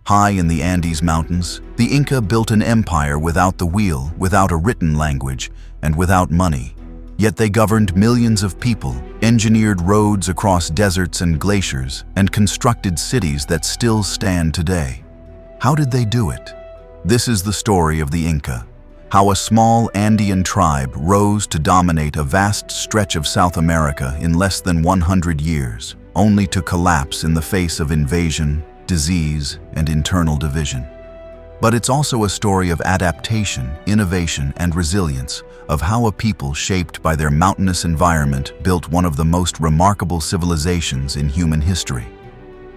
High in the Andes Mountains, the Inca built an empire without the wheel, without a written language, and without money. Yet they governed millions of people, engineered roads across deserts and glaciers, and constructed cities that still stand today. How did they do it? This is the story of the Inca, how a small Andean tribe rose to dominate a vast stretch of South America in less than 100 years, only to collapse in the face of invasion, disease, and internal division. But it's also a story of adaptation, innovation, and resilience, of how a people shaped by their mountainous environment built one of the most remarkable civilizations in human history.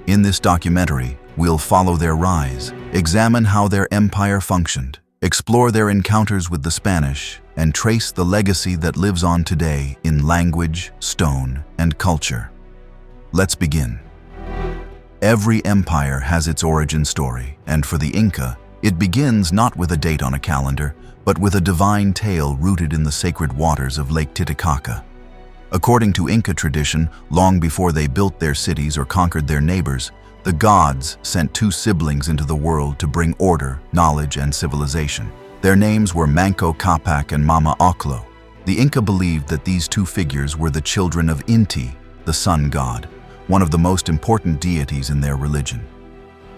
In this documentary, we'll follow their rise, examine how their empire functioned, explore their encounters with the Spanish, and trace the legacy that lives on today in language, stone, and culture. Let's begin. Every empire has its origin story, and for the Inca, it begins not with a date on a calendar, but with a divine tale rooted in the sacred waters of Lake Titicaca. According to Inca tradition, long before they built their cities or conquered their neighbors, the gods sent two siblings into the world to bring order, knowledge, and civilization. Their names were Manco Capac and Mama Oclo. The Inca believed that these two figures were the children of Inti, the sun god, one of the most important deities in their religion.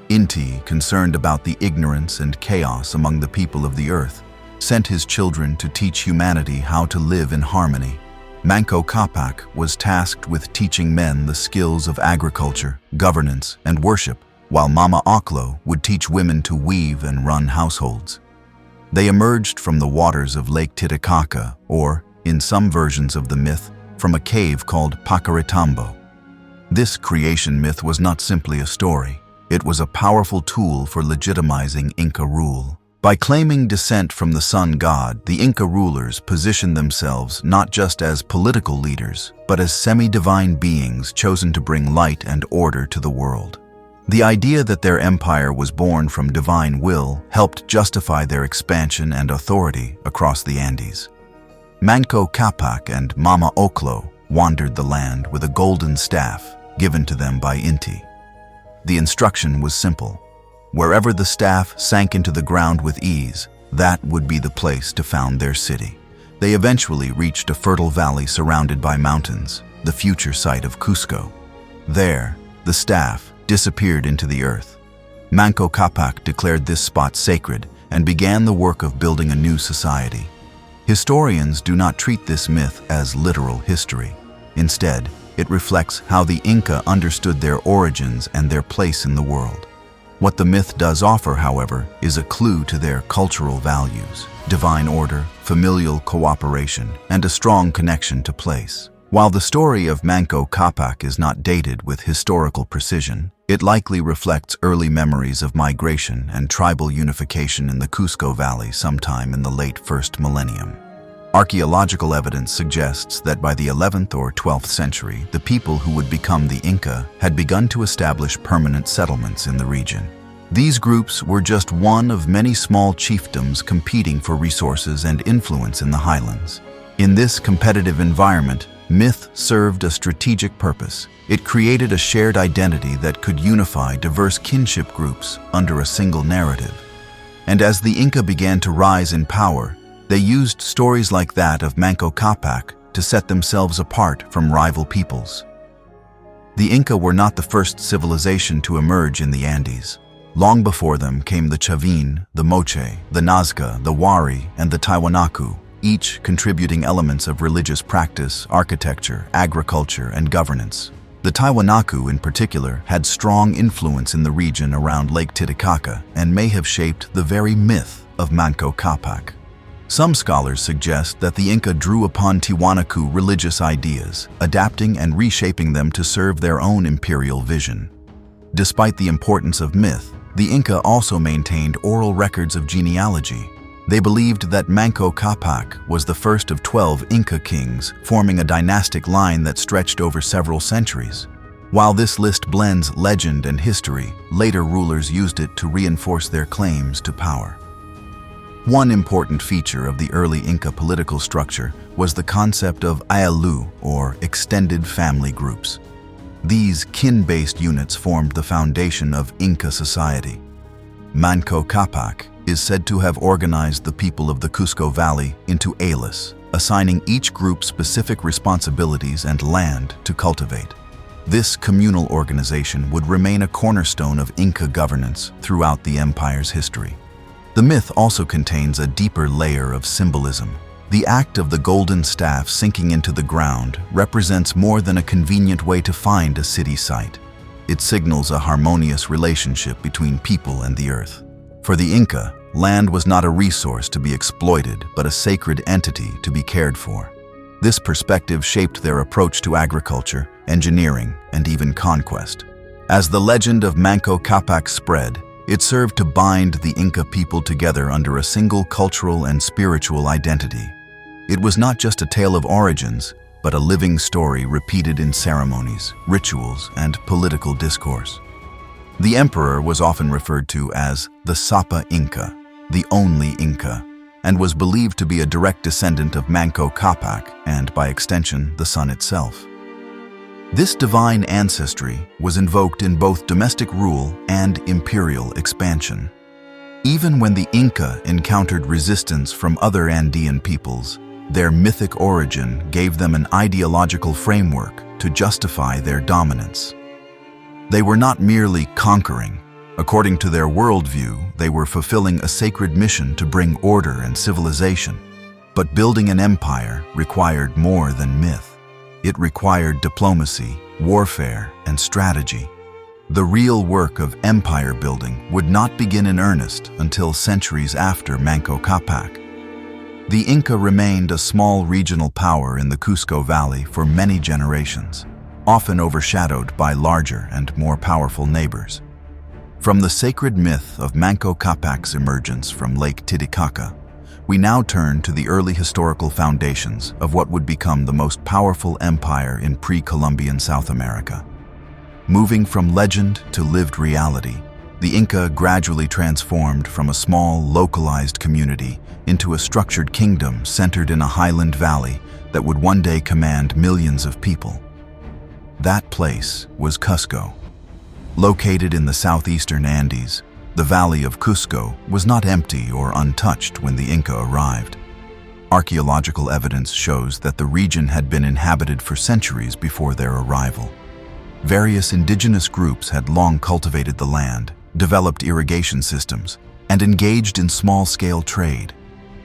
Inti, concerned about the ignorance and chaos among the people of the earth, sent his children to teach humanity how to live in harmony. Manco Capac was tasked with teaching men the skills of agriculture, governance, and worship, while Mama Oclo would teach women to weave and run households. They emerged from the waters of Lake Titicaca, or, in some versions of the myth, from a cave called Pachacuti. This creation myth was not simply a story. It was a powerful tool for legitimizing Inca rule. By claiming descent from the sun god, the Inca rulers positioned themselves not just as political leaders, but as semi-divine beings chosen to bring light and order to the world. The idea that their empire was born from divine will helped justify their expansion and authority across the Andes. Manco Capac and Mama Oclo wandered the land with a golden staff given to them by Inti. The instruction was simple. Wherever the staff sank into the ground with ease, that would be the place to found their city. They eventually reached a fertile valley surrounded by mountains, the future site of Cusco. There, the staff disappeared into the earth. Manco Capac declared this spot sacred and began the work of building a new society. Historians do not treat this myth as literal history. Instead, it reflects how the Inca understood their origins and their place in the world. What the myth does offer, however, is a clue to their cultural values: divine order, familial cooperation, and a strong connection to place. While the story of Manco Capac is not dated with historical precision, it likely reflects early memories of migration and tribal unification in the Cusco Valley sometime in the late 1st millennium. Archaeological evidence suggests that by the 11th or 12th century, the people who would become the Inca had begun to establish permanent settlements in the region. These groups were just one of many small chiefdoms competing for resources and influence in the highlands. In this competitive environment, myth served a strategic purpose. It created a shared identity that could unify diverse kinship groups under a single narrative. And as the Inca began to rise in power, they used stories like that of Manco Capac to set themselves apart from rival peoples. The Inca were not the first civilization to emerge in the Andes. Long before them came the Chavin, the Moche, the Nazca, the Wari, and the Tiwanaku, each contributing elements of religious practice, architecture, agriculture, and governance. The Tiwanaku, in particular, had strong influence in the region around Lake Titicaca and may have shaped the very myth of Manco Capac. Some scholars suggest that the Inca drew upon Tiwanaku religious ideas, adapting and reshaping them to serve their own imperial vision. Despite the importance of myth, the Inca also maintained oral records of genealogy. They believed that Manco Capac was the first of 12 Inca kings, forming a dynastic line that stretched over several centuries. While this list blends legend and history, later rulers used it to reinforce their claims to power. One important feature of the early Inca political structure was the concept of ayalu, or extended family groups. These kin-based units formed the foundation of Inca society. Manco Capac, is said to have organized the people of the Cusco Valley into ayllus, assigning each group specific responsibilities and land to cultivate. This communal organization would remain a cornerstone of Inca governance throughout the empire's history. The myth also contains a deeper layer of symbolism. The act of the golden staff sinking into the ground represents more than a convenient way to find a city site. It signals a harmonious relationship between people and the earth. For the Inca, land was not a resource to be exploited, but a sacred entity to be cared for. This perspective shaped their approach to agriculture, engineering, and even conquest. As the legend of Manco Capac spread, it served to bind the Inca people together under a single cultural and spiritual identity. It was not just a tale of origins, but a living story repeated in ceremonies, rituals, and political discourse. The emperor was often referred to as the Topa Inca, the only Inca, and was believed to be a direct descendant of Manco Capac and, by extension, the sun itself. This divine ancestry was invoked in both domestic rule and imperial expansion. Even when the Inca encountered resistance from other Andean peoples, their mythic origin gave them an ideological framework to justify their dominance. They were not merely conquering. According to their worldview, they were fulfilling a sacred mission to bring order and civilization. But building an empire required more than myth. It required diplomacy, warfare, and strategy. The real work of empire building would not begin in earnest until centuries after Manco Capac. The Inca remained a small regional power in the Cusco Valley for many generations, often overshadowed by larger and more powerful neighbors. From the sacred myth of Manco Capac's emergence from Lake Titicaca, we now turn to the early historical foundations of what would become the most powerful empire in pre-Columbian South America. Moving from legend to lived reality, the Inca gradually transformed from a small, localized community into a structured kingdom centered in a highland valley that would one day command millions of people. That place was Cusco. Located in the southeastern Andes, the valley of Cusco was not empty or untouched when the Inca arrived. Archaeological evidence shows that the region had been inhabited for centuries before their arrival. Various indigenous groups had long cultivated the land, developed irrigation systems, and engaged in small-scale trade.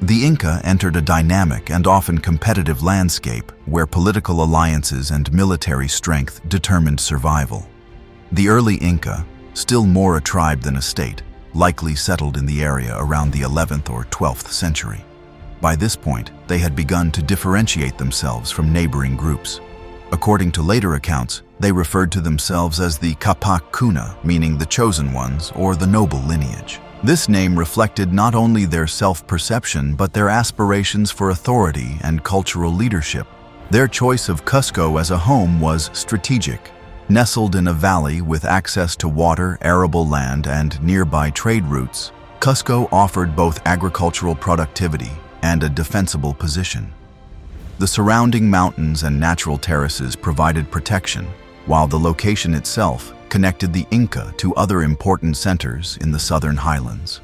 The Inca entered a dynamic and often competitive landscape where political alliances and military strength determined survival. The early Inca, still more a tribe than a state, likely settled in the area around the 11th or 12th century. By this point, they had begun to differentiate themselves from neighboring groups. According to later accounts, they referred to themselves as the Capac Cuna, meaning the chosen ones or the noble lineage. This name reflected not only their self-perception but their aspirations for authority and cultural leadership. Their choice of Cusco as a home was strategic. Nestled in a valley with access to water, arable land, and nearby trade routes, Cusco offered both agricultural productivity and a defensible position. The surrounding mountains and natural terraces provided protection, while the location itself connected the Inca to other important centers in the southern highlands.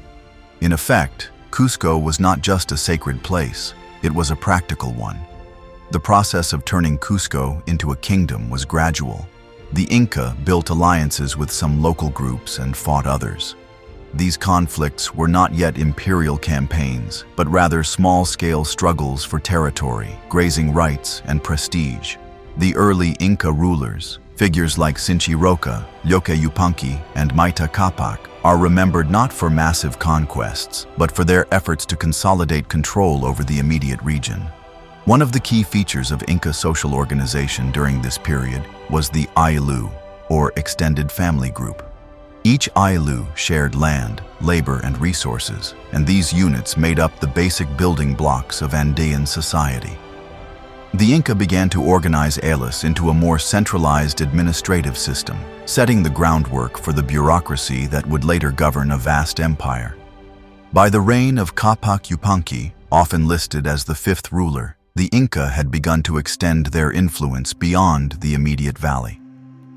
In effect, Cusco was not just a sacred place, it was a practical one. The process of turning Cusco into a kingdom was gradual. The Inca built alliances with some local groups and fought others. These conflicts were not yet imperial campaigns, but rather small-scale struggles for territory, grazing rights, and prestige. The early Inca rulers, figures like Sinchi Roca, Yupanqui, and Myta Capac, are remembered not for massive conquests, but for their efforts to consolidate control over the immediate region. One of the key features of Inca social organization during this period was the ayllus, or extended family group. Each ayllus shared land, labor, and resources, and these units made up the basic building blocks of Andean society. The Inca began to organize ayllus into a more centralized administrative system, setting the groundwork for the bureaucracy that would later govern a vast empire. By the reign of Capac Yupanqui, often listed as the fifth ruler, the Inca had begun to extend their influence beyond the immediate valley.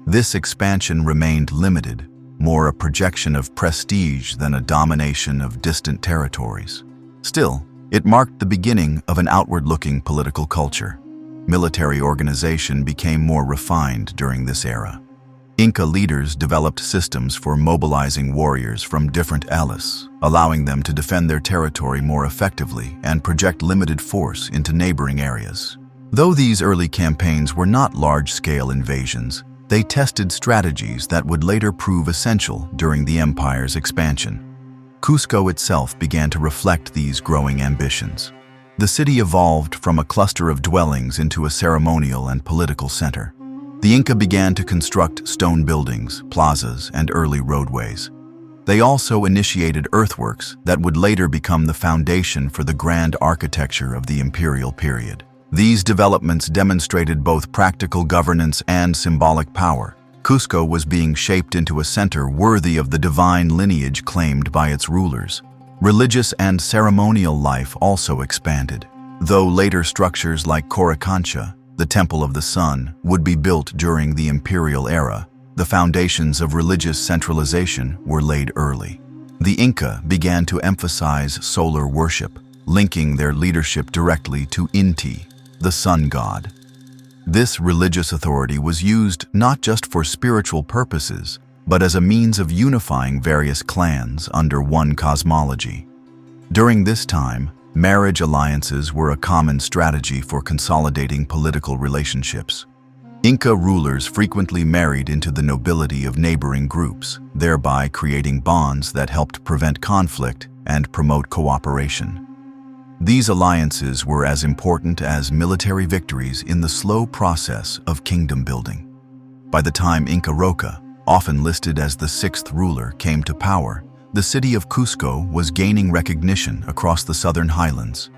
This expansion remained limited, more a projection of prestige than a domination of distant territories. Still, it marked the beginning of an outward-looking political culture. Military organization became more refined during this era. Inca leaders developed systems for mobilizing warriors from different allies, allowing them to defend their territory more effectively and project limited force into neighboring areas. Though these early campaigns were not large-scale invasions, they tested strategies that would later prove essential during the empire's expansion. Cusco itself began to reflect these growing ambitions. The city evolved from a cluster of dwellings into a ceremonial and political center. The Inca began to construct stone buildings, plazas, and early roadways. They also initiated earthworks that would later become the foundation for the grand architecture of the imperial period. These developments demonstrated both practical governance and symbolic power. Cusco was being shaped into a center worthy of the divine lineage claimed by its rulers. Religious and ceremonial life also expanded. Though later structures like Coricancha, the Temple of the Sun, would be built during the imperial era, the foundations of religious centralization were laid early. The Inca began to emphasize solar worship, linking their leadership directly to Inti, the sun god. This religious authority was used not just for spiritual purposes, but as a means of unifying various clans under one cosmology. During this time, marriage alliances were a common strategy for consolidating political relationships. Inca rulers frequently married into the nobility of neighboring groups, thereby creating bonds that helped prevent conflict and promote cooperation. These alliances were as important as military victories in the slow process of kingdom building. By the time Inca Roca, often listed as the sixth ruler, came to power, the city of Cusco was gaining recognition across the southern highlands.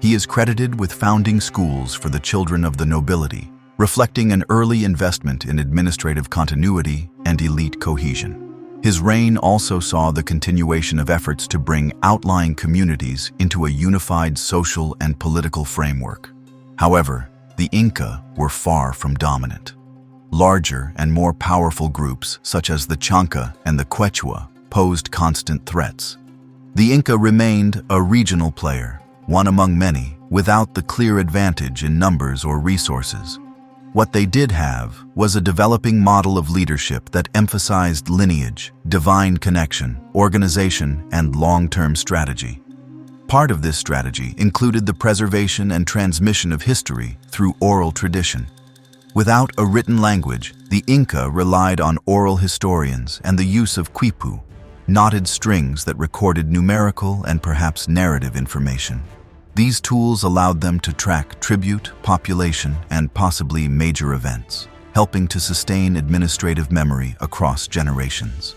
He is credited with founding schools for the children of the nobility, reflecting an early investment in administrative continuity and elite cohesion. His reign also saw the continuation of efforts to bring outlying communities into a unified social and political framework. However, the Inca were far from dominant. Larger and more powerful groups, such as the Chanca and the Quechua, posed constant threats. The Inca remained a regional player, one among many, without the clear advantage in numbers or resources. What they did have was a developing model of leadership that emphasized lineage, divine connection, organization, and long-term strategy. Part of this strategy included the preservation and transmission of history through oral tradition. Without a written language, the Inca relied on oral historians and the use of quipu, knotted strings that recorded numerical and perhaps narrative information. These tools allowed them to track tribute, population, and possibly major events, helping to sustain administrative memory across generations.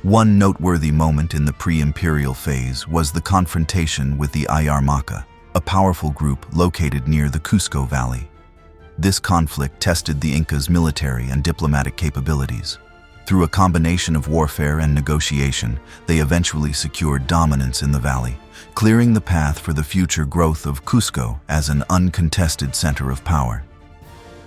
One noteworthy moment in the pre-imperial phase was the confrontation with the Ayarmaca, a powerful group located near the Cusco Valley. This conflict tested the Incas' military and diplomatic capabilities. Through a combination of warfare and negotiation, they eventually secured dominance in the valley, clearing the path for the future growth of Cusco as an uncontested center of power.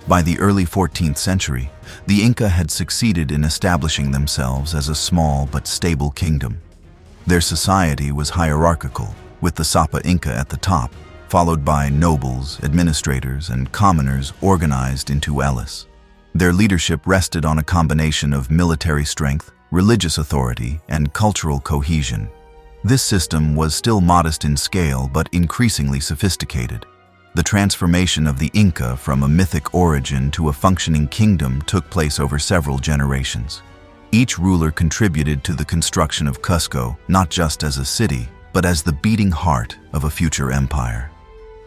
By the early 14th century, the Inca had succeeded in establishing themselves as a small but stable kingdom. Their society was hierarchical, with the Sapa Inca at the top, followed by nobles, administrators, and commoners organized into elis. Their leadership rested on a combination of military strength, religious authority, and cultural cohesion. This system was still modest in scale but increasingly sophisticated. The transformation of the Inca from a mythic origin to a functioning kingdom took place over several generations. Each ruler contributed to the construction of Cusco not just as a city, but as the beating heart of a future empire.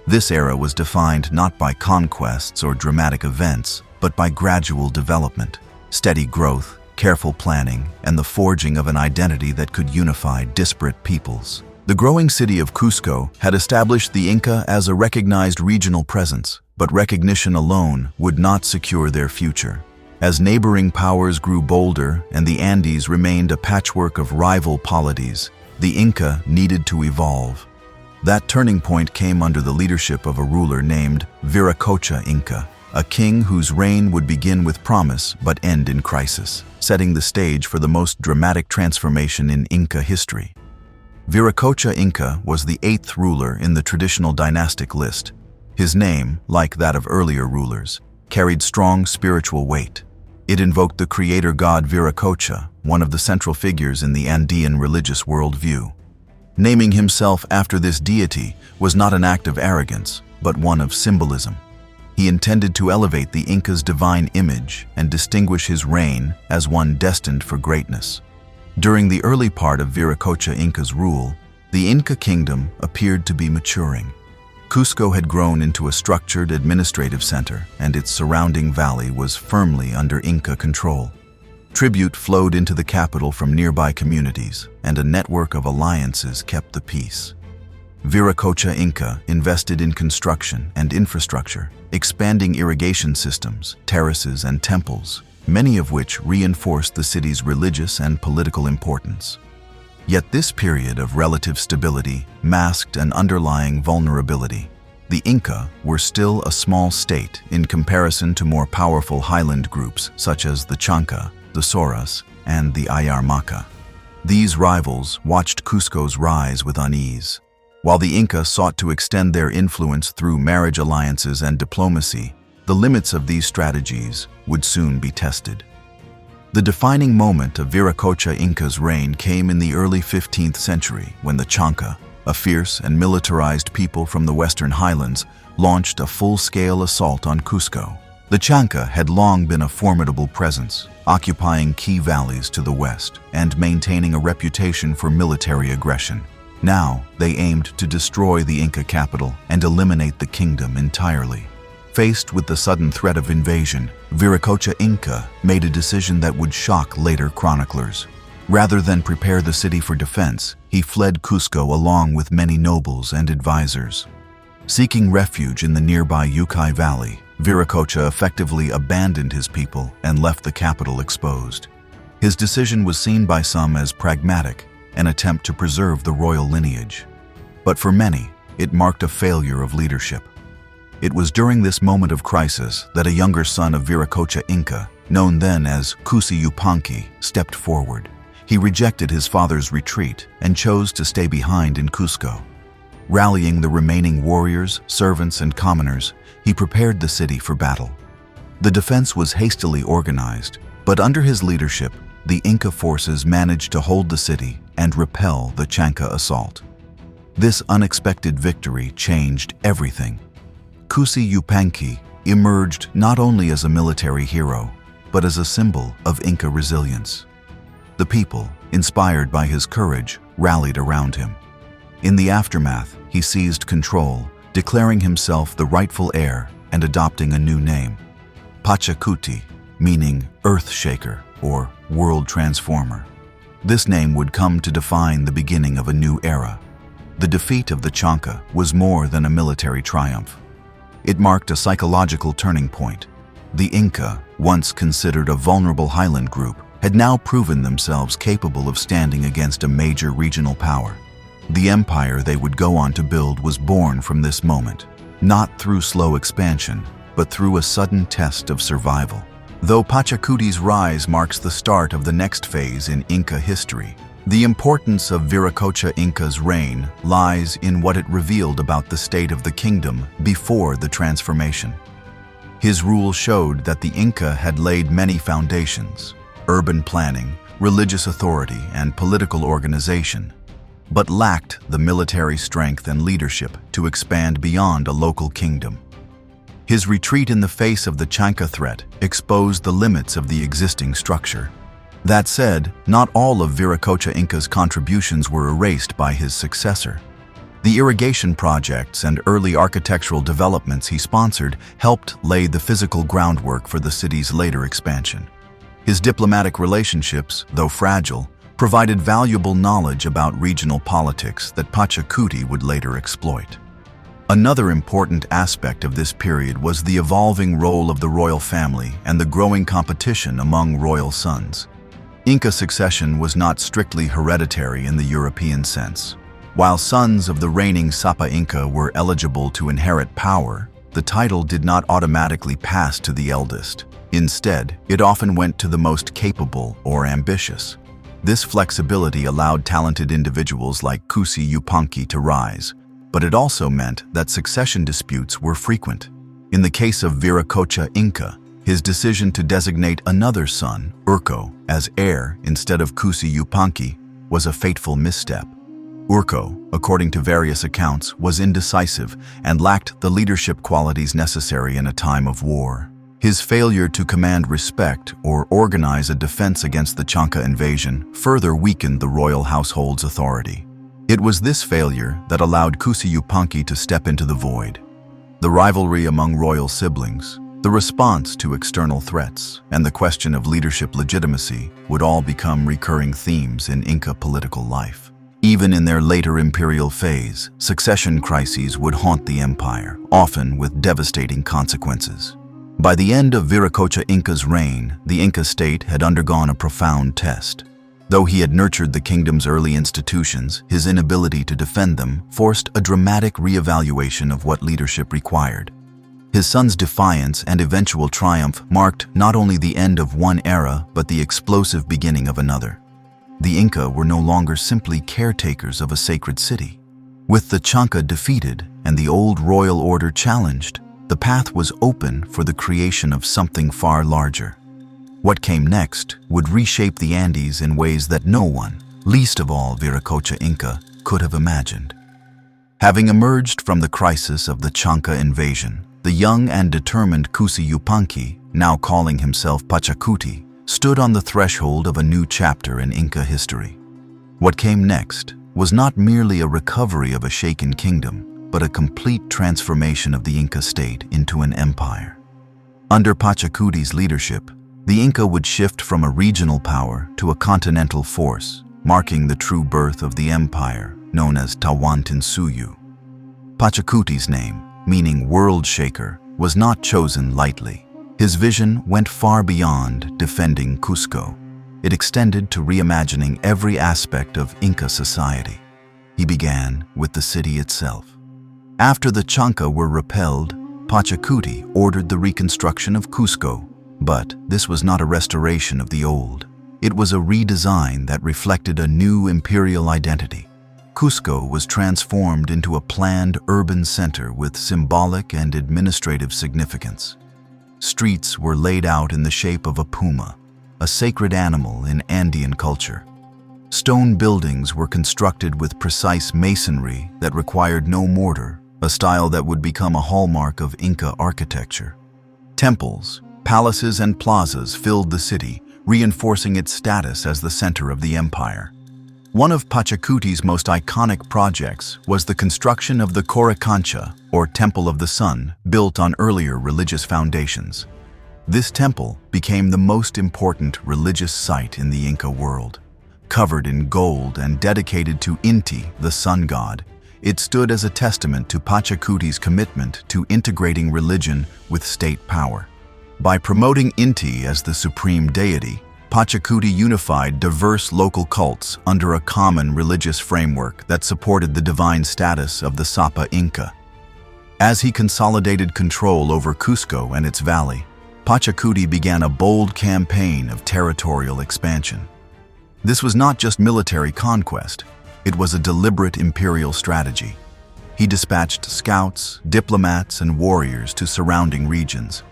This era was defined not by conquests or dramatic events, but by gradual development, steady growth, careful planning, and the forging of an identity that could unify disparate peoples. The growing city of Cusco had established the Inca as a recognized regional presence, but recognition alone would not secure their future. As neighboring powers grew bolder and the Andes remained a patchwork of rival polities, the Inca needed to evolve. That turning point came under the leadership of a ruler named Viracocha Inca. a king whose reign would begin with promise but end in crisis, setting the stage for the most dramatic transformation in Inca history. Viracocha Inca was the 8th ruler in the traditional dynastic list. His name, like that of earlier rulers, carried strong spiritual weight. It invoked the creator god Viracocha, one of the central figures in the Andean religious worldview. Naming himself after this deity was not an act of arrogance, but one of symbolism. He intended to elevate the Inca's divine image and distinguish his reign as one destined for greatness. During the early part of Viracocha Inca's rule, the Inca kingdom appeared to be maturing. Cusco had grown into a structured administrative center, and its surrounding valley was firmly under Inca control. Tribute flowed into the capital from nearby communities, and a network of alliances kept the peace. Viracocha Inca invested in construction and infrastructure, expanding irrigation systems, terraces, and temples, many of which reinforced the city's religious and political importance. Yet this period of relative stability masked an underlying vulnerability. The Inca were still a small state in comparison to more powerful highland groups such as the Chanca, the Soras, and the Ayarmaca. These rivals watched Cusco's rise with unease. While the Inca sought to extend their influence through marriage alliances and diplomacy, the limits of these strategies would soon be tested. The defining moment of Viracocha Inca's reign came in the early 15th century when the Chanca, a fierce and militarized people from the western highlands, launched a full-scale assault on Cusco. The Chanca had long been a formidable presence, occupying key valleys to the west and maintaining a reputation for military aggression. Now, they aimed to destroy the Inca capital and eliminate the kingdom entirely. Faced with the sudden threat of invasion, Viracocha Inca made a decision that would shock later chroniclers. Rather than prepare the city for defense, he fled Cusco along with many nobles and advisors. Seeking refuge in the nearby Yupanqui Valley, Viracocha effectively abandoned his people and left the capital exposed. His decision was seen by some as pragmatic, an attempt to preserve the royal lineage. But for many, it marked a failure of leadership. It was during this moment of crisis that a younger son of Viracocha Inca, known then as Yupanqui, stepped forward. He rejected his father's retreat and chose to stay behind in Cusco. Rallying the remaining warriors, servants, and commoners, he prepared the city for battle. The defense was hastily organized, but under his leadership, the Inca forces managed to hold the city and repel the Chanca assault. This unexpected victory changed everything. Yupanqui emerged not only as a military hero, but as a symbol of Inca resilience. The people, inspired by his courage, rallied around him. In the aftermath, he seized control, declaring himself the rightful heir and adopting a new name, Pachacuti, meaning earth shaker or world transformer. This name would come to define the beginning of a new era. The defeat of the Chanca was more than a military triumph. It marked a psychological turning point. The Inca, once considered a vulnerable highland group, had now proven themselves capable of standing against a major regional power. The empire they would go on to build was born from this moment, not through slow expansion, but through a sudden test of survival. Though Pachacuti's rise marks the start of the next phase in Inca history, the importance of Viracocha Inca's reign lies in what it revealed about the state of the kingdom before the transformation. His rule showed that the Inca had laid many foundations: urban planning, religious authority, and political organization, but lacked the military strength and leadership to expand beyond a local kingdom. His retreat in the face of the Chanca threat exposed the limits of the existing structure. That said, not all of Viracocha Inca's contributions were erased by his successor. The irrigation projects and early architectural developments he sponsored helped lay the physical groundwork for the city's later expansion. His diplomatic relationships, though fragile, provided valuable knowledge about regional politics that Pachacuti would later exploit. Another important aspect of this period was the evolving role of the royal family and the growing competition among royal sons. Inca succession was not strictly hereditary in the European sense. While sons of the reigning Topa Inca were eligible to inherit power, the title did not automatically pass to the eldest. Instead, it often went to the most capable or ambitious. This flexibility allowed talented individuals like Yupanqui to rise, but it also meant that succession disputes were frequent. In the case of Viracocha Inca, his decision to designate another son, Urco, as heir instead of Yupanqui was a fateful misstep. Urco, according to various accounts, was indecisive and lacked the leadership qualities necessary in a time of war. His failure to command respect or organize a defense against the Chanca invasion further weakened the royal household's authority. It was this failure that allowed Yupanqui to step into the void. The rivalry among royal siblings, the response to external threats, and the question of leadership legitimacy would all become recurring themes in Inca political life. Even in their later imperial phase, succession crises would haunt the empire, often with devastating consequences. By the end of Viracocha Inca's reign, the Inca state had undergone a profound test. Though he had nurtured the kingdom's early institutions, his inability to defend them forced a dramatic reevaluation of what leadership required. His son's defiance and eventual triumph marked not only the end of one era, but the explosive beginning of another. The Inca were no longer simply caretakers of a sacred city. With the Chanca defeated and the old royal order challenged, the path was open for the creation of something far larger. What came next would reshape the Andes in ways that no one, least of all Viracocha Inca, could have imagined. Having emerged from the crisis of the Chanca invasion, the young and determined Yupanqui, now calling himself Pachacuti, stood on the threshold of a new chapter in Inca history. What came next was not merely a recovery of a shaken kingdom, but a complete transformation of the Inca state into an empire. Under Pachacuti's leadership, the Inca would shift from a regional power to a continental force, marking the true birth of the empire known as Tawantinsuyu. Pachacuti's name, meaning world shaker, was not chosen lightly. His vision went far beyond defending Cusco. It extended to reimagining every aspect of Inca society. He began with the city itself. After the Chanca were repelled, Pachacuti ordered the reconstruction of Cusco, but this was not a restoration of the old. It was a redesign that reflected a new imperial identity. Cusco was transformed into a planned urban center with symbolic and administrative significance. Streets were laid out in the shape of a puma, a sacred animal in Andean culture. Stone buildings were constructed with precise masonry that required no mortar, a style that would become a hallmark of Inca architecture. Temples, palaces, and plazas filled the city, reinforcing its status as the center of the empire. One of Pachacuti's most iconic projects was the construction of the Coricancha, or Temple of the Sun, built on earlier religious foundations. This temple became the most important religious site in the Inca world. Covered in gold and dedicated to Inti, the sun god, it stood as a testament to Pachacuti's commitment to integrating religion with state power. By promoting Inti as the supreme deity, Pachacuti unified diverse local cults under a common religious framework that supported the divine status of the Topa Inca. As he consolidated control over Cusco and its valley, Pachacuti began a bold campaign of territorial expansion. This was not just military conquest, it was a deliberate imperial strategy. He dispatched scouts, diplomats, and warriors to surrounding regions.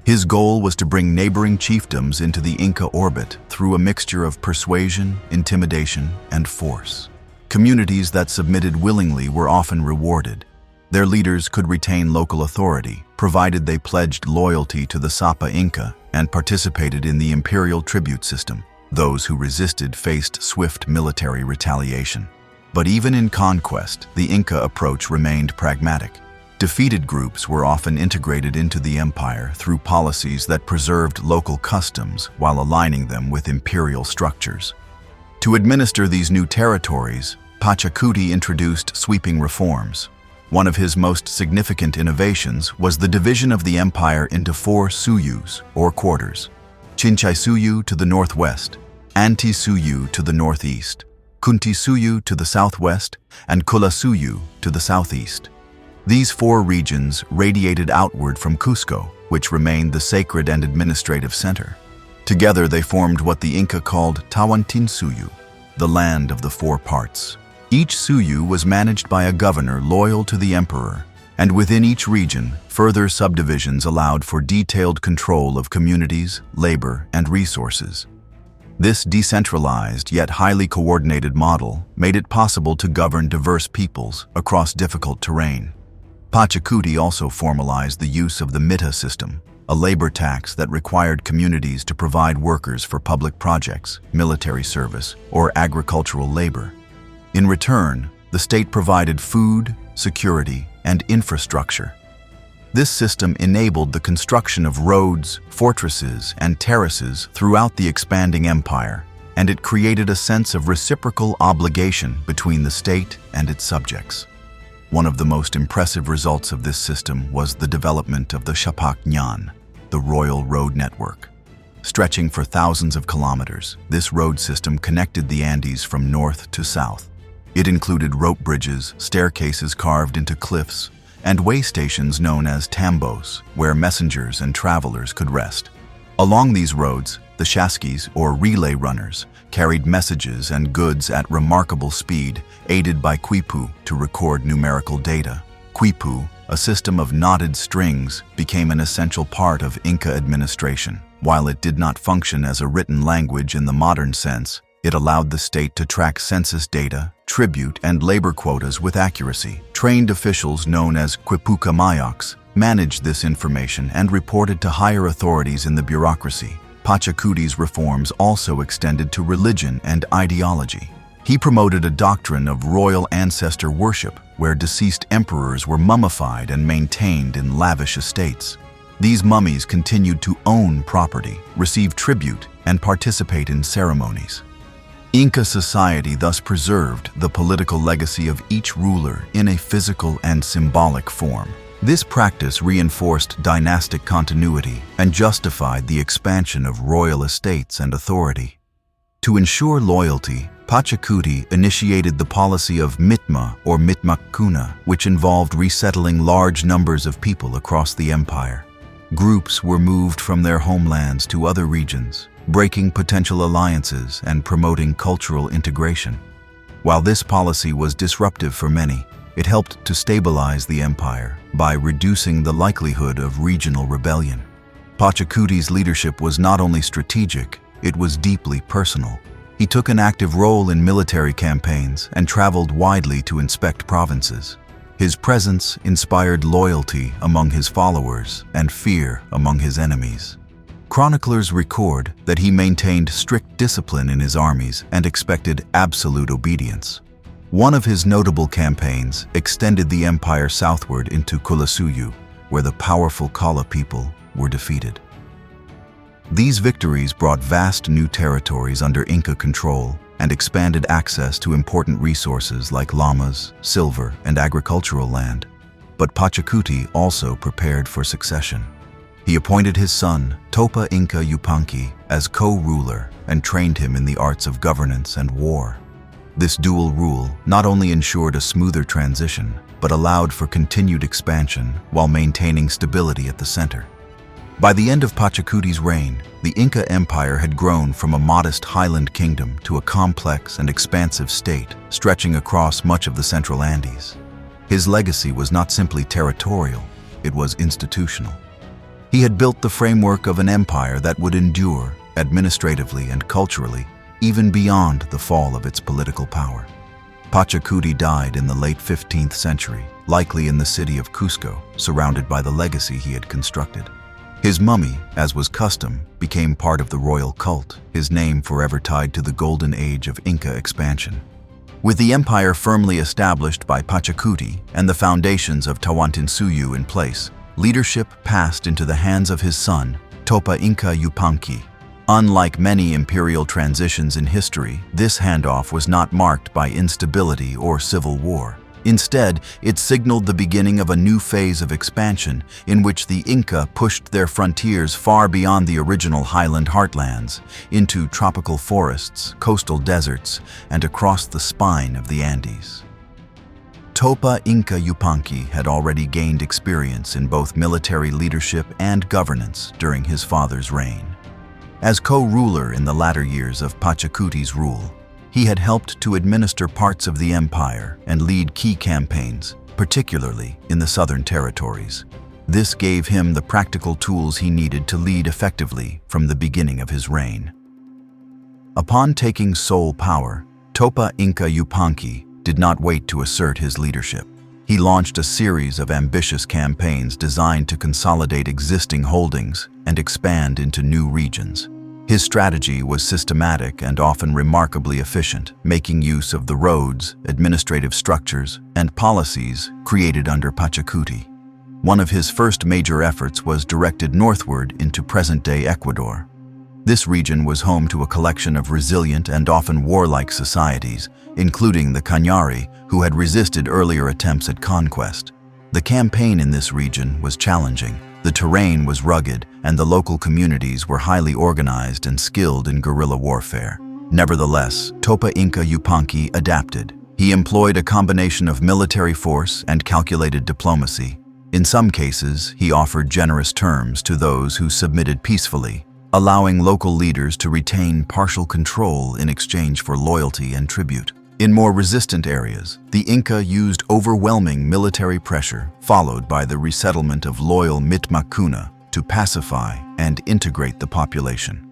His goal was to bring neighboring chiefdoms into the Inca orbit through a mixture of persuasion, intimidation, and force. Communities that submitted willingly were often rewarded. Their leaders could retain local authority, provided they pledged loyalty to the Topa Inca and participated in the imperial tribute system. Those who resisted faced swift military retaliation. But even in conquest, the Inca approach remained pragmatic. Defeated groups were often integrated into the empire through policies that preserved local customs while aligning them with imperial structures. To administer these new territories, Pachacuti introduced sweeping reforms. One of his most significant innovations was the division of the empire into 4 suyus, or quarters: Chinchaysuyu to the northwest, Antisuyu to the northeast, Kuntisuyu to the southwest, and Kulasuyu to the southeast. These four regions radiated outward from Cusco, which remained the sacred and administrative center. Together they formed what the Inca called Tawantinsuyu, the land of the four parts. Each suyu was managed by a governor loyal to the emperor, and within each region, further subdivisions allowed for detailed control of communities, labor, and resources. This decentralized yet highly coordinated model made it possible to govern diverse peoples across difficult terrain. Pachacuti also formalized the use of the mita system, a labor tax that required communities to provide workers for public projects, military service, or agricultural labor. In return, the state provided food, security, and infrastructure. This system enabled the construction of roads, fortresses, and terraces throughout the expanding empire, and it created a sense of reciprocal obligation between the state and its subjects. One of the most impressive results of this system was the development of the Shapak Nyan, the royal road network. Stretching for thousands of kilometers, this road system connected the Andes from north to south. It included rope bridges, staircases carved into cliffs, and way stations known as tambos, where messengers and travelers could rest. Along these roads, the shaskis, or relay runners, carried messages and goods at remarkable speed, aided by quipu to record numerical data. Quipu, a system of knotted strings, became an essential part of Inca administration. While it did not function as a written language in the modern sense, it allowed the state to track census data, tribute, and labor quotas with accuracy. Trained officials known as quipuka mayaks managed this information and reported to higher authorities in the bureaucracy. Pachacuti's reforms also extended to religion and ideology. He promoted a doctrine of royal ancestor worship, where deceased emperors were mummified and maintained in lavish estates. These mummies continued to own property, receive tribute, and participate in ceremonies. Inca society thus preserved the political legacy of each ruler in a physical and symbolic form. This practice reinforced dynastic continuity and justified the expansion of royal estates and authority. To ensure loyalty, Pachacuti initiated the policy of mitma or mitmakuna, which involved resettling large numbers of people across the empire. Groups were moved from their homelands to other regions, breaking potential alliances and promoting cultural integration. While this policy was disruptive for many, it helped to stabilize the empire by reducing the likelihood of regional rebellion. Pachacuti's leadership was not only strategic, it was deeply personal. He took an active role in military campaigns and traveled widely to inspect provinces. His presence inspired loyalty among his followers and fear among his enemies. Chroniclers record that he maintained strict discipline in his armies and expected absolute obedience. One of his notable campaigns extended the empire southward into Kulasuyu, where the powerful Kala people were defeated. These victories brought vast new territories under Inca control and expanded access to important resources like llamas, silver, and agricultural land. But Pachacuti also prepared for succession. He appointed his son, Topa Inca Yupanqui, as co-ruler and trained him in the arts of governance and war. This dual rule not only ensured a smoother transition, but allowed for continued expansion while maintaining stability at the center. By the end of Pachacuti's reign, the Inca Empire had grown from a modest highland kingdom to a complex and expansive state stretching across much of the central Andes. His legacy was not simply territorial, it was institutional. He had built the framework of an empire that would endure, administratively and culturally, even beyond the fall of its political power. Pachacuti died in the late 15th century, likely in the city of Cusco, surrounded by the legacy he had constructed. His mummy, as was custom, became part of the royal cult, his name forever tied to the golden age of Inca expansion. With the empire firmly established by Pachacuti and the foundations of Tawantinsuyu in place, leadership passed into the hands of his son, Topa Inca Yupanqui. Unlike many imperial transitions in history, this handoff was not marked by instability or civil war. Instead, it signaled the beginning of a new phase of expansion in which the Inca pushed their frontiers far beyond the original highland heartlands, into tropical forests, coastal deserts, and across the spine of the Andes. Topa Inca Yupanqui had already gained experience in both military leadership and governance during his father's reign. As co-ruler in the latter years of Pachacuti's rule, he had helped to administer parts of the empire and lead key campaigns, particularly in the southern territories. This gave him the practical tools he needed to lead effectively from the beginning of his reign. Upon taking sole power, Topa Inca Yupanqui did not wait to assert his leadership. He launched a series of ambitious campaigns designed to consolidate existing holdings and expand into new regions. His strategy was systematic and often remarkably efficient, making use of the roads, administrative structures, and policies created under Pachacuti. One of his first major efforts was directed northward into present-day Ecuador. This region was home to a collection of resilient and often warlike societies, including the Cañari, who had resisted earlier attempts at conquest. The campaign in this region was challenging. The terrain was rugged, and the local communities were highly organized and skilled in guerrilla warfare. Nevertheless, Topa Inca Yupanqui adapted. He employed a combination of military force and calculated diplomacy. In some cases, he offered generous terms to those who submitted peacefully, allowing local leaders to retain partial control in exchange for loyalty and tribute. In more resistant areas, the Inca used overwhelming military pressure, followed by the resettlement of loyal Mitmakuna to pacify and integrate the population.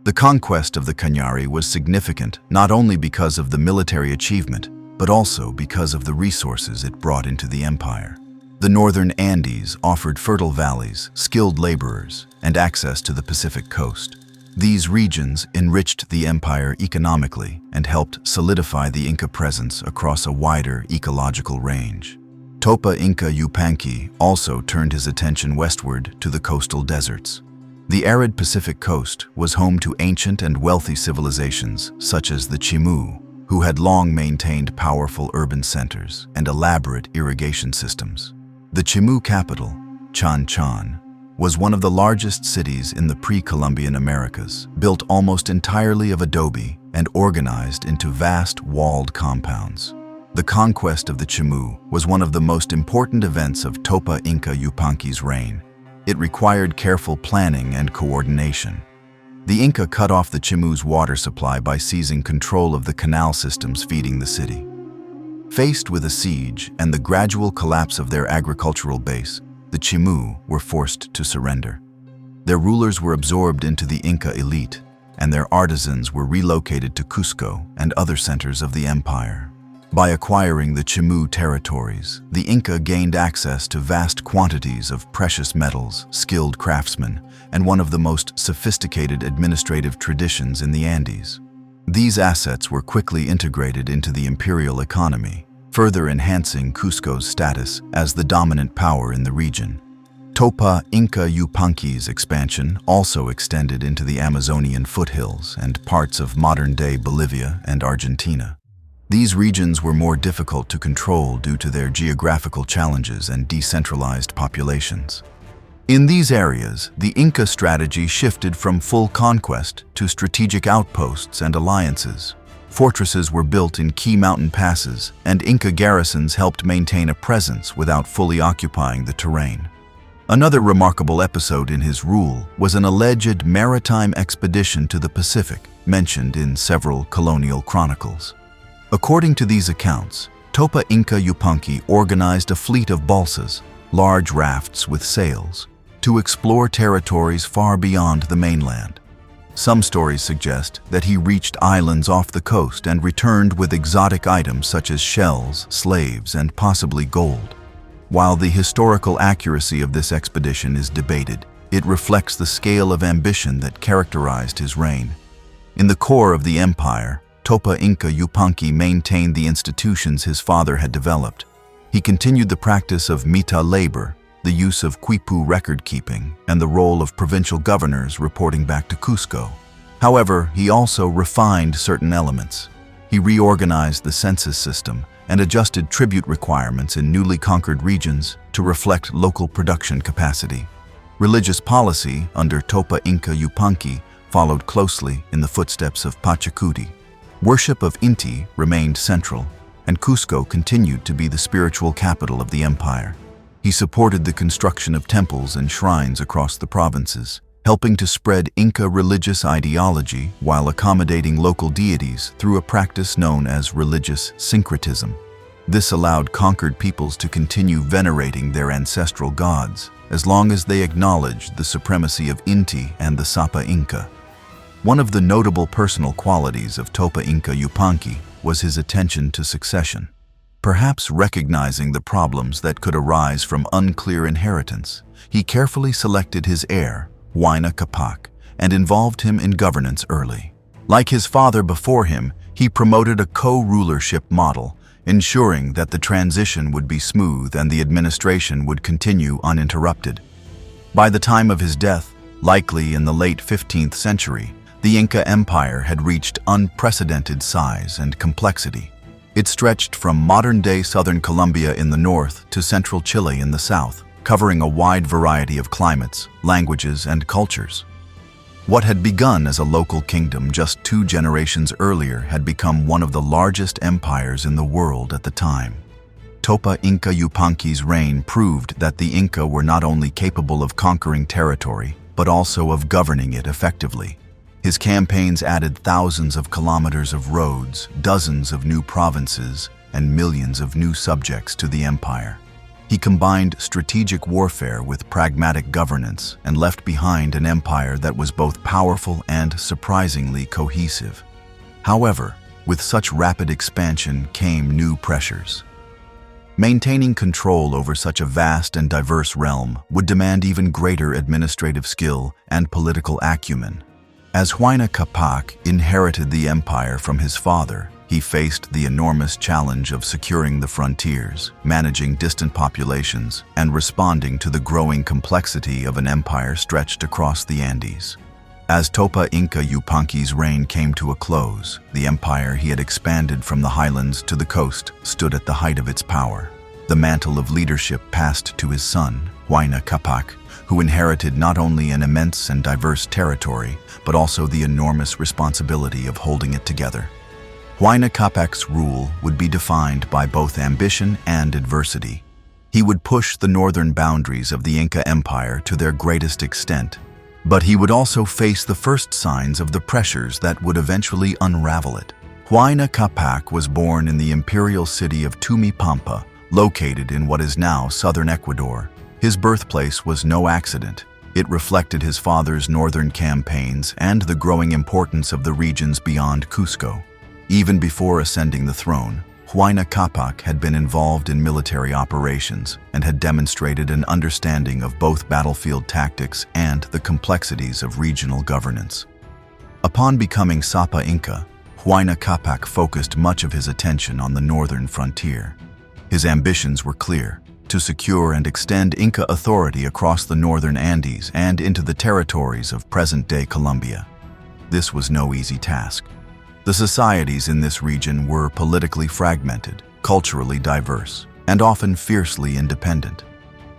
The conquest of the Cañari was significant not only because of the military achievement, but also because of the resources it brought into the empire. The northern Andes offered fertile valleys, skilled laborers, and access to the Pacific coast. These regions enriched the empire economically and helped solidify the Inca presence across a wider ecological range. Topa Inca Yupanqui also turned his attention westward to the coastal deserts. The arid Pacific coast was home to ancient and wealthy civilizations such as the Chimu, who had long maintained powerful urban centers and elaborate irrigation systems. The Chimu capital, Chan Chan, was one of the largest cities in the pre-Columbian Americas, built almost entirely of adobe and organized into vast walled compounds. The conquest of the Chimu was one of the most important events of Topa Inca Yupanqui's reign. It required careful planning and coordination. The Inca cut off the Chimu's water supply by seizing control of the canal systems feeding the city. Faced with a siege and the gradual collapse of their agricultural base, the Chimu were forced to surrender. Their rulers were absorbed into the Inca elite, and their artisans were relocated to Cusco and other centers of the empire. By acquiring the Chimu territories, the Inca gained access to vast quantities of precious metals, skilled craftsmen, and one of the most sophisticated administrative traditions in the Andes. These assets were quickly integrated into the imperial economy, further enhancing Cusco's status as the dominant power in the region. Topa Inca Yupanqui's expansion also extended into the Amazonian foothills and parts of modern-day Bolivia and Argentina. These regions were more difficult to control due to their geographical challenges and decentralized populations. In these areas, the Inca strategy shifted from full conquest to strategic outposts and alliances. Fortresses were built in key mountain passes, and Inca garrisons helped maintain a presence without fully occupying the terrain. Another remarkable episode in his rule was an alleged maritime expedition to the Pacific, mentioned in several colonial chronicles. According to these accounts, Topa Inca Yupanqui organized a fleet of balsas, large rafts with sails, to explore territories far beyond the mainland. Some stories suggest that he reached islands off the coast and returned with exotic items such as shells, slaves, and possibly gold. While the historical accuracy of this expedition is debated, it reflects the scale of ambition that characterized his reign. In the core of the empire, Topa Inca Yupanqui maintained the institutions his father had developed. He continued the practice of mita labor, the use of quipu record-keeping, and the role of provincial governors reporting back to Cusco. However, he also refined certain elements. He reorganized the census system and adjusted tribute requirements in newly conquered regions to reflect local production capacity. Religious policy under Topa Inca Yupanqui followed closely in the footsteps of Pachacuti. Worship of Inti remained central, and Cusco continued to be the spiritual capital of the empire. He supported the construction of temples and shrines across the provinces, helping to spread Inca religious ideology while accommodating local deities through a practice known as religious syncretism. This allowed conquered peoples to continue venerating their ancestral gods, as long as they acknowledged the supremacy of Inti and the Topa Inca. One of the notable personal qualities of Topa Inca Yupanqui was his attention to succession. Perhaps recognizing the problems that could arise from unclear inheritance, he carefully selected his heir, Huayna Capac, and involved him in governance early. Like his father before him, he promoted a co-rulership model, ensuring that the transition would be smooth and the administration would continue uninterrupted. By the time of his death, likely in the late 15th century, the Inca Empire had reached unprecedented size and complexity. It stretched from modern-day southern Colombia in the north to central Chile in the south, covering a wide variety of climates, languages, and cultures. What had begun as a local kingdom just 2 generations earlier had become one of the largest empires in the world at the time. Topa Inca Yupanqui's reign proved that the Inca were not only capable of conquering territory, but also of governing it effectively. His campaigns added thousands of kilometers of roads, dozens of new provinces, and millions of new subjects to the empire. He combined strategic warfare with pragmatic governance and left behind an empire that was both powerful and surprisingly cohesive. However, with such rapid expansion came new pressures. Maintaining control over such a vast and diverse realm would demand even greater administrative skill and political acumen. As Huayna Capac inherited the empire from his father, he faced the enormous challenge of securing the frontiers, managing distant populations, and responding to the growing complexity of an empire stretched across the Andes. As Topa Inca Yupanqui's reign came to a close, the empire he had expanded from the highlands to the coast stood at the height of its power. The mantle of leadership passed to his son, Huayna Capac, who inherited not only an immense and diverse territory, but also the enormous responsibility of holding it together. Huayna Capac's rule would be defined by both ambition and adversity. He would push the northern boundaries of the Inca Empire to their greatest extent, but he would also face the first signs of the pressures that would eventually unravel it. Huayna Capac was born in the imperial city of Tumipampa, located in what is now southern Ecuador. His birthplace was no accident. It reflected his father's northern campaigns and the growing importance of the regions beyond Cusco. Even before ascending the throne, Huayna Capac had been involved in military operations and had demonstrated an understanding of both battlefield tactics and the complexities of regional governance. Upon becoming Topa Inca, Huayna Capac focused much of his attention on the northern frontier. His ambitions were clear: to secure and extend Inca authority across the northern Andes and into the territories of present-day Colombia. This was no easy task. The societies in this region were politically fragmented, culturally diverse, and often fiercely independent.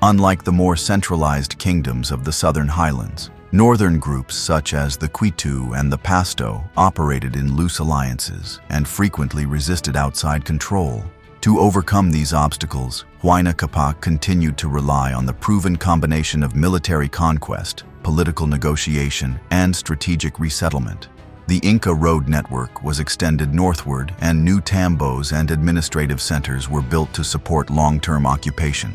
Unlike the more centralized kingdoms of the southern highlands, northern groups such as the Quitu and the Pasto operated in loose alliances and frequently resisted outside control. To overcome these obstacles, Huayna Capac continued to rely on the proven combination of military conquest, political negotiation, and strategic resettlement. The Inca road network was extended northward, and new tambos and administrative centers were built to support long-term occupation.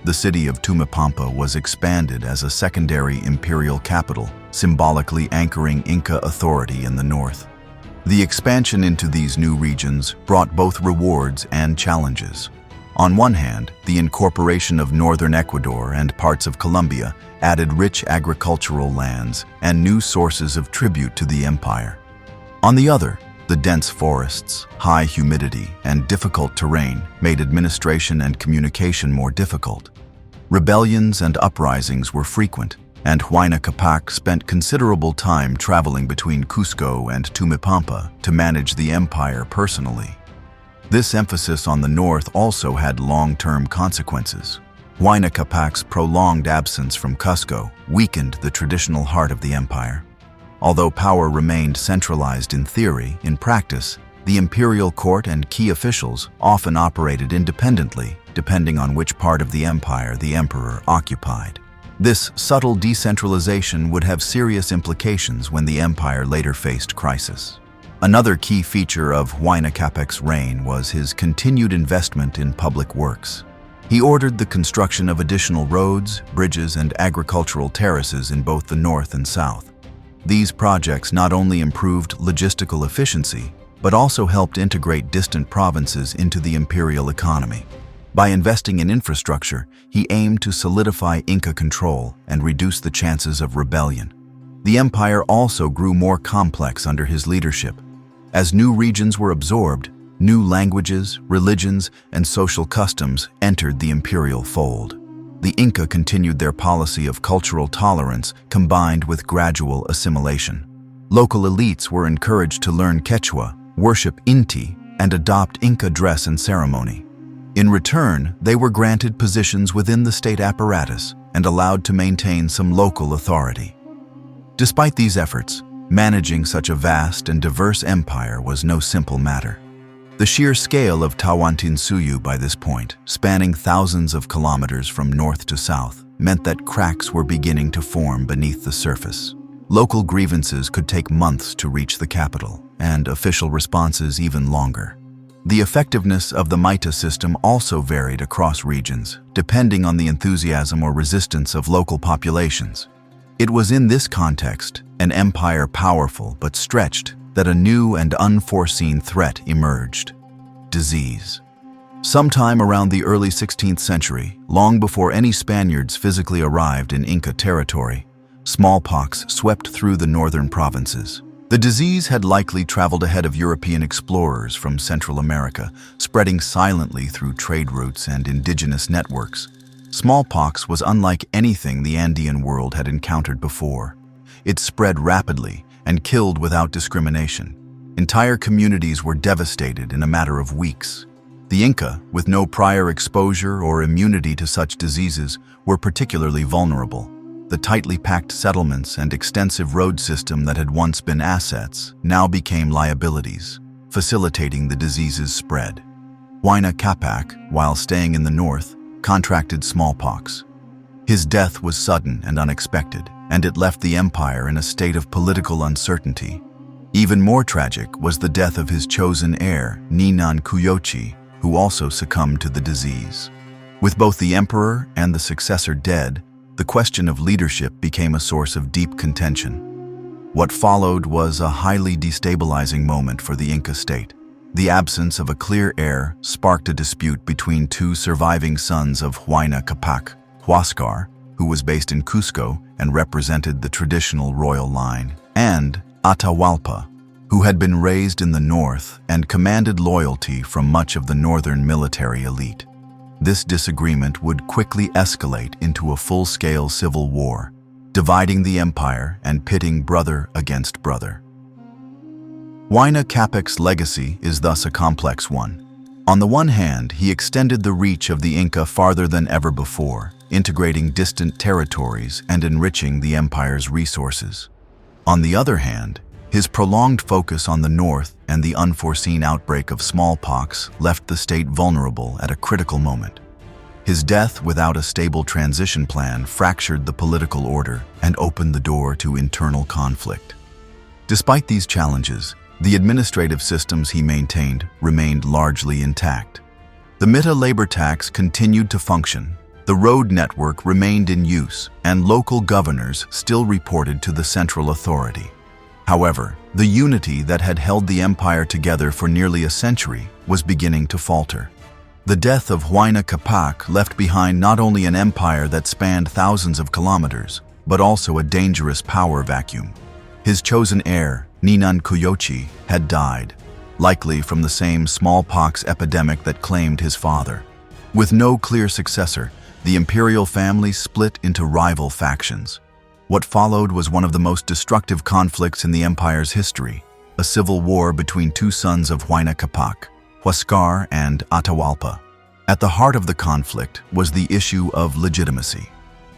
The city of Tumipampa was expanded as a secondary imperial capital, symbolically anchoring Inca authority in the north. The expansion into these new regions brought both rewards and challenges. On one hand, the incorporation of northern Ecuador and parts of Colombia added rich agricultural lands and new sources of tribute to the empire. On the other, the dense forests, high humidity, and difficult terrain made administration and communication more difficult. Rebellions and uprisings were frequent, and Huayna Capac spent considerable time traveling between Cusco and Tumipampa to manage the empire personally. This emphasis on the north also had long-term consequences. Huayna Capac's prolonged absence from Cusco weakened the traditional heart of the empire. Although power remained centralized in theory, in practice, The imperial court and key officials often operated independently, depending on which part of the empire the emperor occupied. This subtle decentralization would have serious implications when the empire later faced crisis. Another key feature of Huayna Capac's reign was his continued investment in public works. He ordered the construction of additional roads, bridges, and agricultural terraces in both the north and south. These projects not only improved logistical efficiency, but also helped integrate distant provinces into the imperial economy. By investing in infrastructure, he aimed to solidify Inca control and reduce the chances of rebellion. The empire also grew more complex under his leadership. As new regions were absorbed, new languages, religions, and social customs entered the imperial fold. The Inca continued their policy of cultural tolerance combined with gradual assimilation. Local elites were encouraged to learn Quechua, worship Inti, and adopt Inca dress and ceremony. In return, they were granted positions within the state apparatus and allowed to maintain some local authority. Despite these efforts, managing such a vast and diverse empire was no simple matter. The sheer scale of Tawantinsuyu by this point, spanning thousands of kilometers from north to south, meant that cracks were beginning to form beneath the surface. Local grievances could take months to reach the capital, and official responses even longer. The effectiveness of the Maita system also varied across regions, depending on the enthusiasm or resistance of local populations. It was in this context, an empire powerful but stretched, that a new and unforeseen threat emerged: disease. Sometime around the early 16th century, long before any Spaniards physically arrived in Inca territory, smallpox swept through the northern provinces. The disease had likely traveled ahead of European explorers from Central America, spreading silently through trade routes and indigenous networks. Smallpox was unlike anything the Andean world had encountered before. It spread rapidly and killed without discrimination. Entire communities were devastated in a matter of weeks. The Inca, with no prior exposure or immunity to such diseases, were particularly vulnerable. The tightly packed settlements and extensive road system that had once been assets now became liabilities, facilitating the disease's spread. Huayna Capac, while staying in the north, contracted smallpox. His death was sudden and unexpected, and it left the empire in a state of political uncertainty. Even more tragic was the death of his chosen heir, Ninan Kuyochi, who also succumbed to the disease. With both the emperor and the successor dead, the question of leadership became a source of deep contention. What followed was a highly destabilizing moment for the Inca state. The absence of a clear heir sparked a dispute between two surviving sons of Huayna Capac: Huascar, who was based in Cusco and represented the traditional royal line, and Atahualpa, who had been raised in the north and commanded loyalty from much of the northern military elite. This disagreement would quickly escalate into a full-scale civil war, dividing the empire and pitting brother against brother. Huayna Capac's legacy is thus a complex one. On the one hand, he extended the reach of the Inca farther than ever before, integrating distant territories and enriching the empire's resources. On the other hand, his prolonged focus on the north and the unforeseen outbreak of smallpox left the state vulnerable at a critical moment. His death without a stable transition plan fractured the political order and opened the door to internal conflict. Despite these challenges, the administrative systems he maintained remained largely intact. The Mita labor tax continued to function, the road network remained in use, and local governors still reported to the central authority. However, the unity that had held the empire together for nearly a century was beginning to falter. The death of Huayna Capac left behind not only an empire that spanned thousands of kilometers, but also a dangerous power vacuum. His chosen heir, Ninan Kuyochi, had died, likely from the same smallpox epidemic that claimed his father. With no clear successor, the imperial family split into rival factions. What followed was one of the most destructive conflicts in the empire's history, a civil war between two sons of Huayna Capac, Huascar and Atahualpa. At the heart of the conflict was the issue of legitimacy.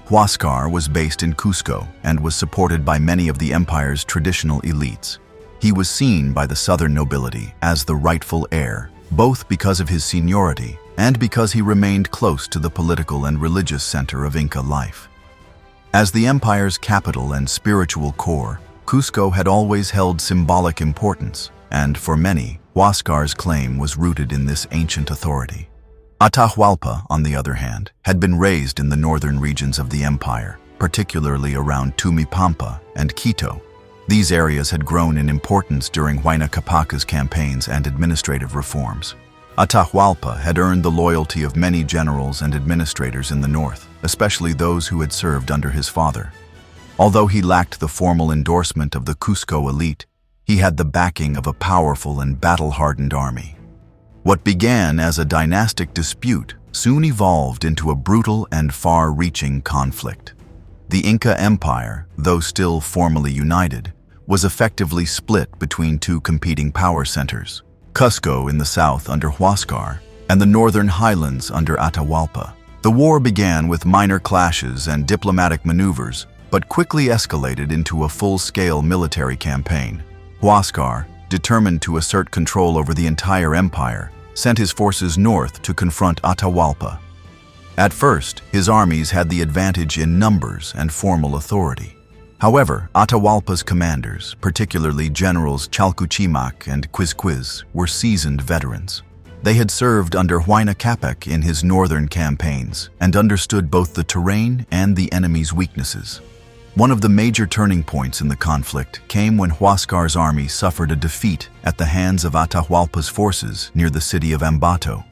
Huascar was based in Cusco and was supported by many of the empire's traditional elites. He was seen by the southern nobility as the rightful heir, both because of his seniority and because he remained close to the political and religious center of Inca life. As the empire's capital and spiritual core, Cusco had always held symbolic importance, and for many, Huáscar's claim was rooted in this ancient authority. Atahualpa, on the other hand, had been raised in the northern regions of the empire, particularly around Tumipampa and Quito. These areas had grown in importance during Huayna Capaca's campaigns and administrative reforms. Atahualpa had earned the loyalty of many generals and administrators in the north, especially those who had served under his father. Although he lacked the formal endorsement of the Cusco elite, he had the backing of a powerful and battle-hardened army. What began as a dynastic dispute soon evolved into a brutal and far-reaching conflict. The Inca Empire, though still formally united, was effectively split between two competing power centers: Cusco in the south under Huáscar and the northern highlands under Atahualpa. The war began with minor clashes and diplomatic maneuvers, but quickly escalated into a full-scale military campaign. Huáscar, determined to assert control over the entire empire, sent his forces north to confront Atahualpa. At first, his armies had the advantage in numbers and formal authority. However, Atahualpa's commanders, particularly Generals Chalcuchimac and Quizquiz, were seasoned veterans. They had served under Huayna Capac in his northern campaigns and understood both the terrain and the enemy's weaknesses. One of the major turning points in the conflict came when Huáscar's army suffered a defeat at the hands of Atahualpa's forces near the city of Ambato.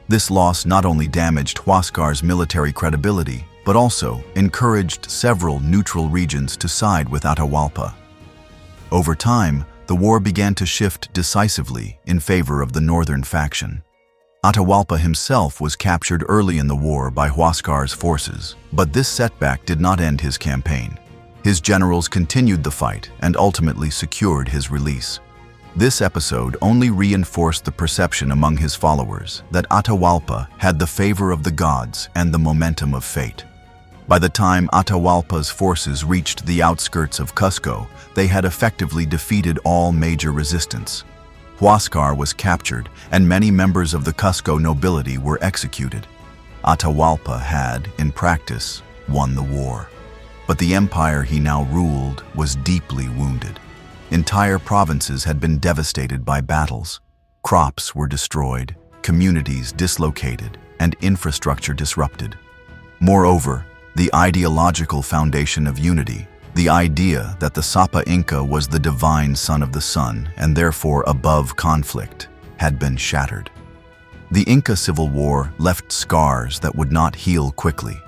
This loss not only damaged Huáscar's military credibility, but also encouraged several neutral regions to side with Atahualpa. Over time, the war began to shift decisively in favor of the northern faction. Atahualpa himself was captured early in the war by Huáscar's forces, but this setback did not end his campaign. His generals continued the fight and ultimately secured his release. This episode only reinforced the perception among his followers that Atahualpa had the favor of the gods and the momentum of fate. By the time Atahualpa's forces reached the outskirts of Cusco, they had effectively defeated all major resistance. Huáscar was captured, and many members of the Cusco nobility were executed. Atahualpa had, in practice, won the war. But the empire he now ruled was deeply wounded. Entire provinces had been devastated by battles. Crops were destroyed, communities dislocated, and infrastructure disrupted. Moreover, the ideological foundation of unity, the idea that the Topa Inca was the divine son of the sun and therefore above conflict, had been shattered. The Inca Civil War left scars that would not heal quickly.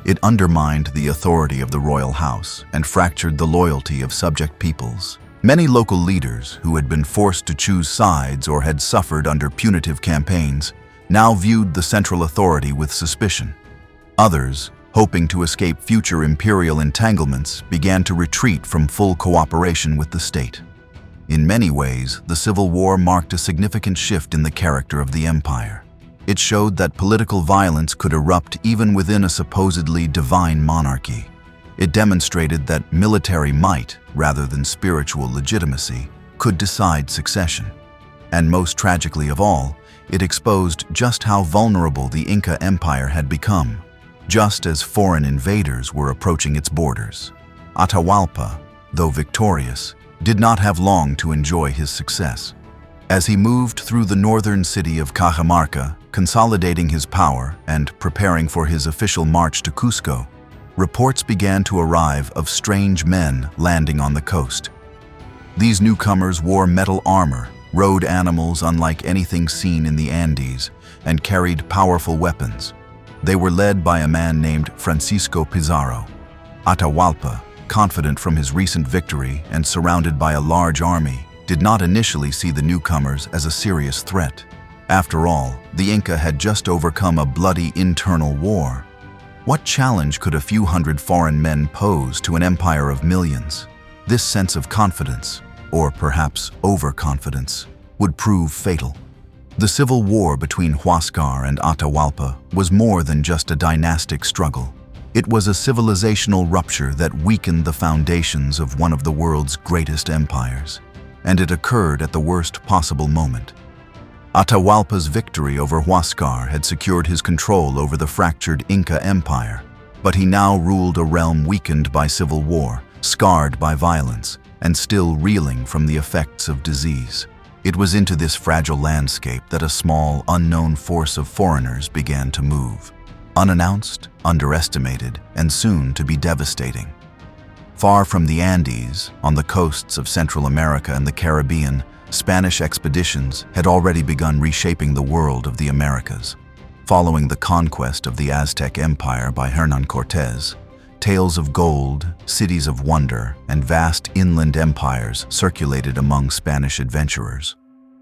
It undermined the authority of the royal house and fractured the loyalty of subject peoples. Many local leaders who had been forced to choose sides or had suffered under punitive campaigns now viewed the central authority with suspicion. Others, hoping to escape future imperial entanglements, began to retreat from full cooperation with the state. In many ways, the Civil War marked a significant shift in the character of the empire. It showed that political violence could erupt even within a supposedly divine monarchy. It demonstrated that military might, rather than spiritual legitimacy, could decide succession. And most tragically of all, it exposed just how vulnerable the Inca Empire had become. Just as foreign invaders were approaching its borders, Atahualpa, though victorious, did not have long to enjoy his success. As he moved through the northern city of Cajamarca, consolidating his power and preparing for his official march to Cusco, reports began to arrive of strange men landing on the coast. These newcomers wore metal armor, rode animals unlike anything seen in the Andes, and carried powerful weapons. They were led by a man named Francisco Pizarro. Atahualpa, confident from his recent victory and surrounded by a large army, did not initially see the newcomers as a serious threat. After all, the Inca had just overcome a bloody internal war. What challenge could a few hundred foreign men pose to an empire of millions? This sense of confidence, or perhaps overconfidence, would prove fatal. The civil war between Huáscar and Atahualpa was more than just a dynastic struggle. It was a civilizational rupture that weakened the foundations of one of the world's greatest empires. and it occurred at the worst possible moment. Atahualpa's victory over Huascar had secured his control over the fractured Inca Empire, but he now ruled a realm weakened by civil war, scarred by violence, and still reeling from the effects of disease. It was into this fragile landscape that a small, unknown force of foreigners began to move. Unannounced, underestimated, and soon to be devastating. Far from the Andes, on the coasts of Central America and the Caribbean, Spanish expeditions had already begun reshaping the world of the Americas. Following the conquest of the Aztec Empire by Hernán Cortés, tales of gold, cities of wonder, and vast inland empires circulated among Spanish adventurers.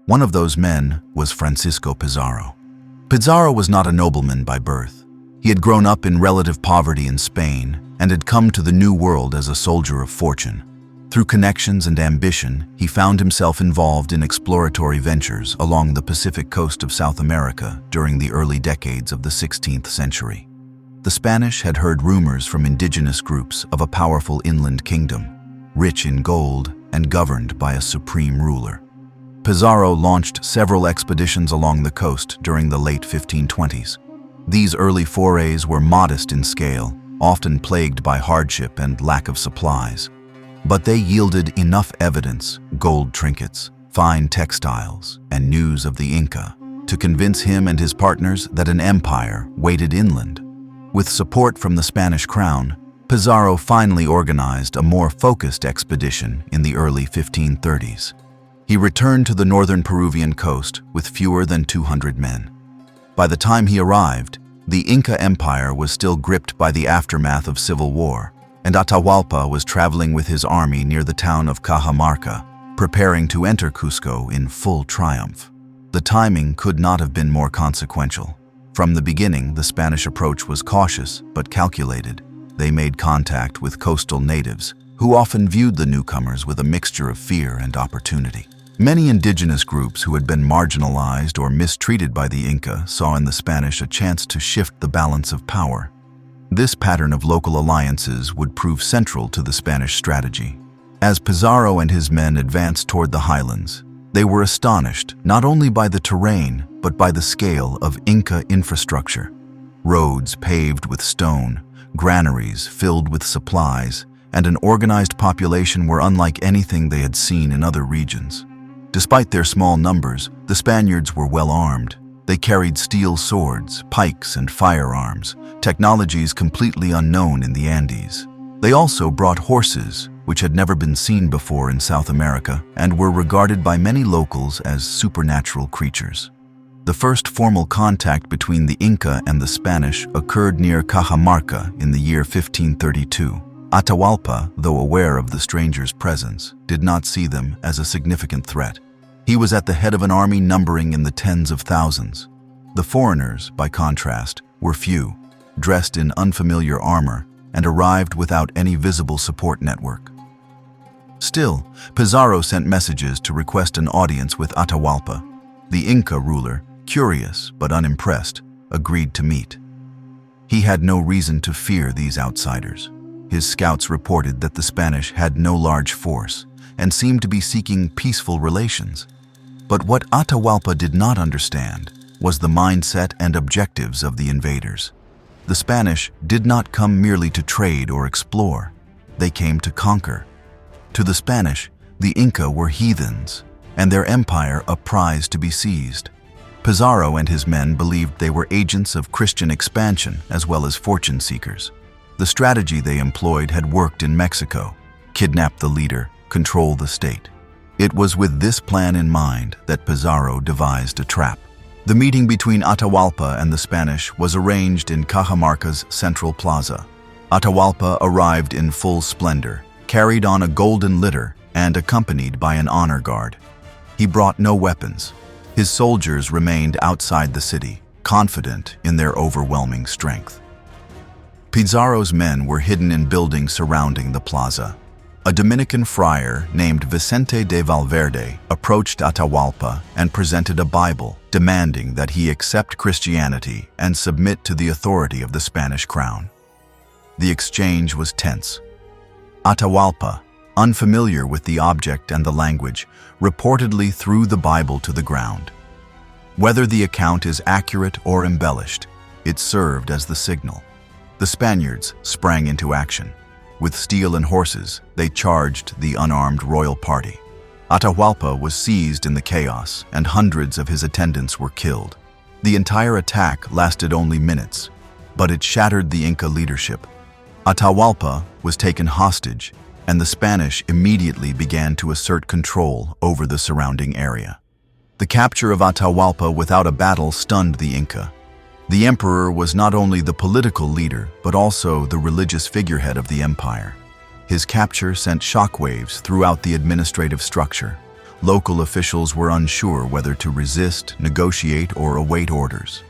One of those men was Francisco Pizarro. Pizarro was not a nobleman by birth. He had grown up in relative poverty in Spain and had come to the New World as a soldier of fortune. Through connections and ambition, he found himself involved in exploratory ventures along the Pacific coast of South America during the early decades of the 16th century. The Spanish had heard rumors from indigenous groups of a powerful inland kingdom, rich in gold and governed by a supreme ruler. Pizarro launched several expeditions along the coast during the late 1520s. These early forays were modest in scale, often plagued by hardship and lack of supplies. But they yielded enough evidence, gold trinkets, fine textiles, and news of the Inca to convince him and his partners that an empire waited inland. With support from the Spanish crown, Pizarro finally organized a more focused expedition in the early 1530s. He returned to the northern Peruvian coast with fewer than 200 men. By the time he arrived, the Inca Empire was still gripped by the aftermath of civil war, and Atahualpa was traveling with his army near the town of Cajamarca, preparing to enter Cusco in full triumph. The timing could not have been more consequential. From the beginning, the Spanish approach was cautious but calculated. They made contact with coastal natives, who often viewed the newcomers with a mixture of fear and opportunity. Many indigenous groups who had been marginalized or mistreated by the Inca saw in the Spanish a chance to shift the balance of power. This pattern of local alliances would prove central to the Spanish strategy. As Pizarro and his men advanced toward the highlands, they were astonished not only by the terrain, but by the scale of Inca infrastructure. Roads paved with stone, granaries filled with supplies, and an organized population were unlike anything they had seen in other regions. Despite their small numbers, the Spaniards were well armed. They carried steel swords, pikes, and firearms, technologies completely unknown in the Andes. They also brought horses, which had never been seen before in South America and were regarded by many locals as supernatural creatures. The first formal contact between the Inca and the Spanish occurred near Cajamarca in the year 1532. Atahualpa, though aware of the strangers' presence, did not see them as a significant threat. He was at the head of an army numbering in the tens of thousands. The foreigners, by contrast, were few, dressed in unfamiliar armor, and arrived without any visible support network. Still, Pizarro sent messages to request an audience with Atahualpa. The Inca ruler, curious but unimpressed, agreed to meet. He had no reason to fear these outsiders. His scouts reported that the Spanish had no large force and seemed to be seeking peaceful relations. But what Atahualpa did not understand was the mindset and objectives of the invaders. The Spanish did not come merely to trade or explore. They came to conquer. To the Spanish, the Inca were heathens, and their empire a prize to be seized. Pizarro and his men believed they were agents of Christian expansion as well as fortune seekers. The strategy they employed had worked in Mexico: kidnap the leader, control the state. It was with this plan in mind that Pizarro devised a trap. The meeting between Atahualpa and the Spanish was arranged in Cajamarca's central plaza. Atahualpa arrived in full splendor, carried on a golden litter, and accompanied by an honor guard. He brought no weapons. His soldiers remained outside the city, confident in their overwhelming strength. Pizarro's men were hidden in buildings surrounding the plaza. A Dominican friar named Vicente de Valverde approached Atahualpa and presented a Bible, demanding that he accept Christianity and submit to the authority of the Spanish crown. The exchange was tense. Atahualpa, unfamiliar with the object and the language, reportedly threw the Bible to the ground. Whether the account is accurate or embellished, it served as the signal. The Spaniards sprang into action. With steel and horses, they charged the unarmed royal party. Atahualpa was seized in the chaos, and hundreds of his attendants were killed. The entire attack lasted only minutes, but it shattered the Inca leadership. Atahualpa was taken hostage, and the Spanish immediately began to assert control over the surrounding area. The capture of Atahualpa without a battle stunned the Inca. The emperor was not only the political leader, but also the religious figurehead of the empire. His capture sent shockwaves throughout the administrative structure. Local officials were unsure whether to resist, negotiate, or await orders.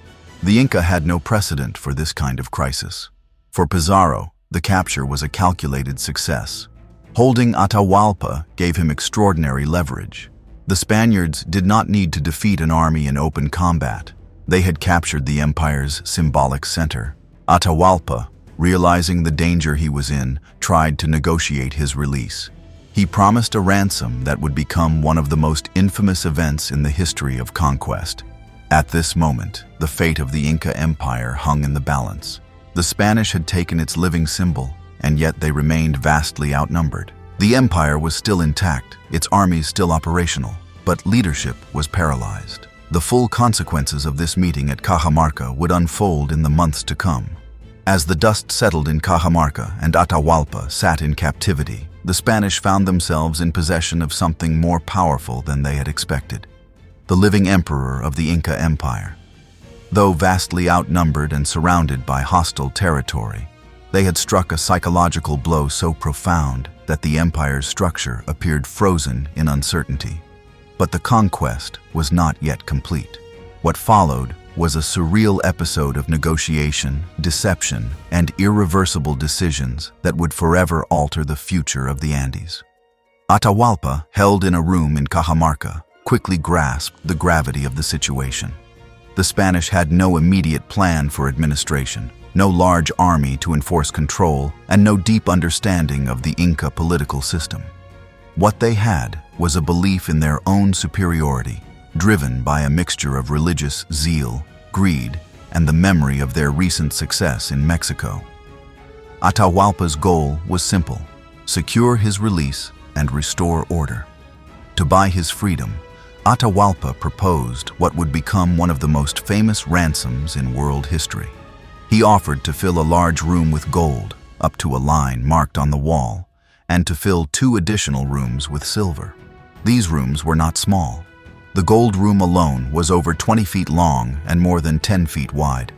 The Inca had no precedent for this kind of crisis. For Pizarro, the capture was a calculated success. Holding Atahualpa gave him extraordinary leverage. The Spaniards did not need to defeat an army in open combat. They had captured the empire's symbolic center. Atahualpa, realizing the danger he was in, tried to negotiate his release. He promised a ransom that would become one of the most infamous events in the history of conquest. At this moment, the fate of the Inca Empire hung in the balance. The Spanish had taken its living symbol, and yet they remained vastly outnumbered. The empire was still intact, its armies still operational, but leadership was paralyzed. The full consequences of this meeting at Cajamarca would unfold in the months to come. As the dust settled in Cajamarca and Atahualpa sat in captivity, the Spanish found themselves in possession of something more powerful than they had expected: the living emperor of the Inca Empire. Though vastly outnumbered and surrounded by hostile territory, they had struck a psychological blow so profound that the empire's structure appeared frozen in uncertainty. But the conquest was not yet complete. What followed was a surreal episode of negotiation, deception, and irreversible decisions that would forever alter the future of the Andes. Atahualpa, held in a room in Cajamarca, quickly grasped the gravity of the situation. The Spanish had no immediate plan for administration, no large army to enforce control, and no deep understanding of the Inca political system. What they had was a belief in their own superiority, driven by a mixture of religious zeal, greed, and the memory of their recent success in Mexico. Atahualpa's goal was simple: secure his release and restore order. To buy his freedom, Atahualpa proposed what would become one of the most famous ransoms in world history. He offered to fill a large room with gold, up to a line marked on the wall, and to fill 2 additional rooms with silver. These rooms were not small. The gold room alone was over 20 feet long and more than 10 feet wide.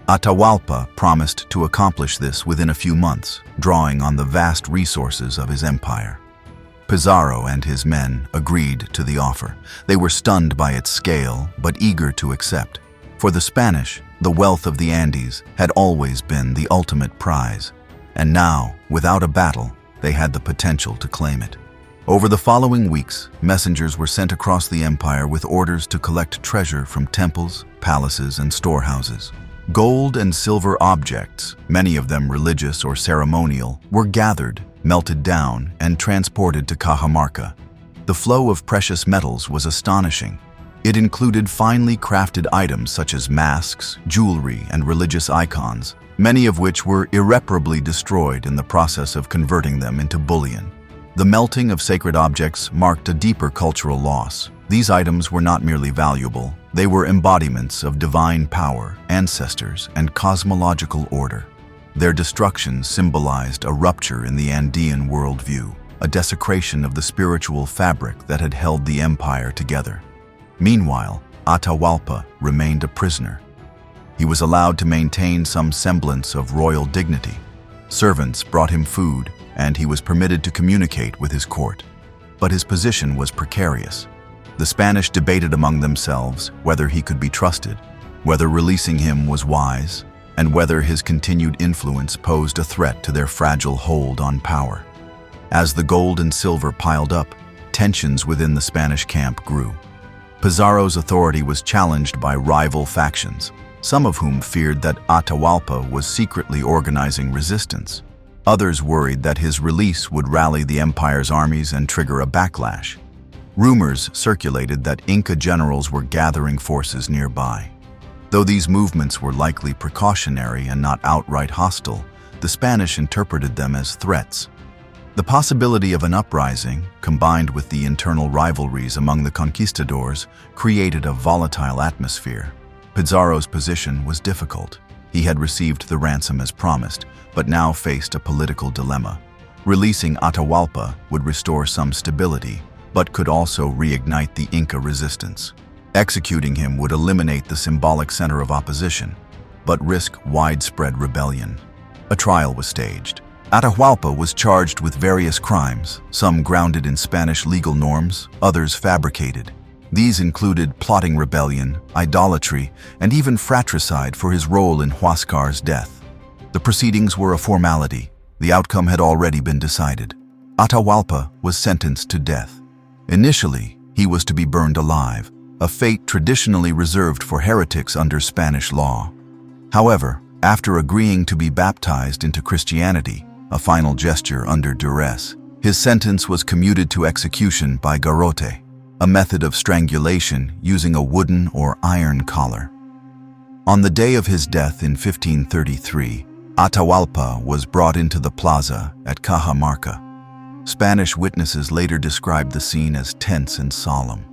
Atahualpa promised to accomplish this within a few months, drawing on the vast resources of his empire. Pizarro and his men agreed to the offer. They were stunned by its scale, but eager to accept. For the Spanish, the wealth of the Andes had always been the ultimate prize, and now, without a battle, they had the potential to claim it. Over the following weeks, messengers were sent across the empire with orders to collect treasure from temples, palaces, and storehouses. Gold and silver objects, many of them religious or ceremonial, were gathered, melted down, and transported to Cajamarca. The flow of precious metals was astonishing. It included finely crafted items such as masks, jewelry, and religious icons, many of which were irreparably destroyed in the process of converting them into bullion. The melting of sacred objects marked a deeper cultural loss. These items were not merely valuable, they were embodiments of divine power, ancestors, and cosmological order. Their destruction symbolized a rupture in the Andean worldview, a desecration of the spiritual fabric that had held the empire together. Meanwhile, Atahualpa remained a prisoner. He was allowed to maintain some semblance of royal dignity. Servants brought him food, and he was permitted to communicate with his court. But his position was precarious. The Spanish debated among themselves whether he could be trusted, whether releasing him was wise, and whether his continued influence posed a threat to their fragile hold on power. As the gold and silver piled up, tensions within the Spanish camp grew. Pizarro's authority was challenged by rival factions, some of whom feared that Atahualpa was secretly organizing resistance. Others worried that his release would rally the empire's armies and trigger a backlash. Rumors circulated that Inca generals were gathering forces nearby. Though these movements were likely precautionary and not outright hostile, the Spanish interpreted them as threats. The possibility of an uprising, combined with the internal rivalries among the conquistadors, created a volatile atmosphere. Pizarro's position was difficult. He had received the ransom as promised, but now faced a political dilemma. Releasing Atahualpa would restore some stability, but could also reignite the Inca resistance. Executing him would eliminate the symbolic center of opposition, but risk widespread rebellion. A trial was staged. Atahualpa was charged with various crimes, some grounded in Spanish legal norms, others fabricated. These included plotting rebellion, idolatry, and even fratricide for his role in Huáscar's death. The proceedings were a formality. The outcome had already been decided. Atahualpa was sentenced to death. Initially, he was to be burned alive, a fate traditionally reserved for heretics under Spanish law. However, after agreeing to be baptized into Christianity, a final gesture under duress, his sentence was commuted to execution by garrote, a method of strangulation using a wooden or iron collar. On the day of his death in 1533, Atahualpa was brought into the plaza at Cajamarca. Spanish witnesses later described the scene as tense and solemn.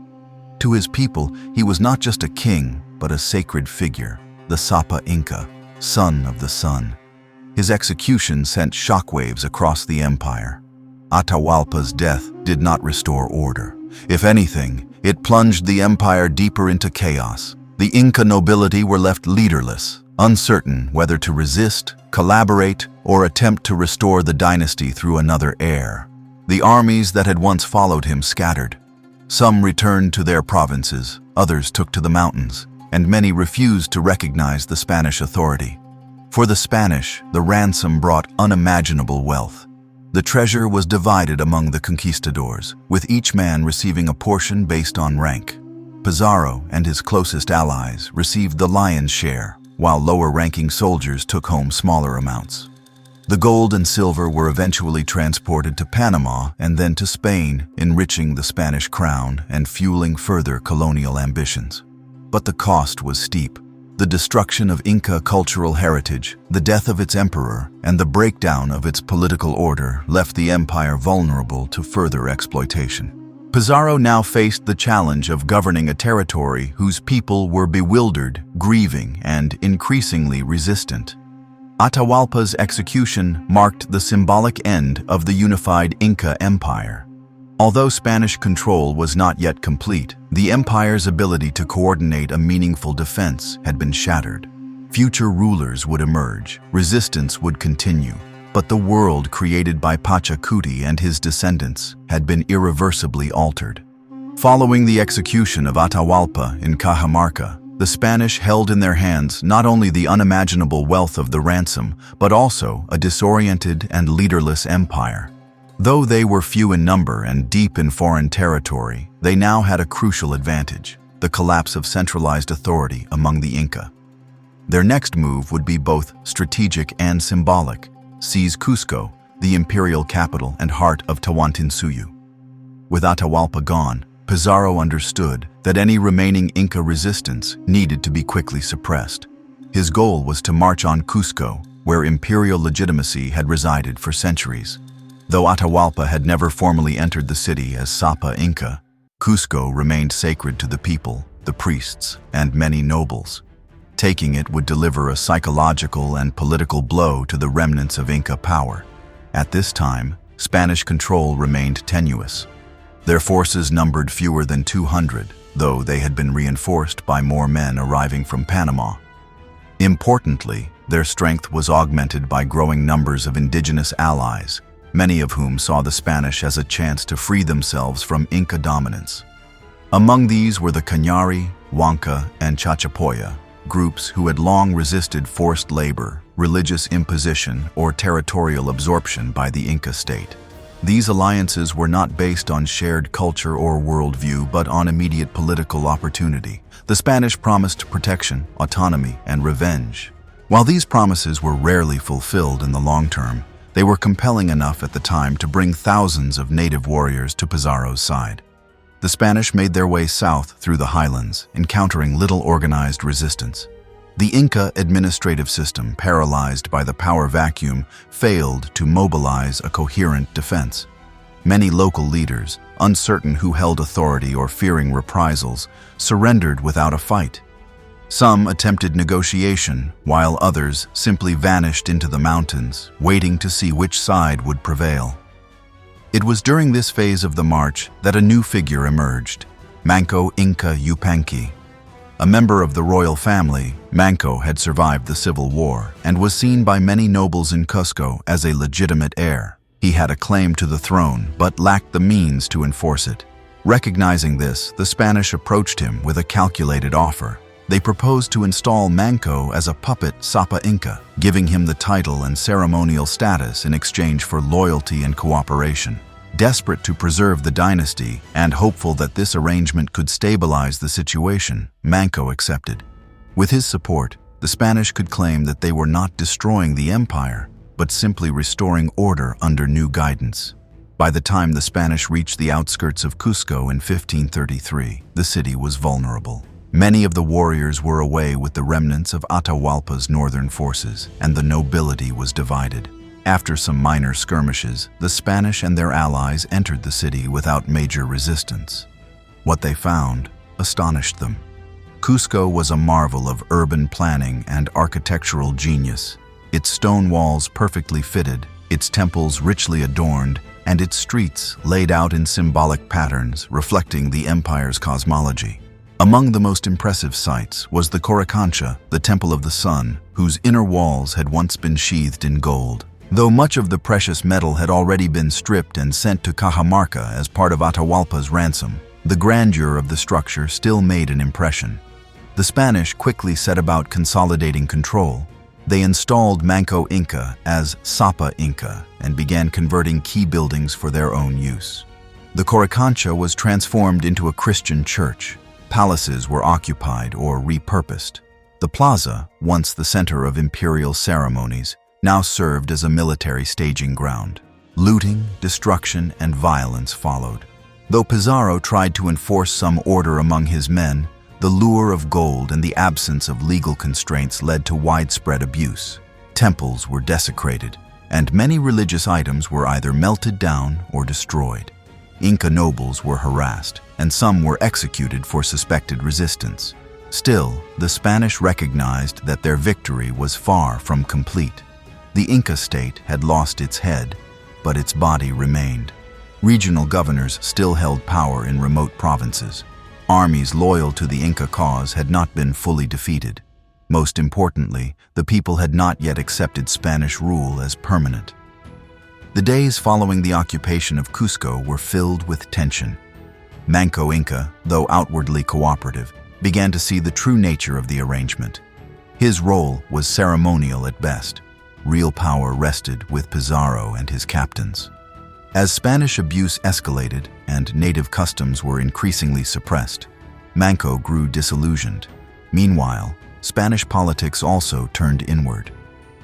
To his people, he was not just a king, but a sacred figure, the Topa Inca, son of the sun. His execution sent shockwaves across the empire. Atahualpa's death did not restore order. If anything, it plunged the empire deeper into chaos. The Inca nobility were left leaderless, uncertain whether to resist, collaborate, or attempt to restore the dynasty through another heir. The armies that had once followed him scattered. Some returned to their provinces, others took to the mountains, and many refused to recognize the Spanish authority. For the Spanish, the ransom brought unimaginable wealth. The treasure was divided among the conquistadors, with each man receiving a portion based on rank. Pizarro and his closest allies received the lion's share, while lower-ranking soldiers took home smaller amounts. The gold and silver were eventually transported to Panama and then to Spain, enriching the Spanish crown and fueling further colonial ambitions. But the cost was steep. The destruction of Inca cultural heritage, the death of its emperor, and the breakdown of its political order left the empire vulnerable to further exploitation. Pizarro now faced the challenge of governing a territory whose people were bewildered, grieving, and increasingly resistant. Atahualpa's execution marked the symbolic end of the unified Inca Empire. Although Spanish control was not yet complete, the empire's ability to coordinate a meaningful defense had been shattered. Future rulers would emerge, resistance would continue, but the world created by Pachacuti and his descendants had been irreversibly altered. Following the execution of Atahualpa in Cajamarca, the Spanish held in their hands not only the unimaginable wealth of the ransom, but also a disoriented and leaderless empire. Though they were few in number and deep in foreign territory, they now had a crucial advantage: the collapse of centralized authority among the Inca. Their next move would be both strategic and symbolic: seize Cusco, the imperial capital and heart of Tawantinsuyu. With Atahualpa gone, Pizarro understood that any remaining Inca resistance needed to be quickly suppressed. His goal was to march on Cusco, where imperial legitimacy had resided for centuries. Though Atahualpa had never formally entered the city as Topa Inca, Cusco remained sacred to the people, the priests, and many nobles. Taking it would deliver a psychological and political blow to the remnants of Inca power. At this time, Spanish control remained tenuous. Their forces numbered fewer than 200, though they had been reinforced by more men arriving from Panama. Importantly, their strength was augmented by growing numbers of indigenous allies, many of whom saw the Spanish as a chance to free themselves from Inca dominance. Among these were the Cañari, Huanca, and Chachapoya, groups who had long resisted forced labor, religious imposition, or territorial absorption by the Inca state. These alliances were not based on shared culture or worldview, but on immediate political opportunity. The Spanish promised protection, autonomy, and revenge. While these promises were rarely fulfilled in the long term, They were compelling enough at the time to bring thousands of native warriors to Pizarro's side. The Spanish made their way south through the highlands, encountering little organized resistance. The Inca administrative system, paralyzed by the power vacuum, failed to mobilize a coherent defense. Many local leaders, uncertain who held authority or fearing reprisals, surrendered without a fight. Some attempted negotiation, while others simply vanished into the mountains, waiting to see which side would prevail. It was during this phase of the march that a new figure emerged, Manco Inca Yupanqui. A member of the royal family, Manco had survived the civil war and was seen by many nobles in Cusco as a legitimate heir. He had a claim to the throne, but lacked the means to enforce it. Recognizing this, the Spanish approached him with a calculated offer. They proposed to install Manco as a puppet Topa Inca, giving him the title and ceremonial status in exchange for loyalty and cooperation. Desperate to preserve the dynasty and hopeful that this arrangement could stabilize the situation, Manco accepted. With his support, the Spanish could claim that they were not destroying the empire, but simply restoring order under new guidance. By the time the Spanish reached the outskirts of Cusco in 1533, the city was vulnerable. Many of the warriors were away with the remnants of Atahualpa's northern forces, and the nobility was divided. After some minor skirmishes, the Spanish and their allies entered the city without major resistance. What they found astonished them. Cusco was a marvel of urban planning and architectural genius. Its stone walls perfectly fitted, its temples richly adorned, and its streets laid out in symbolic patterns reflecting the empire's cosmology. Among the most impressive sights was the Coricancha, the Temple of the Sun, whose inner walls had once been sheathed in gold. Though much of the precious metal had already been stripped and sent to Cajamarca as part of Atahualpa's ransom, the grandeur of the structure still made an impression. The Spanish quickly set about consolidating control. They installed Manco Inca as Topa Inca and began converting key buildings for their own use. The Coricancha was transformed into a Christian church. Palaces were occupied or repurposed. The plaza, once the center of imperial ceremonies, now served as a military staging ground. Looting, destruction, and violence followed. Though Pizarro tried to enforce some order among his men, the lure of gold and the absence of legal constraints led to widespread abuse. Temples were desecrated, and many religious items were either melted down or destroyed. Inca nobles were harassed, and some were executed for suspected resistance. Still, the Spanish recognized that their victory was far from complete. The Inca state had lost its head, but its body remained. Regional governors still held power in remote provinces. Armies loyal to the Inca cause had not been fully defeated. Most importantly, the people had not yet accepted Spanish rule as permanent. The days following the occupation of Cusco were filled with tension. Manco Inca, though outwardly cooperative, began to see the true nature of the arrangement. His role was ceremonial at best. Real power rested with Pizarro and his captains. As Spanish abuse escalated and native customs were increasingly suppressed, Manco grew disillusioned. Meanwhile, Spanish politics also turned inward.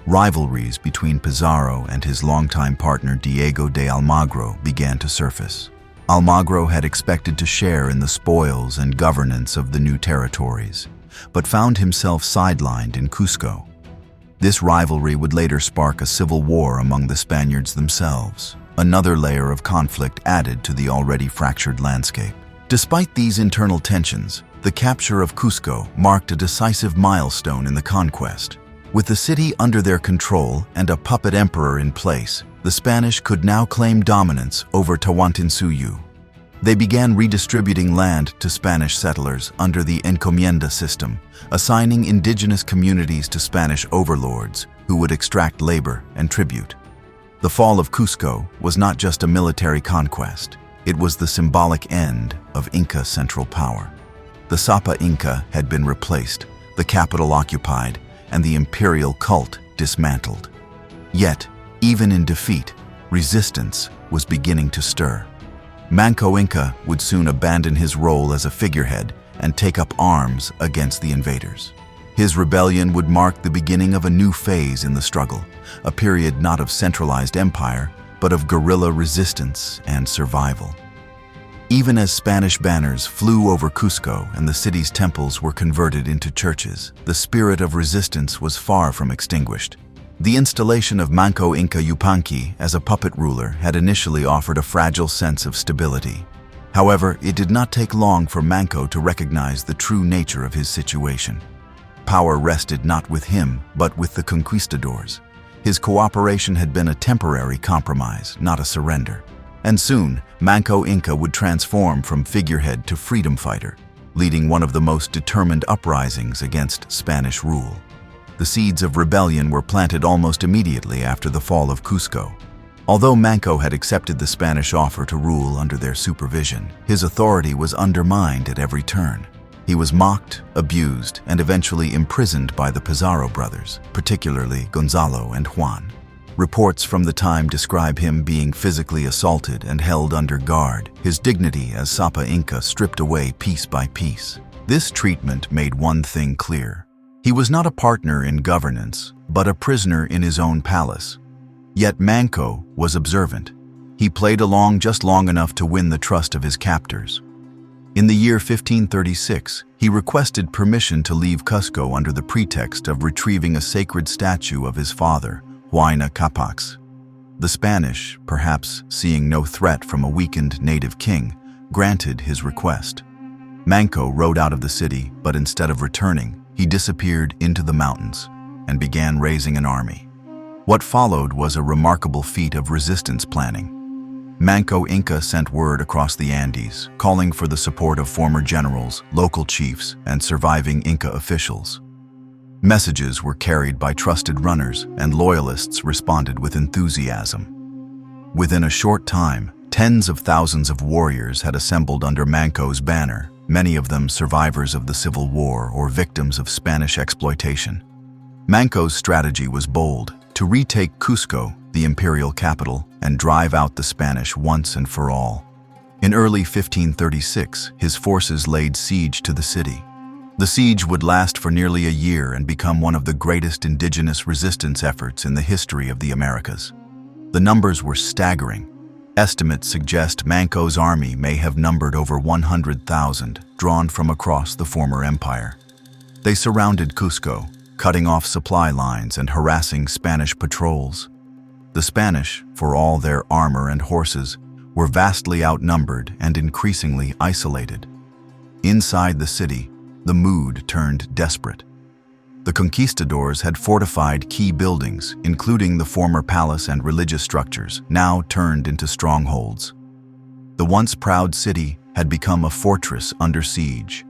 Rivalries between Pizarro and his longtime partner Diego de Almagro began to surface. Almagro had expected to share in the spoils and governance of the new territories, but found himself sidelined in Cusco. This rivalry would later spark a civil war among the Spaniards themselves, another layer of conflict added to the already fractured landscape. Despite these internal tensions, the capture of Cusco marked a decisive milestone in the conquest. With the city under their control and a puppet emperor in place, the Spanish could now claim dominance over Tawantinsuyu. They began redistributing land to Spanish settlers under the encomienda system, assigning indigenous communities to Spanish overlords who would extract labor and tribute. The fall of Cusco was not just a military conquest, it was the symbolic end of Inca central power. The Topa Inca had been replaced, the capital occupied, and the imperial cult dismantled. Yet, even in defeat, resistance was beginning to stir. Manco Inca would soon abandon his role as a figurehead and take up arms against the invaders. His rebellion would mark the beginning of a new phase in the struggle, a period not of centralized empire, but of guerrilla resistance and survival. Even as Spanish banners flew over Cusco and the city's temples were converted into churches, the spirit of resistance was far from extinguished. The installation of Manco Inca Yupanqui as a puppet ruler had initially offered a fragile sense of stability. However, it did not take long for Manco to recognize the true nature of his situation. Power rested not with him, but with the conquistadors. His cooperation had been a temporary compromise, not a surrender. And soon, Manco Inca would transform from figurehead to freedom fighter, leading one of the most determined uprisings against Spanish rule. The seeds of rebellion were planted almost immediately after the fall of Cusco. Although Manco had accepted the Spanish offer to rule under their supervision, his authority was undermined at every turn. He was mocked, abused, and eventually imprisoned by the Pizarro brothers, particularly Gonzalo and Juan. Reports from the time describe him being physically assaulted and held under guard, his dignity as Topa Inca stripped away piece by piece. This treatment made one thing clear. He was not a partner in governance, but a prisoner in his own palace. Yet Manco was observant. He played along just long enough to win the trust of his captors. In the year 1536, he requested permission to leave Cusco under the pretext of retrieving a sacred statue of his father, Huayna Capac. The Spanish, perhaps seeing no threat from a weakened native king, granted his request. Manco rode out of the city, but instead of returning, he disappeared into the mountains and began raising an army. What followed was a remarkable feat of resistance planning. Manco Inca sent word across the Andes, calling for the support of former generals, local chiefs, and surviving Inca officials. Messages were carried by trusted runners, and loyalists responded with enthusiasm. Within a short time, tens of thousands of warriors had assembled under Manco's banner, many of them survivors of the Civil War or victims of Spanish exploitation. Manco's strategy was bold: to retake Cusco, the imperial capital, and drive out the Spanish once and for all. In early 1536, his forces laid siege to the city. The siege would last for nearly a year and become one of the greatest indigenous resistance efforts in the history of the Americas. The numbers were staggering. Estimates suggest Manco's army may have numbered over 100,000, drawn from across the former empire. They surrounded Cusco, cutting off supply lines and harassing Spanish patrols. The Spanish, for all their armor and horses, were vastly outnumbered and increasingly isolated. Inside the city, the mood turned desperate. The conquistadors had fortified key buildings, including the former palace and religious structures, now turned into strongholds. The once proud city had become a fortress under siege.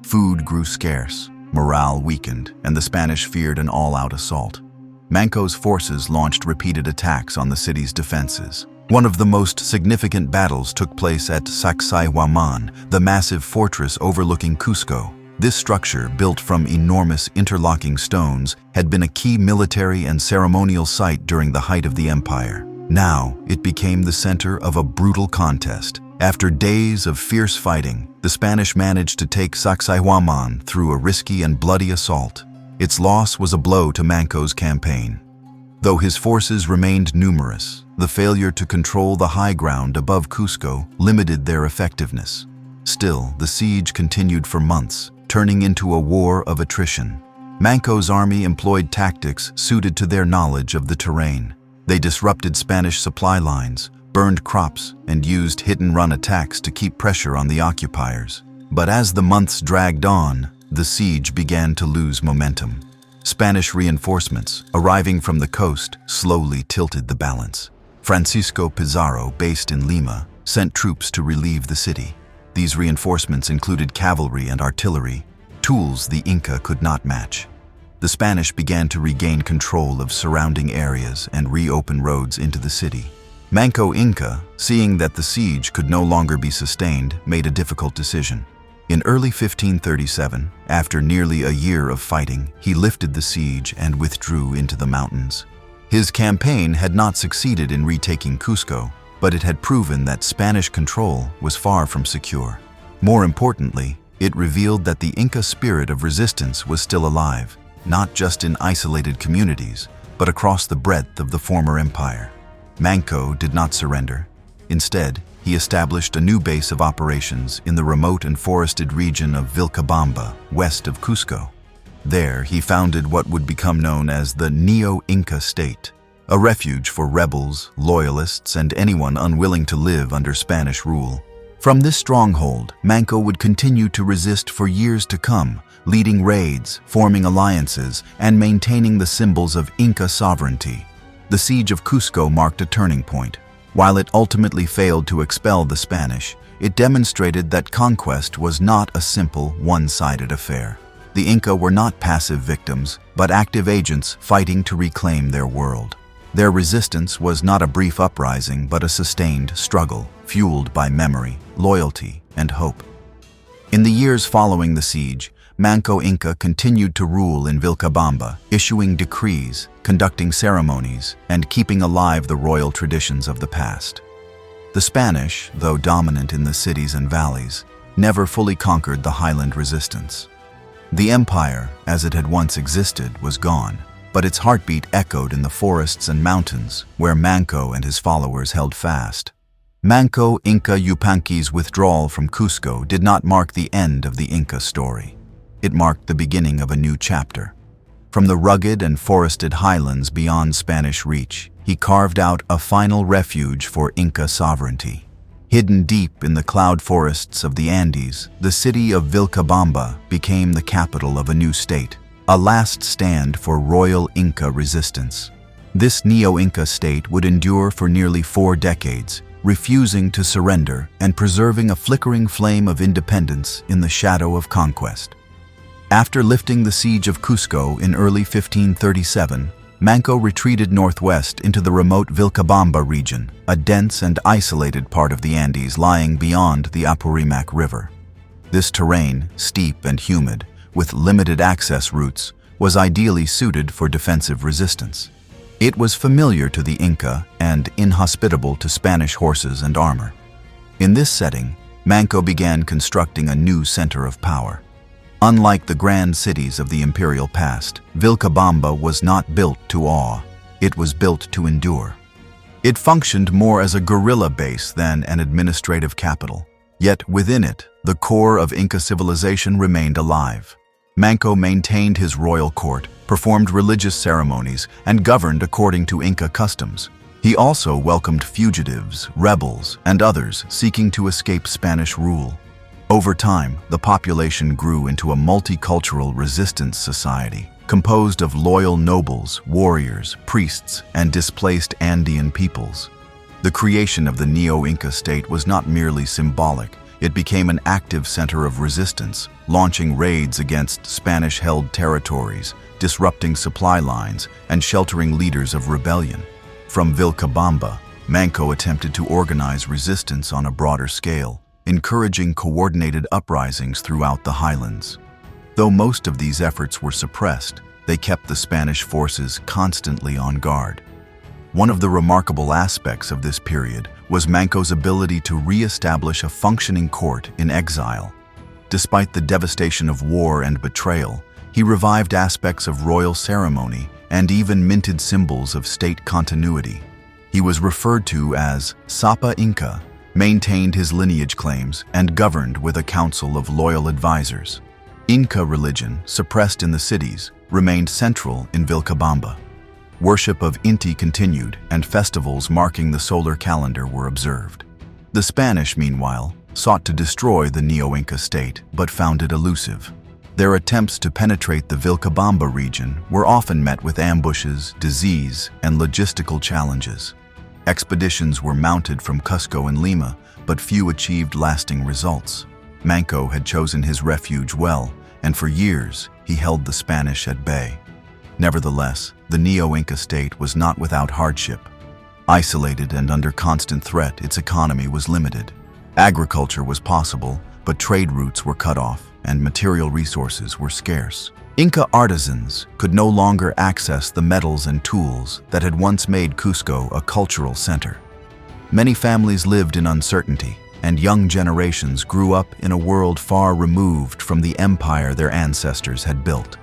Food grew scarce, morale weakened, and the Spanish feared an all-out assault. Manco's forces launched repeated attacks on the city's defenses. One of the most significant battles took place at Sacsayhuaman, the massive fortress overlooking Cusco. This structure, built from enormous interlocking stones, had been a key military and ceremonial site during the height of the empire. Now, it became the center of a brutal contest. After days of fierce fighting, the Spanish managed to take Sacsayhuaman through a risky and bloody assault. Its loss was a blow to Manco's campaign. Though his forces remained numerous, the failure to control the high ground above Cusco limited their effectiveness. Still, the siege continued for months, turning into a war of attrition. Manco's army employed tactics suited to their knowledge of the terrain. They disrupted Spanish supply lines, burned crops, and used hit-and-run attacks to keep pressure on the occupiers. But as the months dragged on, the siege began to lose momentum. Spanish reinforcements, arriving from the coast, slowly tilted the balance. Francisco Pizarro, based in Lima, sent troops to relieve the city. These reinforcements included cavalry and artillery, tools the Inca could not match. The Spanish began to regain control of surrounding areas and reopen roads into the city. Manco Inca, seeing that the siege could no longer be sustained, made a difficult decision. In early 1537, after nearly a year of fighting, he lifted the siege and withdrew into the mountains. His campaign had not succeeded in retaking Cusco, but it had proven that Spanish control was far from secure. More importantly, It revealed that the Inca spirit of resistance was still alive, not just in isolated communities, but across the breadth of the former empire. Manco did not surrender. Instead, he established a new base of operations in the remote and forested region of Vilcabamba, west of Cusco. There, he founded what would become known as the Neo Inca State, a refuge for rebels, loyalists, and anyone unwilling to live under Spanish rule. From this stronghold, Manco would continue to resist for years to come, leading raids, forming alliances, and maintaining the symbols of Inca sovereignty. The siege of Cusco marked a turning point. While it ultimately failed to expel the Spanish, it demonstrated that conquest was not a simple, one-sided affair. The Inca were not passive victims, but active agents fighting to reclaim their world. Their resistance was not a brief uprising, but a sustained struggle, fueled by memory, loyalty, and hope. In the years following the siege, Manco Inca continued to rule in Vilcabamba, issuing decrees, conducting ceremonies, and keeping alive the royal traditions of the past. The Spanish, though dominant in the cities and valleys, never fully conquered the highland resistance. The empire, as it had once existed, was gone, but its heartbeat echoed in the forests and mountains, where Manco and his followers held fast. Manco Inca Yupanqui's withdrawal from Cusco did not mark the end of the Inca story. It marked the beginning of a new chapter. From the rugged and forested highlands beyond Spanish reach, he carved out a final refuge for Inca sovereignty. Hidden deep in the cloud forests of the Andes, the city of Vilcabamba became the capital of a new state, a last stand for royal Inca resistance. This Neo Inca state would endure for nearly 4 decades, refusing to surrender and preserving a flickering flame of independence in the shadow of conquest. After lifting the siege of Cusco in early 1537, Manco retreated northwest into the remote Vilcabamba region, a dense and isolated part of the Andes lying beyond the Apurimac River. This terrain, steep and humid, with limited access routes, was ideally suited for defensive resistance. It was familiar to the Inca and inhospitable to Spanish horses and armor. In this setting, Manco began constructing a new center of power. Unlike the grand cities of the imperial past, Vilcabamba was not built to awe. It was built to endure. It functioned more as a guerrilla base than an administrative capital. Yet within it, the core of Inca civilization remained alive. Manco maintained his royal court, performed religious ceremonies, and governed according to Inca customs. He also welcomed fugitives, rebels, and others seeking to escape Spanish rule. Over time, the population grew into a multicultural resistance society, composed of loyal nobles, warriors, priests, and displaced Andean peoples. The creation of the Neo Inca state was not merely symbolic. It became an active center of resistance, launching raids against Spanish-held territories, disrupting supply lines, and sheltering leaders of rebellion. From Vilcabamba, Manco attempted to organize resistance on a broader scale, encouraging coordinated uprisings throughout the highlands. Though most of these efforts were suppressed, they kept the Spanish forces constantly on guard. One of the remarkable aspects of this period was Manco's ability to re-establish a functioning court in exile. Despite the devastation of war and betrayal, he revived aspects of royal ceremony and even minted symbols of state continuity. He was referred to as Topa Inca, maintained his lineage claims, and governed with a council of loyal advisors. Inca religion, suppressed in the cities, remained central in Vilcabamba. Worship of Inti continued, and festivals marking the solar calendar were observed. The Spanish, meanwhile, sought to destroy the Neo Inca state, but found it elusive. Their attempts to penetrate the Vilcabamba region were often met with ambushes, disease, and logistical challenges. Expeditions were mounted from Cusco and Lima, but few achieved lasting results. Manco had chosen his refuge well, and for years he held the Spanish at bay. Nevertheless, the Neo Inca state was not without hardship. Isolated and under constant threat, its economy was limited. Agriculture was possible, but trade routes were cut off, and material resources were scarce. Inca artisans could no longer access the metals and tools that had once made Cusco a cultural center. Many families lived in uncertainty, and young generations grew up in a world far removed from the empire their ancestors had built.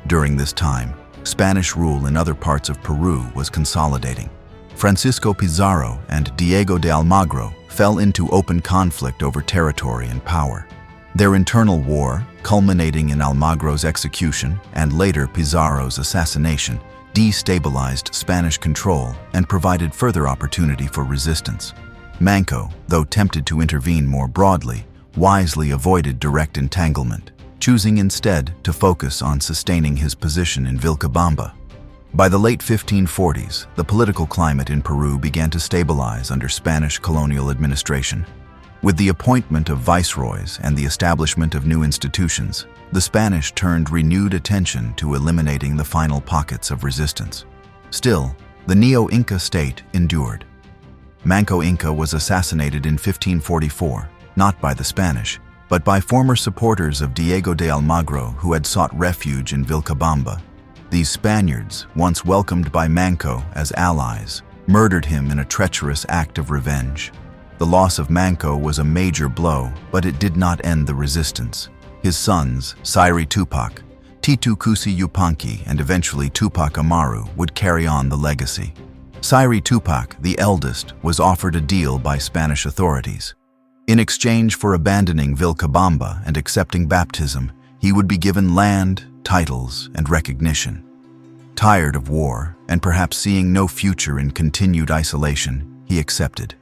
During this time, Spanish rule in other parts of Peru was consolidating. Francisco Pizarro and Diego de Almagro fell into open conflict over territory and power. Their internal war, culminating in Almagro's execution and later Pizarro's assassination, destabilized Spanish control and provided further opportunity for resistance. Manco, though tempted to intervene more broadly, wisely avoided direct entanglement, choosing instead to focus on sustaining his position in Vilcabamba. By the late 1540s, the political climate in Peru began to stabilize under Spanish colonial administration. With the appointment of viceroys and the establishment of new institutions, the Spanish turned renewed attention to eliminating the final pockets of resistance. Still, the Neo Inca State endured. Manco Inca was assassinated in 1544, not by the Spanish, but by former supporters of Diego de Almagro who had sought refuge in Vilcabamba. These Spaniards, once welcomed by Manco as allies, murdered him in a treacherous act of revenge. The loss of Manco was a major blow, but it did not end the resistance. His sons, Sayri Tupac, Titu Cusi Yupanqui, and eventually Tupac Amaru would carry on the legacy. Sayri Tupac, the eldest, was offered a deal by Spanish authorities. In exchange for abandoning Vilcabamba and accepting baptism, he would be given land, titles, and recognition. Tired of war, and perhaps seeing no future in continued isolation, he accepted.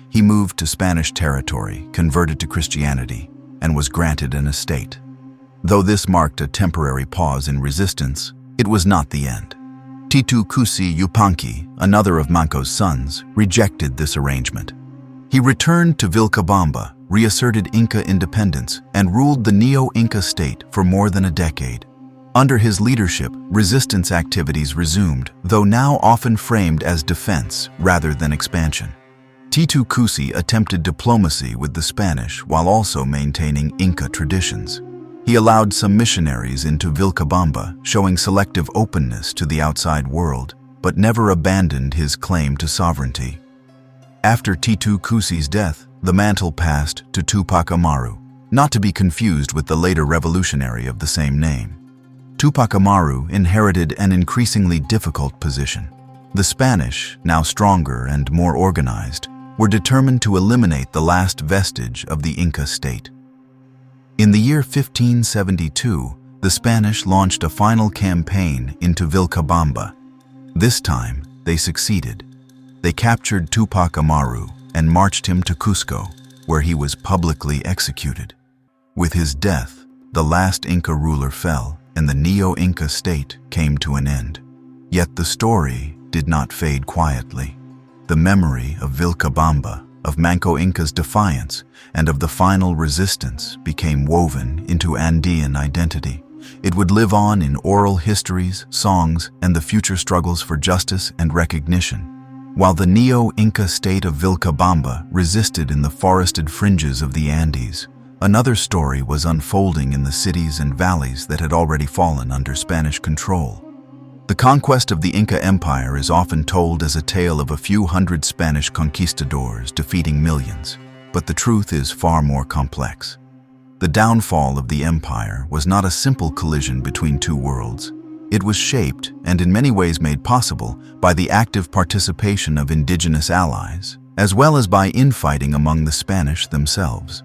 He moved to Spanish territory, converted to Christianity, and was granted an estate. Though this marked a temporary pause in resistance, it was not the end. Titu Cusi Yupanqui, another of Manco's sons, rejected this arrangement. He returned to Vilcabamba, reasserted Inca independence, and ruled the Neo Inca State for more than a decade. Under his leadership, resistance activities resumed, though now often framed as defense rather than expansion. Titu Cusi attempted diplomacy with the Spanish while also maintaining Inca traditions. He allowed some missionaries into Vilcabamba, showing selective openness to the outside world, but never abandoned his claim to sovereignty. After Titu Cusi's death, the mantle passed to Tupac Amaru, not to be confused with the later revolutionary of the same name. Tupac Amaru inherited an increasingly difficult position. The Spanish, now stronger and more organized, were determined to eliminate the last vestige of the Inca state. In the year 1572, the Spanish launched a final campaign into Vilcabamba. This time, they succeeded. They captured Tupac Amaru and marched him to Cusco, where he was publicly executed. With his death, the last Inca ruler fell, and the Neo Inca State came to an end. Yet the story did not fade quietly. The memory of Vilcabamba, of Manco Inca's defiance, and of the final resistance became woven into Andean identity. It would live on in oral histories, songs, and the future struggles for justice and recognition. While the Neo Inca State of Vilcabamba resisted in the forested fringes of the Andes, another story was unfolding in the cities and valleys that had already fallen under Spanish control. The conquest of the Inca Empire is often told as a tale of a few hundred Spanish conquistadors defeating millions, but the truth is far more complex. The downfall of the empire was not a simple collision between two worlds. It was shaped, and in many ways made possible, by the active participation of indigenous allies, as well as by infighting among the Spanish themselves.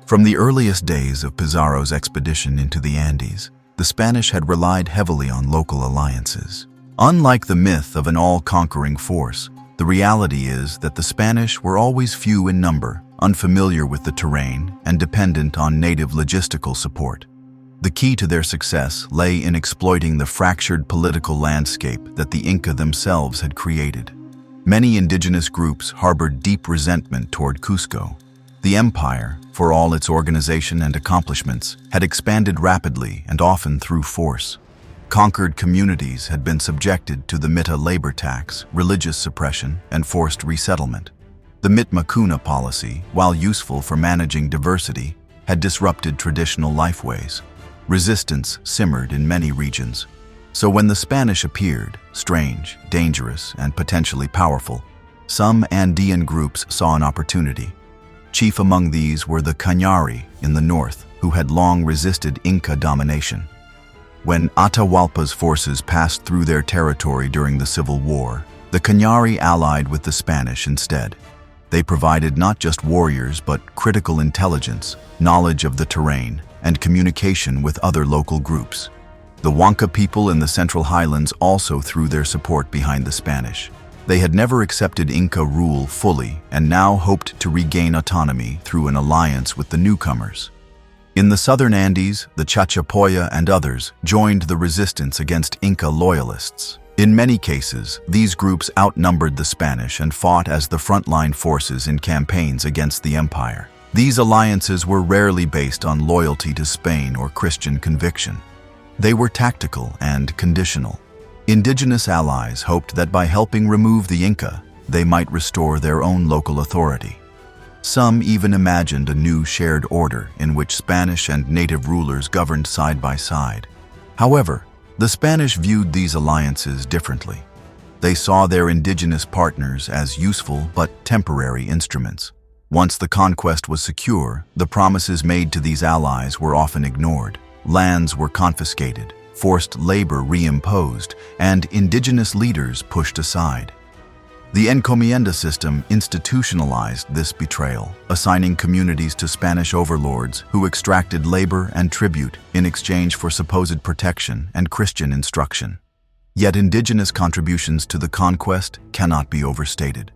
From the earliest days of Pizarro's expedition into the Andes, the Spanish had relied heavily on local alliances. Unlike the myth of an all-conquering force, the reality is that the Spanish were always few in number, unfamiliar with the terrain, and dependent on native logistical support. The key to their success lay in exploiting the fractured political landscape that the Inca themselves had created. Many indigenous groups harbored deep resentment toward Cusco. The empire, for all its organization and accomplishments, had expanded rapidly and often through force. Conquered communities had been subjected to the Mita labor tax, religious suppression, and forced resettlement. The Mitmakuna policy, while useful for managing diversity, had disrupted traditional lifeways. Resistance simmered in many regions. So when the Spanish appeared, strange, dangerous, and potentially powerful, some Andean groups saw an opportunity. Chief among these were the Cañari in the north, who had long resisted Inca domination. When Atahualpa's forces passed through their territory during the Civil War, the Cañari allied with the Spanish instead. They provided not just warriors but critical intelligence, knowledge of the terrain, and communication with other local groups. The Huanca people in the Central Highlands also threw their support behind the Spanish. They had never accepted Inca rule fully and now hoped to regain autonomy through an alliance with the newcomers. In the southern Andes, the Chachapoya and others joined the resistance against Inca loyalists. In many cases, these groups outnumbered the Spanish and fought as the frontline forces in campaigns against the empire. These alliances were rarely based on loyalty to Spain or Christian conviction. They were tactical and conditional. Indigenous allies hoped that by helping remove the Inca, they might restore their own local authority. Some even imagined a new shared order in which Spanish and native rulers governed side by side. However, the Spanish viewed these alliances differently. They saw their indigenous partners as useful but temporary instruments. Once the conquest was secure, the promises made to these allies were often ignored. Lands were confiscated, forced labor reimposed, and indigenous leaders pushed aside. The encomienda system institutionalized this betrayal, assigning communities to Spanish overlords who extracted labor and tribute in exchange for supposed protection and Christian instruction. Yet indigenous contributions to the conquest cannot be overstated.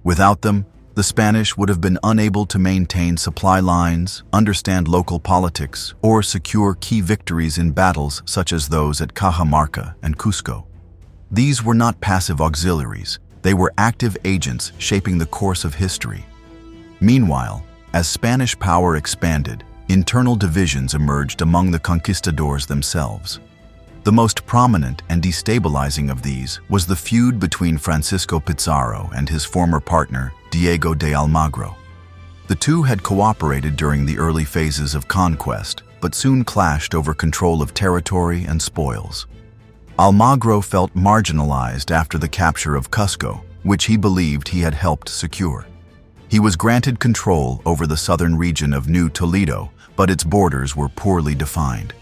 Without them, the Spanish would have been unable to maintain supply lines, understand local politics, or secure key victories in battles such as those at Cajamarca and Cusco. These were not passive auxiliaries. They were active agents shaping the course of history. Meanwhile, as Spanish power expanded, internal divisions emerged among the conquistadors themselves. The most prominent and destabilizing of these was the feud between Francisco Pizarro and his former partner, Diego de Almagro. The two had cooperated during the early phases of conquest, but soon clashed over control of territory and spoils. Almagro felt marginalized after the capture of Cusco, which he believed he had helped secure. He was granted control over the southern region of New Toledo, but its borders were poorly defined.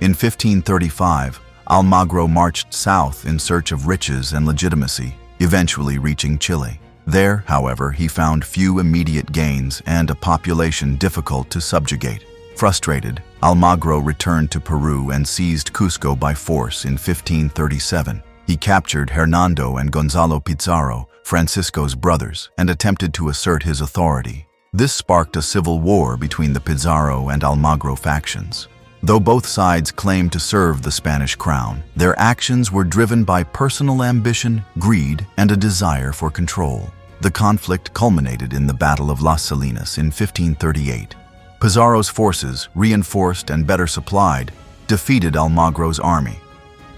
In 1535, Almagro marched south in search of riches and legitimacy, eventually reaching Chile. There, however, he found few immediate gains and a population difficult to subjugate. Frustrated, Almagro returned to Peru and seized Cusco by force in 1537. He captured Hernando and Gonzalo Pizarro, Francisco's brothers, and attempted to assert his authority. This sparked a civil war between the Pizarro and Almagro factions. Though both sides claimed to serve the Spanish crown, their actions were driven by personal ambition, greed, and a desire for control. The conflict culminated in the Battle of Las Salinas in 1538. Pizarro's forces, reinforced and better supplied, defeated Almagro's army.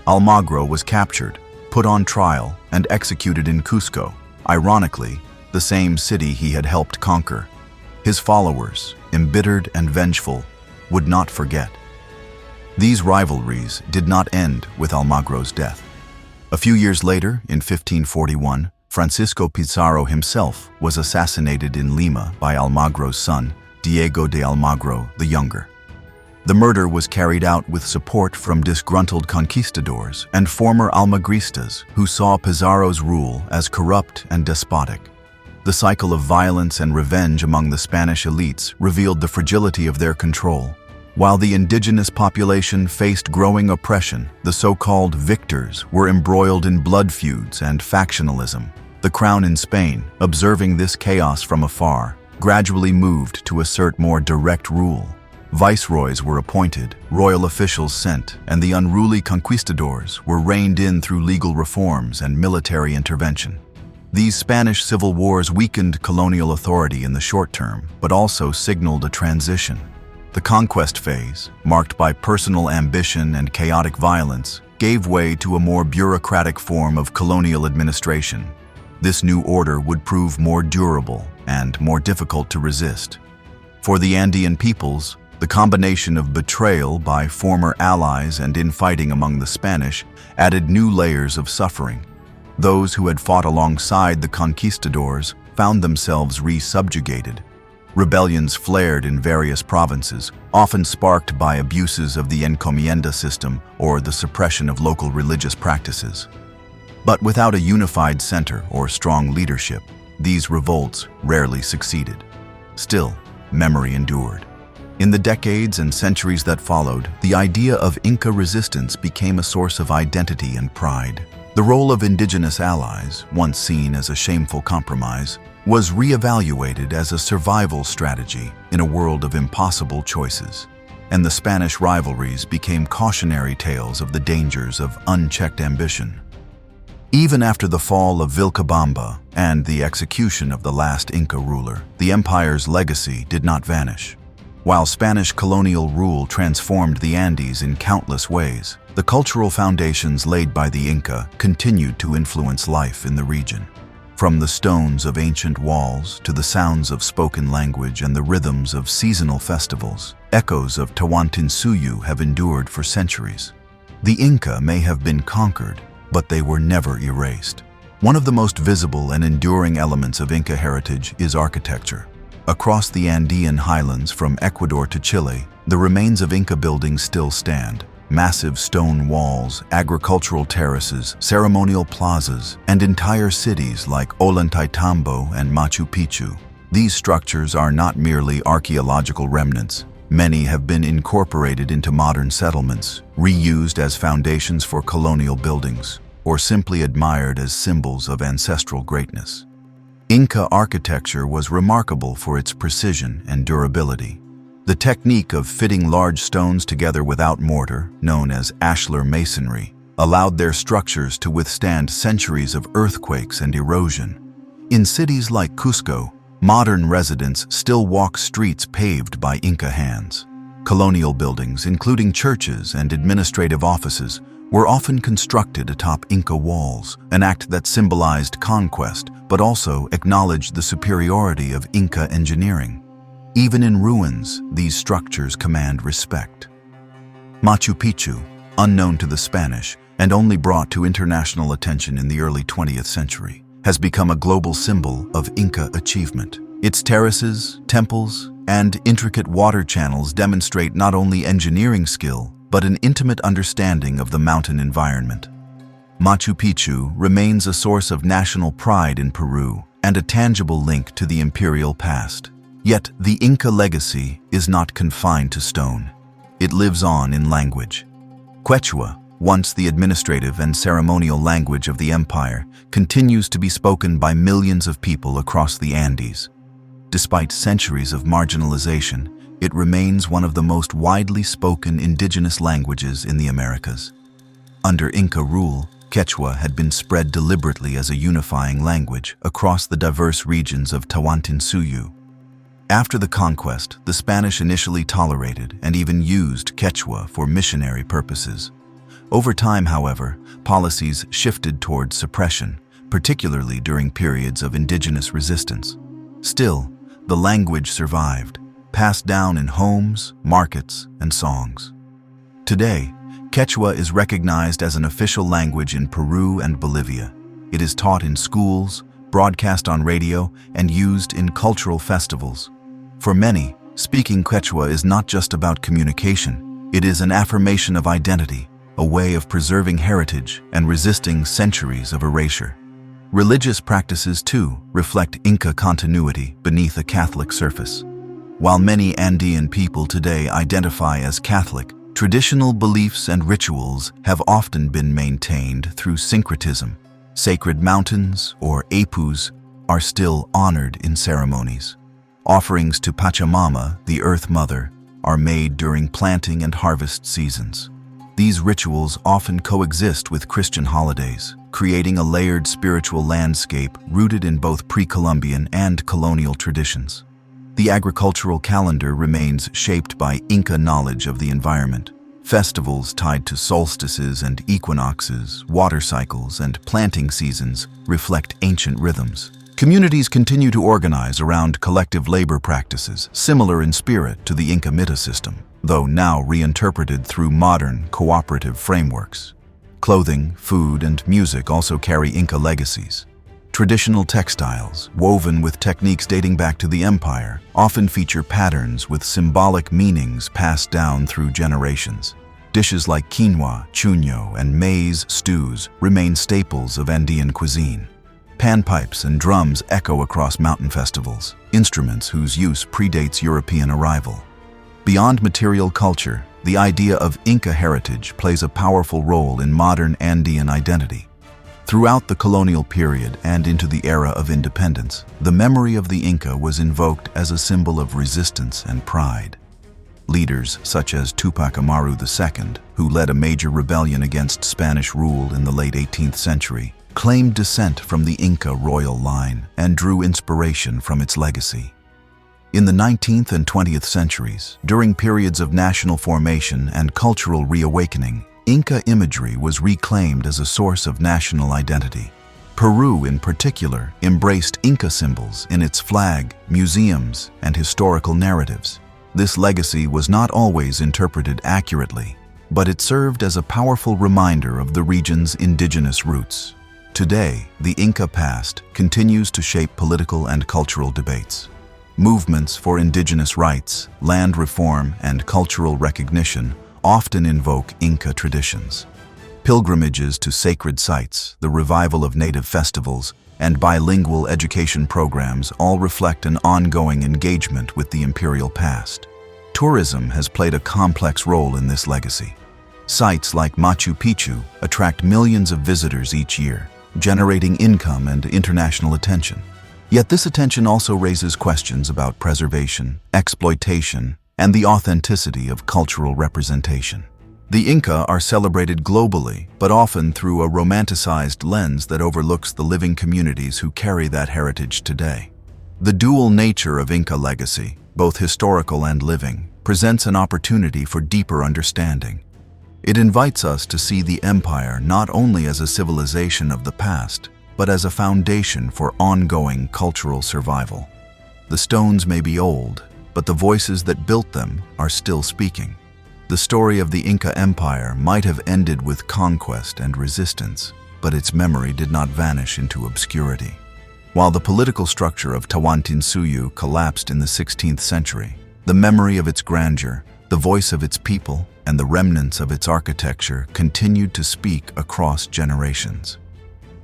Almagro was captured, put on trial, and executed in Cusco, ironically, the same city he had helped conquer. His followers, embittered and vengeful, would not forget. These rivalries did not end with Almagro's death. A few years later, in 1541, Francisco Pizarro himself was assassinated in Lima by Almagro's son, Diego de Almagro the Younger. The murder was carried out with support from disgruntled conquistadors and former Almagristas who saw Pizarro's rule as corrupt and despotic. The cycle of violence and revenge among the Spanish elites revealed the fragility of their control. While the indigenous population faced growing oppression, the so-called victors were embroiled in blood feuds and factionalism. The crown in Spain, observing this chaos from afar, gradually moved to assert more direct rule. Viceroys were appointed, royal officials sent, and the unruly conquistadors were reined in through legal reforms and military intervention. These Spanish civil wars weakened colonial authority in the short term, but also signaled a transition. The conquest phase, marked by personal ambition and chaotic violence, gave way to a more bureaucratic form of colonial administration. This new order would prove more durable and more difficult to resist. For the Andean peoples, the combination of betrayal by former allies and infighting among the Spanish added new layers of suffering. Those who had fought alongside the conquistadors found themselves re-subjugated. Rebellions flared in various provinces, often sparked by abuses of the encomienda system or the suppression of local religious practices. But without a unified center or strong leadership, these revolts rarely succeeded. Still, memory endured. In the decades and centuries that followed, the idea of Inca resistance became a source of identity and pride. The role of indigenous allies, once seen as a shameful compromise, was reevaluated as a survival strategy in a world of impossible choices. And the Spanish rivalries became cautionary tales of the dangers of unchecked ambition. Even after the fall of Vilcabamba and the execution of the last Inca ruler, the empire's legacy did not vanish. While Spanish colonial rule transformed the Andes in countless ways, the cultural foundations laid by the Inca continued to influence life in the region. From the stones of ancient walls to the sounds of spoken language and the rhythms of seasonal festivals, echoes of Tawantinsuyu have endured for centuries. The Inca may have been conquered, but they were never erased. One of the most visible and enduring elements of Inca heritage is architecture. Across the Andean highlands from Ecuador to Chile, the remains of Inca buildings still stand. Massive stone walls, agricultural terraces, ceremonial plazas, and entire cities like Ollantaytambo and Machu Picchu. These structures are not merely archaeological remnants. Many have been incorporated into modern settlements, reused as foundations for colonial buildings, or simply admired as symbols of ancestral greatness. Inca architecture was remarkable for its precision and durability. The technique of fitting large stones together without mortar, known as ashlar masonry, allowed their structures to withstand centuries of earthquakes and erosion. In cities like Cusco, modern residents still walk streets paved by Inca hands. Colonial buildings, including churches and administrative offices, were often constructed atop Inca walls, an act that symbolized conquest but also acknowledged the superiority of Inca engineering. Even in ruins, these structures command respect. Machu Picchu, unknown to the Spanish and only brought to international attention in the early 20th century, has become a global symbol of Inca achievement. Its terraces, temples, and intricate water channels demonstrate not only engineering skill, but an intimate understanding of the mountain environment. Machu Picchu remains a source of national pride in Peru and a tangible link to the imperial past. Yet, the Inca legacy is not confined to stone. It lives on in language. Quechua, once the administrative and ceremonial language of the empire, continues to be spoken by millions of people across the Andes. Despite centuries of marginalization, it remains one of the most widely spoken indigenous languages in the Americas. Under Inca rule, Quechua had been spread deliberately as a unifying language across the diverse regions of Tawantinsuyu. After the conquest, the Spanish initially tolerated and even used Quechua for missionary purposes. Over time, however, policies shifted towards suppression, particularly during periods of indigenous resistance. Still, the language survived, passed down in homes, markets, and songs. Today, Quechua is recognized as an official language in Peru and Bolivia. It is taught in schools, broadcast on radio, and used in cultural festivals. For many, speaking Quechua is not just about communication. It is an affirmation of identity, a way of preserving heritage and resisting centuries of erasure. Religious practices, too, reflect Inca continuity beneath a Catholic surface. While many Andean people today identify as Catholic, traditional beliefs and rituals have often been maintained through syncretism. Sacred mountains, or apus, are still honored in ceremonies. Offerings to Pachamama, the Earth Mother, are made during planting and harvest seasons. These rituals often coexist with Christian holidays, creating a layered spiritual landscape rooted in both pre-Columbian and colonial traditions. The agricultural calendar remains shaped by Inca knowledge of the environment. Festivals tied to solstices and equinoxes, water cycles, and planting seasons reflect ancient rhythms. Communities continue to organize around collective labor practices, similar in spirit to the Inca Mita system, though now reinterpreted through modern, cooperative frameworks. Clothing, food, and music also carry Inca legacies. Traditional textiles, woven with techniques dating back to the empire, often feature patterns with symbolic meanings passed down through generations. Dishes like quinoa, chuño, and maize stews remain staples of Andean cuisine. Panpipes and drums echo across mountain festivals, instruments whose use predates European arrival. Beyond material culture, the idea of Inca heritage plays a powerful role in modern Andean identity. Throughout the colonial period and into the era of independence, the memory of the Inca was invoked as a symbol of resistance and pride. Leaders such as Tupac Amaru II, who led a major rebellion against Spanish rule in the late 18th century, claimed descent from the Inca royal line and drew inspiration from its legacy. In the 19th and 20th centuries, during periods of national formation and cultural reawakening, Inca imagery was reclaimed as a source of national identity. Peru, in particular, embraced Inca symbols in its flag, museums, and historical narratives. This legacy was not always interpreted accurately, but it served as a powerful reminder of the region's indigenous roots. Today, the Inca past continues to shape political and cultural debates. Movements for indigenous rights, land reform, and cultural recognition often invoke Inca traditions. Pilgrimages to sacred sites, the revival of native festivals, and bilingual education programs all reflect an ongoing engagement with the imperial past. Tourism has played a complex role in this legacy. Sites like Machu Picchu attract millions of visitors each year, generating income and international attention. Yet this attention also raises questions about preservation, exploitation, and the authenticity of cultural representation. The Inca are celebrated globally, but often through a romanticized lens that overlooks the living communities who carry that heritage today. The dual nature of Inca legacy, both historical and living, presents an opportunity for deeper understanding. It invites us to see the empire not only as a civilization of the past, but as a foundation for ongoing cultural survival. The stones may be old, but the voices that built them are still speaking. The story of the Inca Empire might have ended with conquest and resistance, but its memory did not vanish into obscurity. While the political structure of Tawantinsuyu collapsed in the 16th century, the memory of its grandeur, the voice of its people, and the remnants of its architecture continued to speak across generations.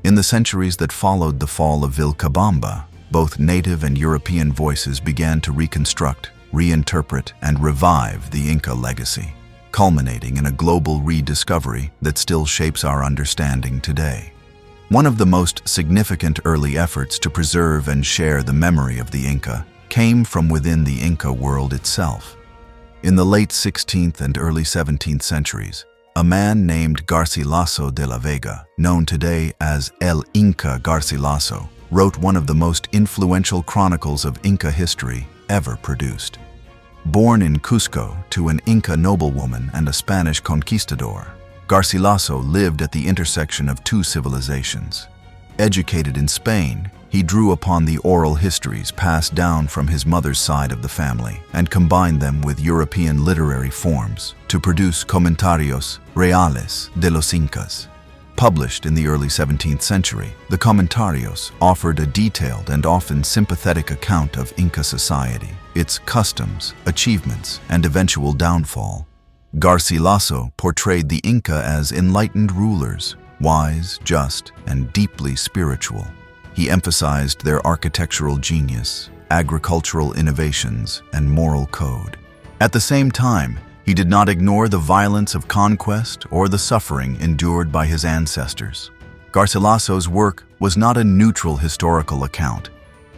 In the centuries that followed the fall of Vilcabamba, both native and European voices began to reconstruct, reinterpret, and revive the Inca legacy, culminating in a global rediscovery that still shapes our understanding today. One of the most significant early efforts to preserve and share the memory of the Inca came from within the Inca world itself. In the late 16th and early 17th centuries, a man named Garcilaso de la Vega, known today as El Inca Garcilaso, wrote one of the most influential chronicles of Inca history ever produced. Born in Cusco to an Inca noblewoman and a Spanish conquistador, Garcilaso lived at the intersection of two civilizations. Educated in Spain, he drew upon the oral histories passed down from his mother's side of the family and combined them with European literary forms to produce Comentarios Reales de los Incas. Published in the early 17th century, the Comentarios offered a detailed and often sympathetic account of Inca society, its customs, achievements, and eventual downfall. Garcilaso portrayed the Inca as enlightened rulers, wise, just, and deeply spiritual. He emphasized their architectural genius, agricultural innovations, and moral code. At the same time, he did not ignore the violence of conquest or the suffering endured by his ancestors. Garcilaso's work was not a neutral historical account.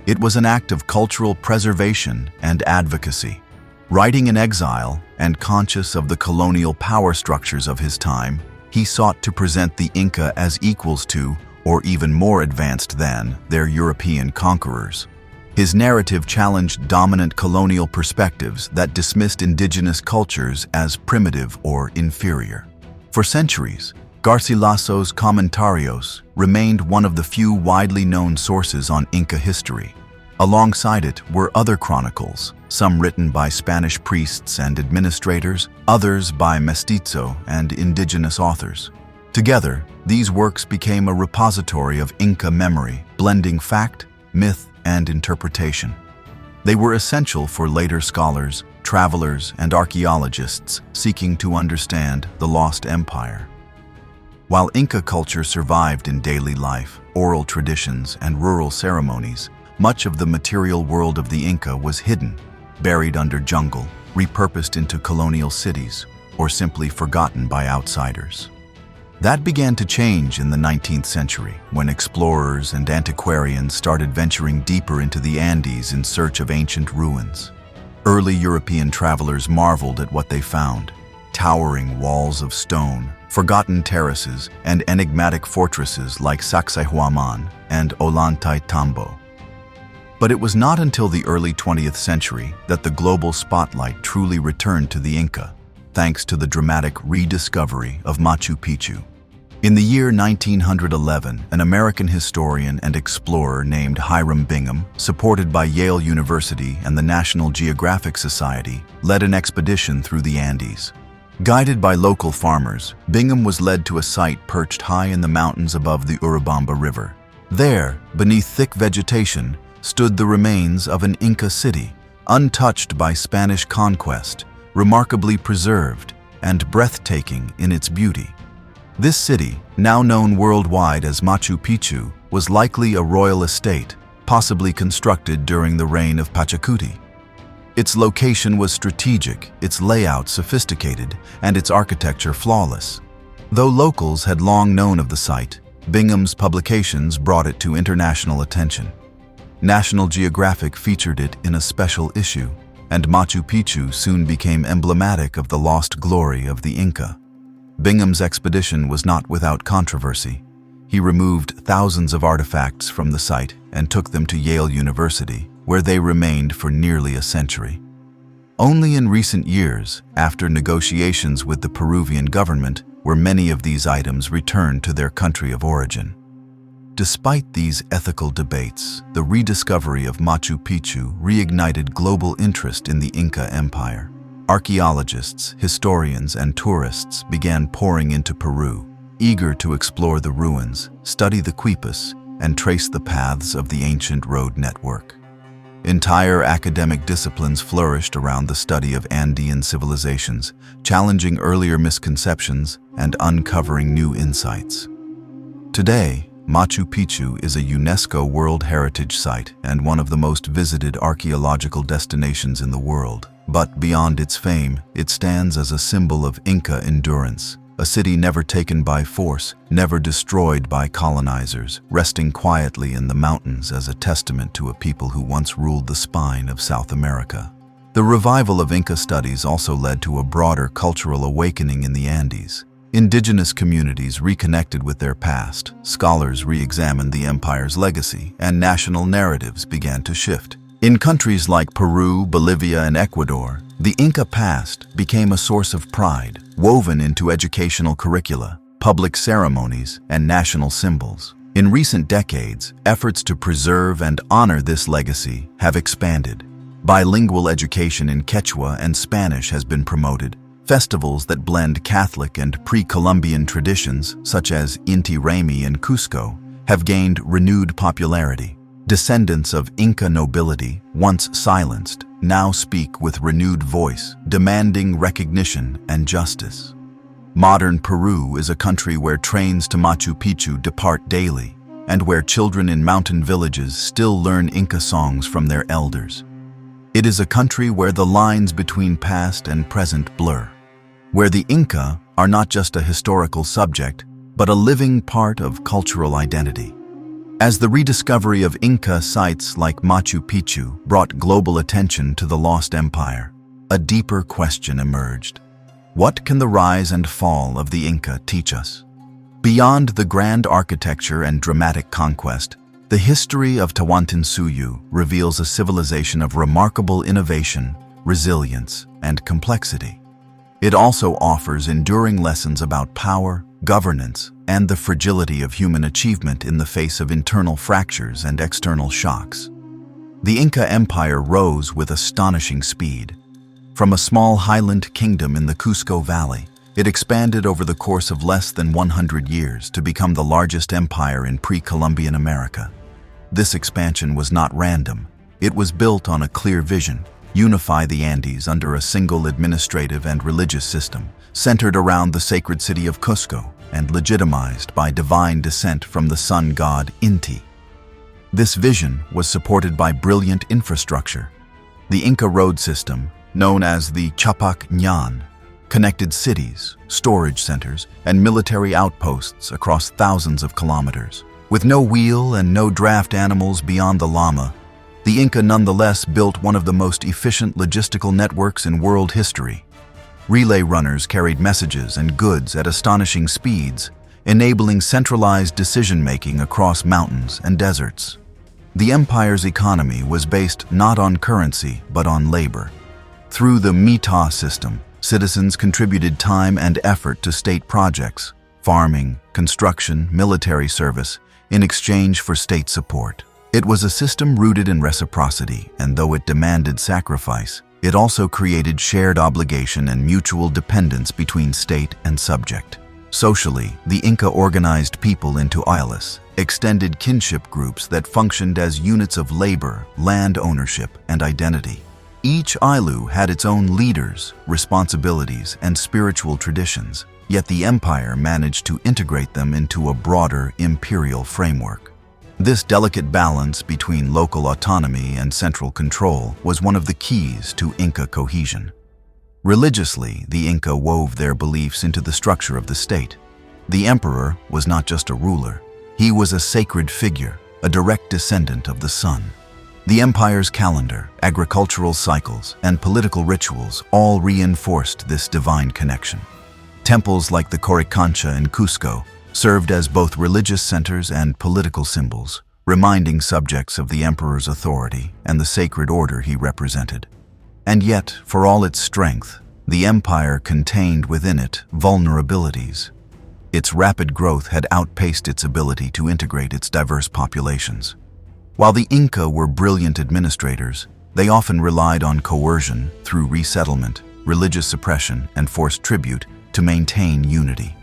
It was an act of cultural preservation and advocacy. Writing in exile and conscious of the colonial power structures of his time, he sought to present the Inca as equals to, or even more advanced than, their European conquerors. His narrative challenged dominant colonial perspectives that dismissed indigenous cultures as primitive or inferior. For centuries, Garcilaso's Comentarios remained one of the few widely known sources on Inca history. Alongside it were other chronicles, some written by Spanish priests and administrators, others by mestizo and indigenous authors. Together, these works became a repository of Inca memory, blending fact, myth, and interpretation. They were essential for later scholars, travelers, and archaeologists seeking to understand the lost empire. While Inca culture survived in daily life, oral traditions, and rural ceremonies, much of the material world of the Inca was hidden, buried under jungle, repurposed into colonial cities, or simply forgotten by outsiders. That began to change in the 19th century, when explorers and antiquarians started venturing deeper into the Andes in search of ancient ruins. Early European travelers marveled at what they found: towering walls of stone, forgotten terraces, and enigmatic fortresses like Sacsayhuaman and Ollantaytambo. But it was not until the early 20th century that the global spotlight truly returned to the Inca, thanks to the dramatic rediscovery of Machu Picchu. In the year 1911, an American historian and explorer named Hiram Bingham, supported by Yale University and the National Geographic Society, led an expedition through the Andes. Guided by local farmers, Bingham was led to a site perched high in the mountains above the Urubamba River. There, beneath thick vegetation, stood the remains of an Inca city, untouched by Spanish conquest, remarkably preserved, and breathtaking in its beauty. This city, now known worldwide as Machu Picchu, was likely a royal estate, possibly constructed during the reign of Pachacuti. Its location was strategic, its layout sophisticated, and its architecture flawless. Though locals had long known of the site, Bingham's publications brought it to international attention. National Geographic featured it in a special issue, and Machu Picchu soon became emblematic of the lost glory of the Inca. Bingham's expedition was not without controversy. He removed thousands of artifacts from the site and took them to Yale University, where they remained for nearly a century. Only in recent years, after negotiations with the Peruvian government, were many of these items returned to their country of origin. Despite these ethical debates, the rediscovery of Machu Picchu reignited global interest in the Inca Empire. Archaeologists, historians, and tourists began pouring into Peru, eager to explore the ruins, study the quipas, and trace the paths of the ancient road network. Entire academic disciplines flourished around the study of Andean civilizations, challenging earlier misconceptions and uncovering new insights. Today, Machu Picchu is a UNESCO World Heritage Site and one of the most visited archaeological destinations in the world. But beyond its fame, it stands as a symbol of Inca endurance, a city never taken by force, never destroyed by colonizers, resting quietly in the mountains as a testament to a people who once ruled the spine of South America. The revival of Inca studies also led to a broader cultural awakening in the Andes. Indigenous communities reconnected with their past, scholars re-examined the empire's legacy, and national narratives began to shift. In countries like Peru, Bolivia, and Ecuador, the Inca past became a source of pride, woven into educational curricula, public ceremonies, and national symbols. In recent decades, efforts to preserve and honor this legacy have expanded. Bilingual education in Quechua and Spanish has been promoted. Festivals that blend Catholic and pre-Columbian traditions, such as Inti Raymi in Cusco, have gained renewed popularity. Descendants of Inca nobility, once silenced, now speak with renewed voice, demanding recognition and justice. Modern Peru is a country where trains to Machu Picchu depart daily, and where children in mountain villages still learn Inca songs from their elders. It is a country where the lines between past and present blur, where the Inca are not just a historical subject, but a living part of cultural identity. As the rediscovery of Inca sites like Machu Picchu brought global attention to the lost empire, a deeper question emerged. What can the rise and fall of the Inca teach us? Beyond the grand architecture and dramatic conquest, the history of Tawantinsuyu reveals a civilization of remarkable innovation, resilience, and complexity. It also offers enduring lessons about power, governance, and the fragility of human achievement in the face of internal fractures and external shocks. The Inca Empire rose with astonishing speed. From a small highland kingdom in the Cusco Valley, It expanded over the course of less than 100 years to become the largest empire in pre-Columbian America. This expansion was not random. It was built on a clear vision: unify the Andes under a single administrative and religious system, centered around the sacred city of Cusco and legitimized by divine descent from the sun god Inti. This vision was supported by brilliant infrastructure. The Inca road system, known as the Chapac Ñan, connected cities, storage centers, and military outposts across thousands of kilometers. With no wheel and no draft animals beyond the llama, the Inca nonetheless built one of the most efficient logistical networks in world history. Relay runners carried messages and goods at astonishing speeds, enabling centralized decision-making across mountains and deserts. The empire's economy was based not on currency, but on labor. Through the mita system, citizens contributed time and effort to state projects, farming, construction, military service, in exchange for state support. It was a system rooted in reciprocity, and though it demanded sacrifice, it also created shared obligation and mutual dependence between state and subject. Socially, the Inca organized people into ailes, extended kinship groups that functioned as units of labor, land ownership, and identity. Each ailu had its own leaders, responsibilities, and spiritual traditions, yet the empire managed to integrate them into a broader imperial framework. This delicate balance between local autonomy and central control was one of the keys to Inca cohesion. Religiously, the Inca wove their beliefs into the structure of the state. The emperor was not just a ruler. He was a sacred figure, a direct descendant of the sun. The empire's calendar, agricultural cycles, and political rituals all reinforced this divine connection. Temples like the Coricancha in Cusco served as both religious centers and political symbols, reminding subjects of the emperor's authority and the sacred order he represented. And yet, for all its strength, the empire contained within it vulnerabilities. Its rapid growth had outpaced its ability to integrate its diverse populations. While the Inca were brilliant administrators, they often relied on coercion through resettlement, religious suppression, and forced tribute to maintain unity.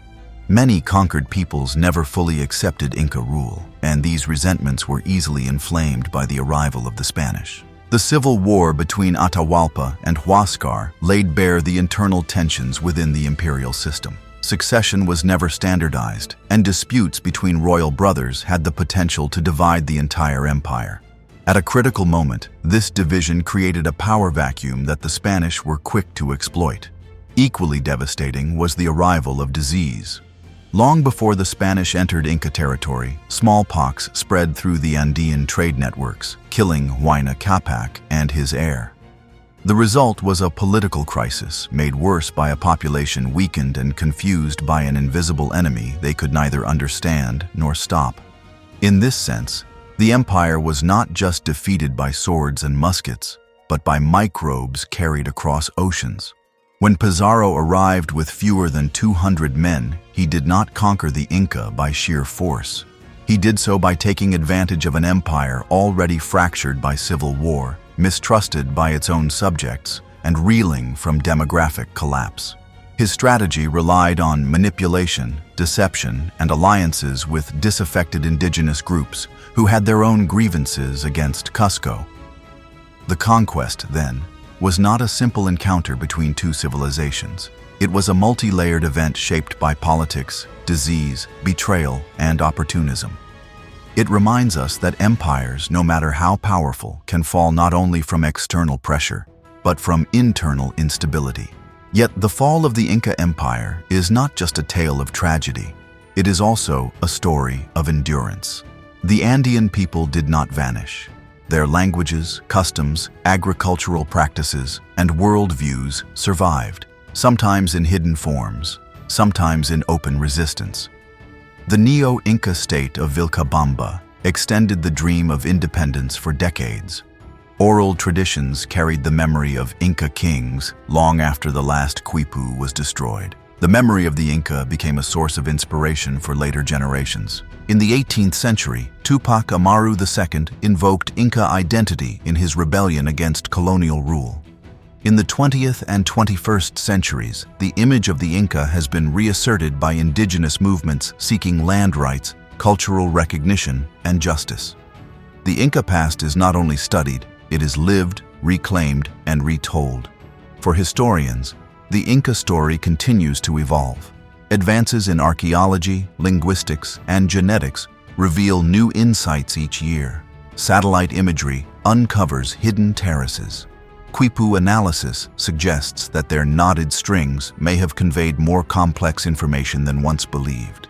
Many conquered peoples never fully accepted Inca rule, and these resentments were easily inflamed by the arrival of the Spanish. The civil war between Atahualpa and Huáscar laid bare the internal tensions within the imperial system. Succession was never standardized, and disputes between royal brothers had the potential to divide the entire empire. At a critical moment, this division created a power vacuum that the Spanish were quick to exploit. Equally devastating was the arrival of disease. Long before the Spanish entered Inca territory, smallpox spread through the Andean trade networks, killing Huayna Capac and his heir. The result was a political crisis made worse by a population weakened and confused by an invisible enemy they could neither understand nor stop. In this sense, the empire was not just defeated by swords and muskets, but by microbes carried across oceans. When Pizarro arrived with fewer than 200 men, he did not conquer the Inca by sheer force. He did so by taking advantage of an empire already fractured by civil war, mistrusted by its own subjects, and reeling from demographic collapse. His strategy relied on manipulation, deception, and alliances with disaffected indigenous groups who had their own grievances against Cusco. The conquest, then, was not a simple encounter between two civilizations. It was a multi-layered event shaped by politics, disease, betrayal, and opportunism. It reminds us that empires, no matter how powerful, can fall not only from external pressure, but from internal instability. Yet the fall of the Inca Empire is not just a tale of tragedy. It is also a story of endurance. The Andean people did not vanish. Their languages, customs, agricultural practices, and worldviews survived, sometimes in hidden forms, sometimes in open resistance. The Neo Inca State of Vilcabamba extended the dream of independence for decades. Oral traditions carried the memory of Inca kings long after the last Quipu was destroyed. The memory of the Inca became a source of inspiration for later generations. In the 18th century, Tupac Amaru II invoked Inca identity in his rebellion against colonial rule. In the 20th and 21st centuries, the image of the Inca has been reasserted by indigenous movements seeking land rights, cultural recognition, and justice. The Inca past is not only studied, it is lived, reclaimed, and retold. For historians, the Inca story continues to evolve. Advances in archaeology, linguistics, and genetics reveal new insights each year. Satellite imagery uncovers hidden terraces. Quipu analysis suggests that their knotted strings may have conveyed more complex information than once believed.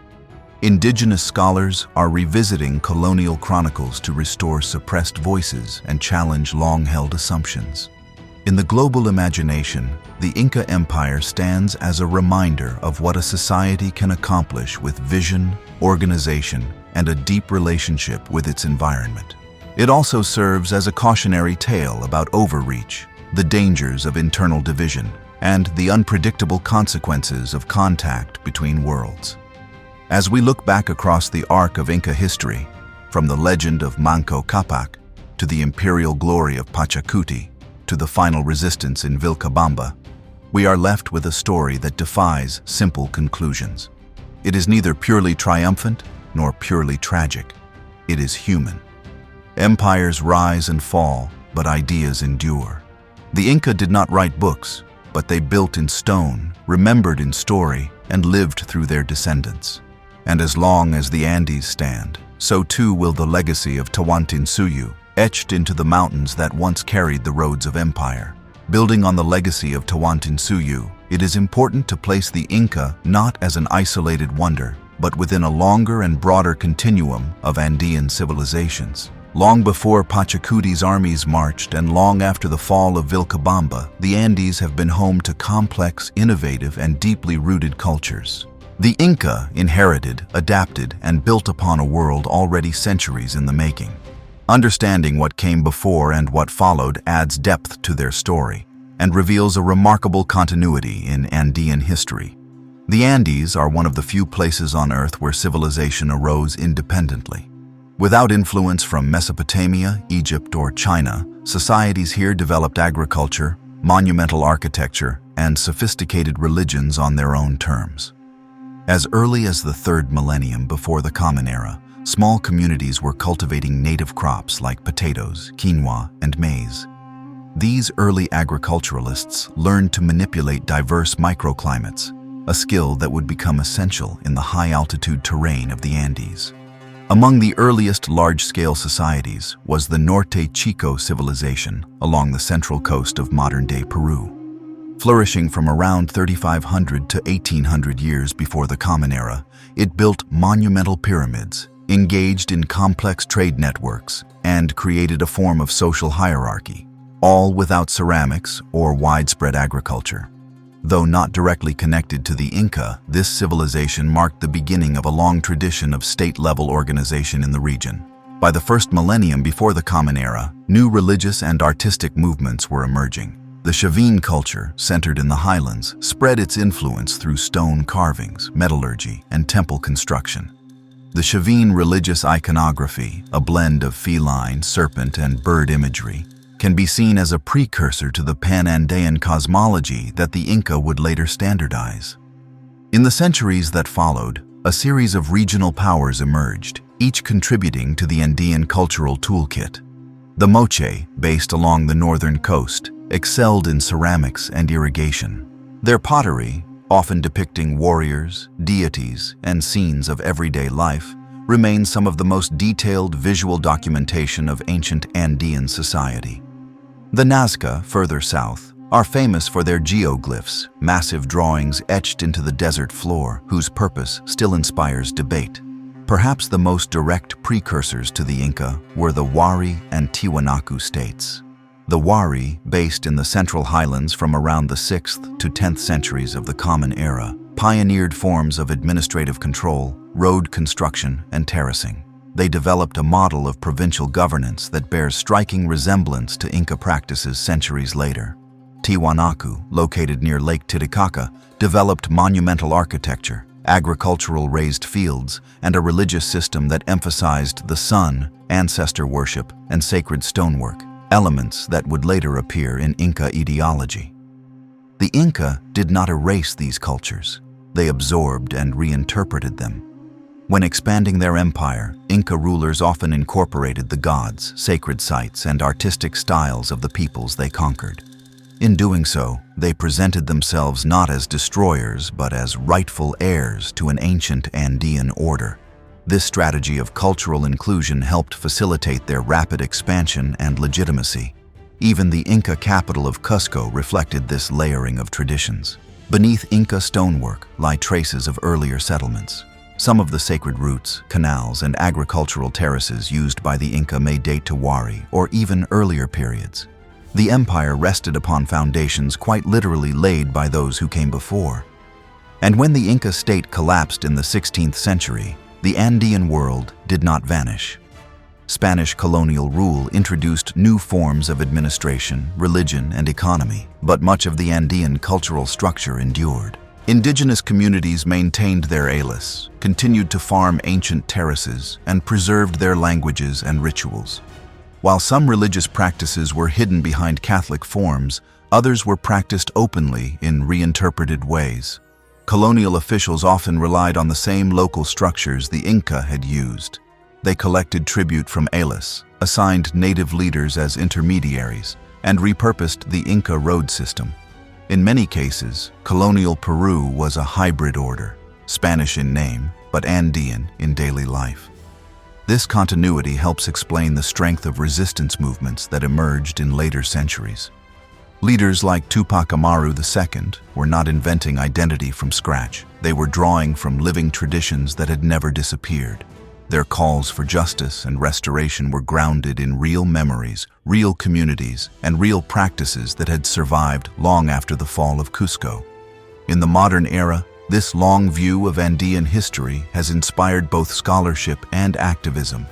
Indigenous scholars are revisiting colonial chronicles to restore suppressed voices and challenge long-held assumptions. In the global imagination, the Inca Empire stands as a reminder of what a society can accomplish with vision, organization, and a deep relationship with its environment. It also serves as a cautionary tale about overreach, the dangers of internal division, and the unpredictable consequences of contact between worlds. As we look back across the arc of Inca history, from the legend of Manco Capac to the imperial glory of Pachacuti to the final resistance in Vilcabamba, we are left with a story that defies simple conclusions. It is neither purely triumphant nor purely tragic. It is human. Empires rise and fall, but ideas endure. The Inca did not write books, but they built in stone, remembered in story, and lived through their descendants. And as long as the Andes stand, so too will the legacy of Tawantinsuyu, etched into the mountains that once carried the roads of empire. Building on the legacy of Tawantinsuyu, it is important to place the Inca not as an isolated wonder, but within a longer and broader continuum of Andean civilizations. Long before Pachacuti's armies marched and long after the fall of Vilcabamba, the Andes have been home to complex, innovative, and deeply rooted cultures. The Inca inherited, adapted, and built upon a world already centuries in the making. Understanding what came before and what followed adds depth to their story and reveals a remarkable continuity in Andean history. The Andes are one of the few places on Earth where civilization arose independently. Without influence from Mesopotamia, Egypt, or China, societies here developed agriculture, monumental architecture, and sophisticated religions on their own terms. As early as the 3rd millennium before the Common Era, small communities were cultivating native crops like potatoes, quinoa, and maize. These early agriculturalists learned to manipulate diverse microclimates, a skill that would become essential in the high-altitude terrain of the Andes. Among the earliest large-scale societies was the Norte Chico civilization along the central coast of modern-day Peru. Flourishing from around 3,500 to 1,800 years before the Common Era, it built monumental pyramids, engaged in complex trade networks, and created a form of social hierarchy, all without ceramics or widespread agriculture. Though not directly connected to the Inca, this civilization marked the beginning of a long tradition of state-level organization in the region. By the 1st millennium before the Common Era, new religious and artistic movements were emerging. The Chavin culture, centered in the highlands, spread its influence through stone carvings, metallurgy, and temple construction. The Chavin religious iconography, a blend of feline, serpent, and bird imagery, can be seen as a precursor to the Pan-Andean cosmology that the Inca would later standardize. In the centuries that followed, a series of regional powers emerged, each contributing to the Andean cultural toolkit. The Moche, based along the northern coast, excelled in ceramics and irrigation. Their pottery, often depicting warriors, deities, and scenes of everyday life, remains some of the most detailed visual documentation of ancient Andean society. The Nazca, further south, are famous for their geoglyphs, massive drawings etched into the desert floor, whose purpose still inspires debate. Perhaps the most direct precursors to the Inca were the Wari and Tiwanaku states. The Wari, based in the Central Highlands from around the 6th to 10th centuries of the Common Era, pioneered forms of administrative control, road construction, and terracing. They developed a model of provincial governance that bears striking resemblance to Inca practices centuries later. Tiwanaku, located near Lake Titicaca, developed monumental architecture, agricultural raised fields, and a religious system that emphasized the sun, ancestor worship, and sacred stonework. elements that would later appear in Inca ideology. The Inca did not erase these cultures. They absorbed and reinterpreted them. When expanding their empire, Inca rulers often incorporated the gods, sacred sites, and artistic styles of the peoples they conquered. In doing so, they presented themselves not as destroyers, but as rightful heirs to an ancient Andean order. This strategy of cultural inclusion helped facilitate their rapid expansion and legitimacy. Even the Inca capital of Cusco reflected this layering of traditions. Beneath Inca stonework lie traces of earlier settlements. Some of the sacred routes, canals, and agricultural terraces used by the Inca may date to Wari or even earlier periods. The empire rested upon foundations quite literally laid by those who came before. And when the Inca state collapsed in the 16th century, the Andean world did not vanish. Spanish colonial rule introduced new forms of administration, religion, and economy, but much of the Andean cultural structure endured. Indigenous communities maintained their alis, continued to farm ancient terraces, and preserved their languages and rituals. While some religious practices were hidden behind Catholic forms, others were practiced openly in reinterpreted ways. Colonial officials often relied on the same local structures the Inca had used. They collected tribute from alis, assigned native leaders as intermediaries, and repurposed the Inca road system. In many cases, colonial Peru was a hybrid order, Spanish in name, but Andean in daily life. This continuity helps explain the strength of resistance movements that emerged in later centuries. Leaders like Tupac Amaru II were not inventing identity from scratch. They were drawing from living traditions that had never disappeared. Their calls for justice and restoration were grounded in real memories, real communities, and real practices that had survived long after the fall of Cusco. In the modern era, this long view of Andean history has inspired both scholarship and activism.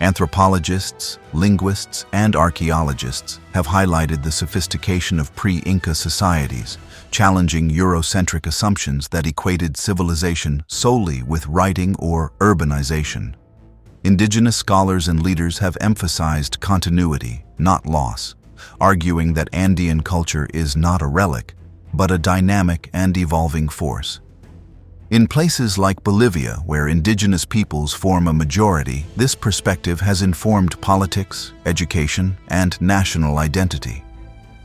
Anthropologists, linguists, and archaeologists have highlighted the sophistication of pre-Inca societies, challenging Eurocentric assumptions that equated civilization solely with writing or urbanization. Indigenous scholars and leaders have emphasized continuity, not loss, arguing that Andean culture is not a relic, but a dynamic and evolving force. In places like Bolivia, where indigenous peoples form a majority, this perspective has informed politics, education, and national identity.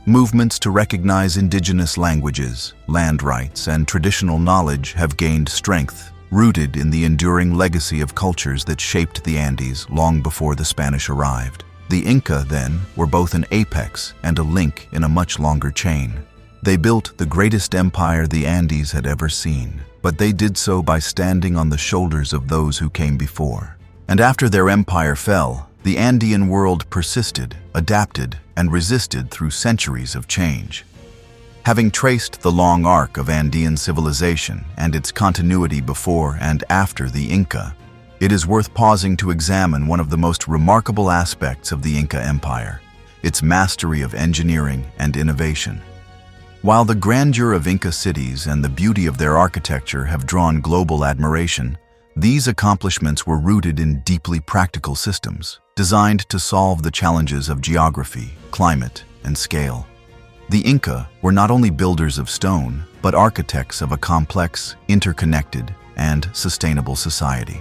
Movements to recognize indigenous languages, land rights, and traditional knowledge have gained strength, rooted in the enduring legacy of cultures that shaped the Andes long before the Spanish arrived. The Inca, then, were both an apex and a link in a much longer chain. They built the greatest empire the Andes had ever seen, but they did so by standing on the shoulders of those who came before. And after their empire fell, the Andean world persisted, adapted, and resisted through centuries of change. Having traced the long arc of Andean civilization and its continuity before and after the Inca, it is worth pausing to examine one of the most remarkable aspects of the Inca Empire, its mastery of engineering and innovation. While the grandeur of Inca cities and the beauty of their architecture have drawn global admiration, these accomplishments were rooted in deeply practical systems, designed to solve the challenges of geography, climate, and scale. The Inca were not only builders of stone, but architects of a complex, interconnected, and sustainable society.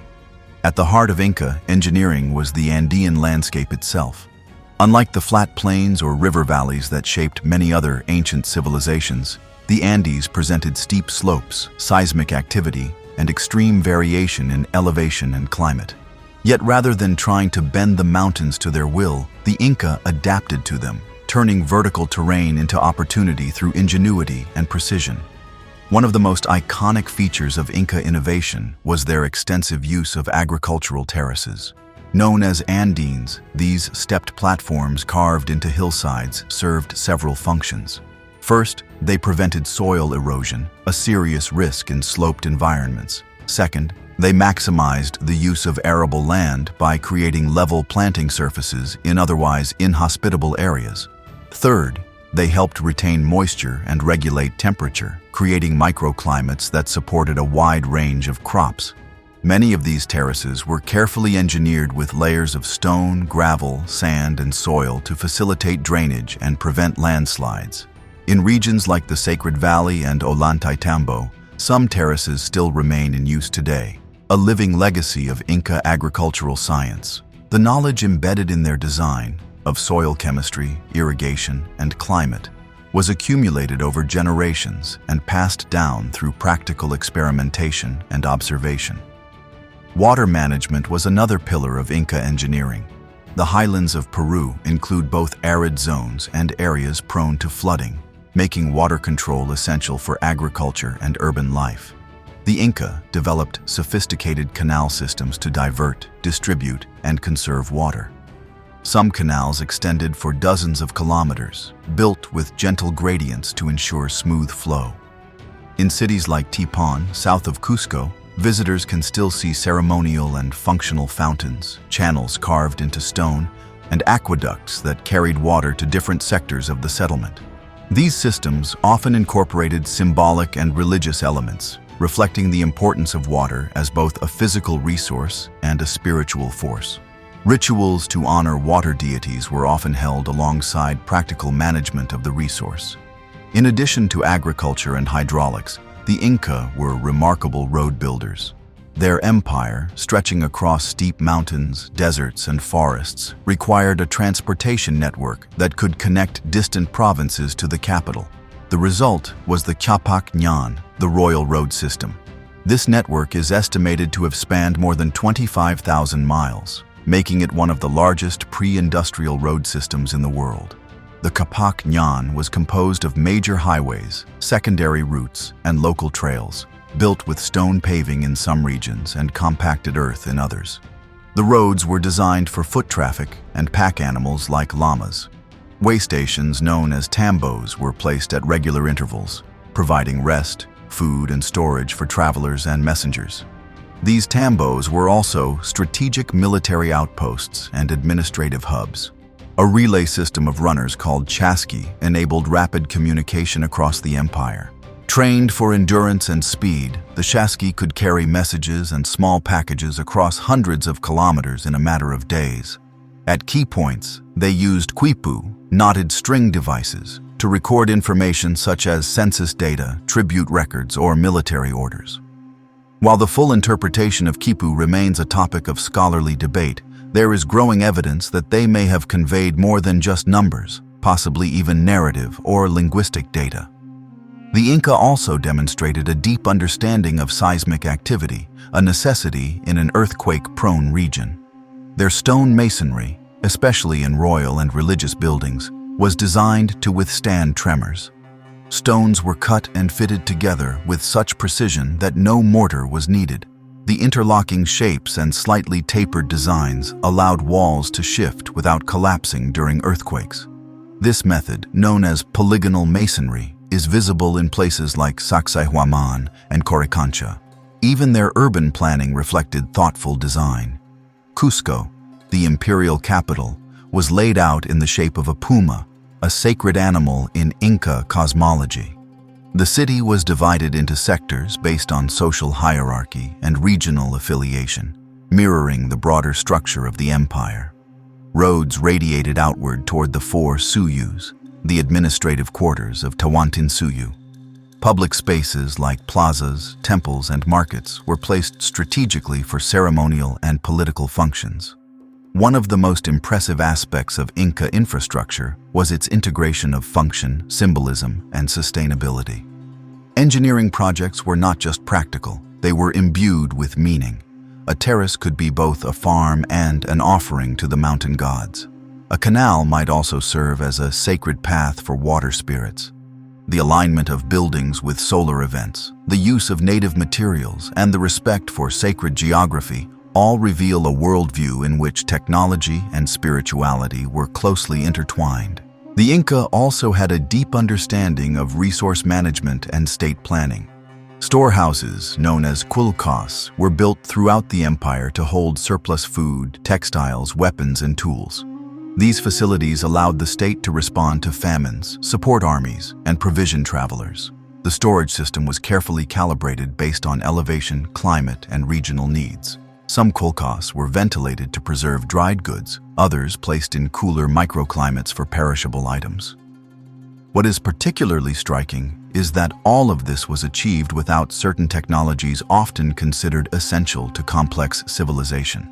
At the heart of Inca engineering was the Andean landscape itself. Unlike the flat plains or river valleys that shaped many other ancient civilizations, the Andes presented steep slopes, seismic activity, and extreme variation in elevation and climate. Yet rather than trying to bend the mountains to their will, the Inca adapted to them, turning vertical terrain into opportunity through ingenuity and precision. One of the most iconic features of Inca innovation was their extensive use of agricultural terraces. Known as andines, these stepped platforms carved into hillsides served several functions. First, they prevented soil erosion, a serious risk in sloped environments. Second, they maximized the use of arable land by creating level planting surfaces in otherwise inhospitable areas. Third, they helped retain moisture and regulate temperature, creating microclimates that supported a wide range of crops. Many of these terraces were carefully engineered with layers of stone, gravel, sand, and soil to facilitate drainage and prevent landslides. In regions like the Sacred Valley and Ollantaytambo, some terraces still remain in use today, a living legacy of Inca agricultural science. The knowledge embedded in their design of soil chemistry, irrigation, and climate was accumulated over generations and passed down through practical experimentation and observation. Water management was another pillar of Inca engineering. The highlands of Peru include both arid zones and areas prone to flooding, making water control essential for agriculture and urban life. The Inca developed sophisticated canal systems to divert, distribute, and conserve water. Some canals extended for dozens of kilometers, built with gentle gradients to ensure smooth flow. In cities like Tipon, south of Cusco, visitors can still see ceremonial and functional fountains, channels carved into stone, and aqueducts that carried water to different sectors of the settlement. These systems often incorporated symbolic and religious elements, reflecting the importance of water as both a physical resource and a spiritual force. Rituals to honor water deities were often held alongside practical management of the resource. In addition to agriculture and hydraulics, the Inca were remarkable road builders. Their empire, stretching across steep mountains, deserts, and forests, required a transportation network that could connect distant provinces to the capital. The result was the Capac Ñan, the royal road system. This network is estimated to have spanned more than 25,000 miles, making it one of the largest pre-industrial road systems in the world. The Capac Ñan was composed of major highways, secondary routes, and local trails, built with stone paving in some regions and compacted earth in others. The roads were designed for foot traffic and pack animals like llamas. Way stations known as tambos were placed at regular intervals, providing rest, food, and storage for travelers and messengers. These tambos were also strategic military outposts and administrative hubs. A relay system of runners called chasqui enabled rapid communication across the empire. Trained for endurance and speed, the chasqui could carry messages and small packages across hundreds of kilometers in a matter of days. At key points, they used quipu, knotted string devices, to record information such as census data, tribute records, or military orders. While the full interpretation of quipu remains a topic of scholarly debate, there is growing evidence that they may have conveyed more than just numbers, possibly even narrative or linguistic data. The Inca also demonstrated a deep understanding of seismic activity, a necessity in an earthquake-prone region. Their stone masonry, especially in royal and religious buildings, was designed to withstand tremors. Stones were cut and fitted together with such precision that no mortar was needed. The interlocking shapes and slightly tapered designs allowed walls to shift without collapsing during earthquakes. This method, known as polygonal masonry, is visible in places like Sacsayhuaman and Coricancha. Even their urban planning reflected thoughtful design. Cusco, the imperial capital, was laid out in the shape of a puma, a sacred animal in Inca cosmology. The city was divided into sectors based on social hierarchy and regional affiliation, mirroring the broader structure of the empire. Roads radiated outward toward the four suyus, the administrative quarters of Tawantinsuyu. Public spaces like plazas, temples, and markets were placed strategically for ceremonial and political functions. One of the most impressive aspects of Inca infrastructure was its integration of function, symbolism, and sustainability. Engineering projects were not just practical, they were imbued with meaning. A terrace could be both a farm and an offering to the mountain gods. A canal might also serve as a sacred path for water spirits. The alignment of buildings with solar events, the use of native materials, and the respect for sacred geography all reveal a worldview in which technology and spirituality were closely intertwined. The Inca also had a deep understanding of resource management and state planning. Storehouses, known as culcos, were built throughout the empire to hold surplus food, textiles, weapons, and tools. These facilities allowed the state to respond to famines, support armies, and provision travelers. The storage system was carefully calibrated based on elevation, climate, and regional needs. Some kolkhoz were ventilated to preserve dried goods, others placed in cooler microclimates for perishable items. What is particularly striking is that all of this was achieved without certain technologies often considered essential to complex civilization.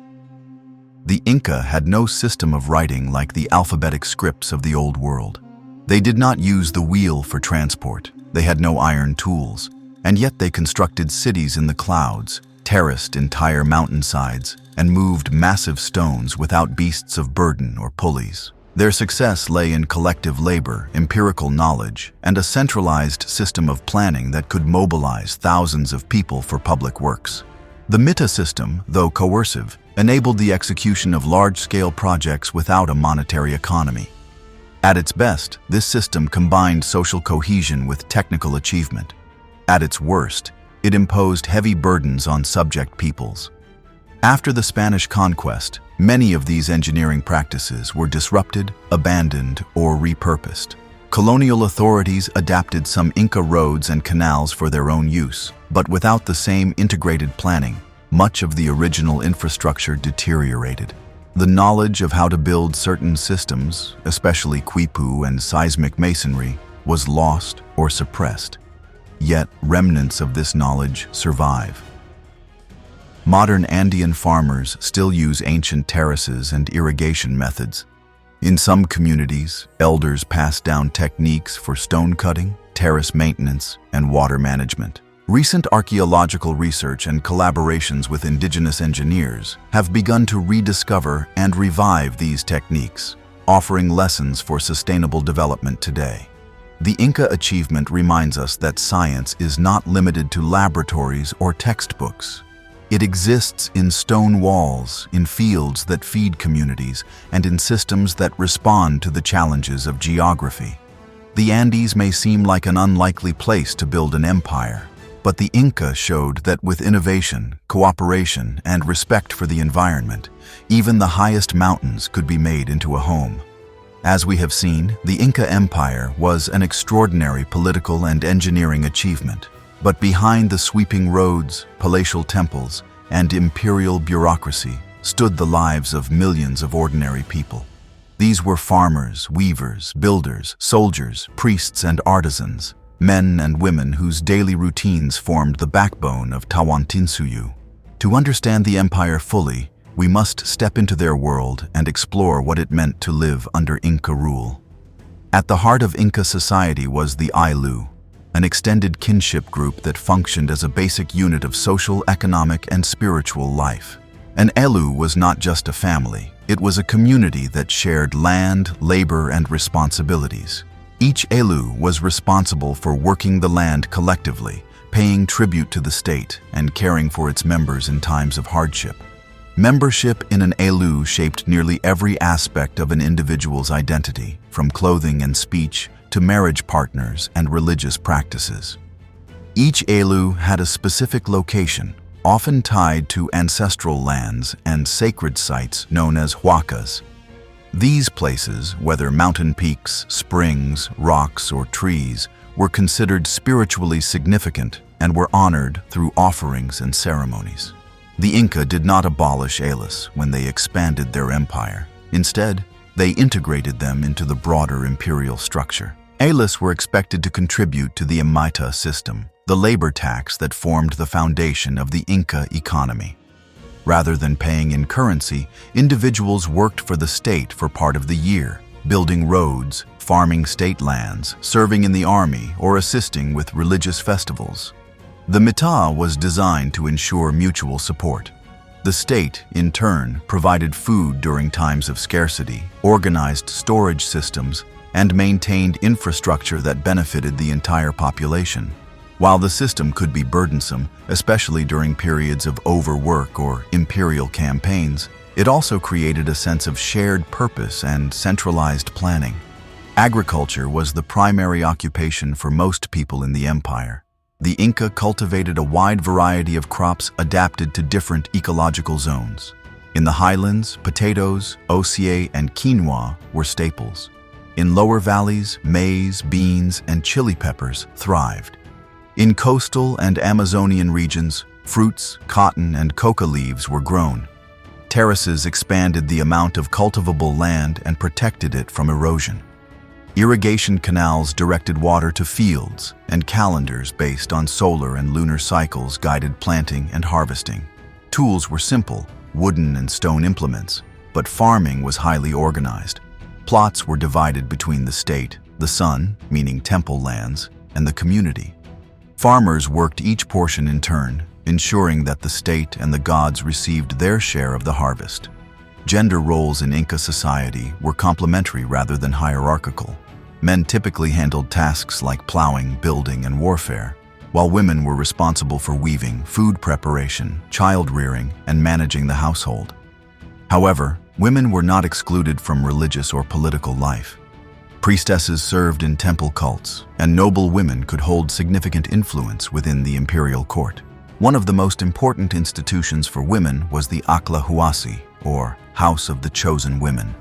The Inca had no system of writing like the alphabetic scripts of the Old World. They did not use the wheel for transport, they had no iron tools, and yet they constructed cities in the clouds, terraced entire mountainsides, and moved massive stones without beasts of burden or pulleys. Their success lay in collective labor, empirical knowledge, and a centralized system of planning that could mobilize thousands of people for public works. The Mita system, though coercive, enabled the execution of large-scale projects without a monetary economy. At its best, this system combined social cohesion with technical achievement. At its worst, it imposed heavy burdens on subject peoples. After the Spanish conquest, many of these engineering practices were disrupted, abandoned, or repurposed. Colonial authorities adapted some Inca roads and canals for their own use, but without the same integrated planning, much of the original infrastructure deteriorated. The knowledge of how to build certain systems, especially quipu and seismic masonry, was lost or suppressed. Yet remnants of this knowledge survive. Modern Andean farmers still use ancient terraces and irrigation methods. In some communities, elders pass down techniques for stone cutting, terrace maintenance, and water management. Recent archaeological research and collaborations with indigenous engineers have begun to rediscover and revive these techniques, offering lessons for sustainable development today. The Inca achievement reminds us that science is not limited to laboratories or textbooks. It exists in stone walls, in fields that feed communities, and in systems that respond to the challenges of geography. The Andes may seem like an unlikely place to build an empire, but the Inca showed that with innovation, cooperation, and respect for the environment, even the highest mountains could be made into a home. As we have seen, the Inca Empire was an extraordinary political and engineering achievement. But behind the sweeping roads, palatial temples, and imperial bureaucracy stood the lives of millions of ordinary people. These were farmers, weavers, builders, soldiers, priests, and artisans, men and women whose daily routines formed the backbone of Tawantinsuyu. To understand the empire fully, we must step into their world and explore what it meant to live under Inca rule. At the heart of Inca society was the Ailu, an extended kinship group that functioned as a basic unit of social, economic, and spiritual life. An Ailu was not just a family, it was a community that shared land, labor, and responsibilities. Each Ailu was responsible for working the land collectively, paying tribute to the state, and caring for its members in times of hardship. Membership in an Ailu shaped nearly every aspect of an individual's identity, from clothing and speech to marriage partners and religious practices. Each Ailu had a specific location, often tied to ancestral lands and sacred sites known as huacas. These places, whether mountain peaks, springs, rocks, or trees, were considered spiritually significant and were honored through offerings and ceremonies. The Inca did not abolish Ailis when they expanded their empire. Instead, they integrated them into the broader imperial structure. Ailis were expected to contribute to the Mita system, the labor tax that formed the foundation of the Inca economy. Rather than paying in currency, individuals worked for the state for part of the year, building roads, farming state lands, serving in the army, or assisting with religious festivals. The Mita was designed to ensure mutual support. The state, in turn, provided food during times of scarcity, organized storage systems, and maintained infrastructure that benefited the entire population. While the system could be burdensome, especially during periods of overwork or imperial campaigns, it also created a sense of shared purpose and centralized planning. Agriculture was the primary occupation for most people in the empire. The Inca cultivated a wide variety of crops adapted to different ecological zones. In the highlands, potatoes, osier, and quinoa were staples. In lower valleys, maize, beans, and chili peppers thrived. In coastal and Amazonian regions, fruits, cotton, and coca leaves were grown. Terraces expanded the amount of cultivable land and protected it from erosion. Irrigation canals directed water to fields, and calendars based on solar and lunar cycles guided planting and harvesting. Tools were simple, wooden and stone implements, but farming was highly organized. Plots were divided between the state, the sun, meaning temple lands, and the community. Farmers worked each portion in turn, ensuring that the state and the gods received their share of the harvest. Gender roles in Inca society were complementary rather than hierarchical. Men typically handled tasks like plowing, building, and warfare, while women were responsible for weaving, food preparation, child-rearing, and managing the household. However, women were not excluded from religious or political life. Priestesses served in temple cults, and noble women could hold significant influence within the imperial court. One of the most important institutions for women was the Akla Huasi, or House of the Chosen Women.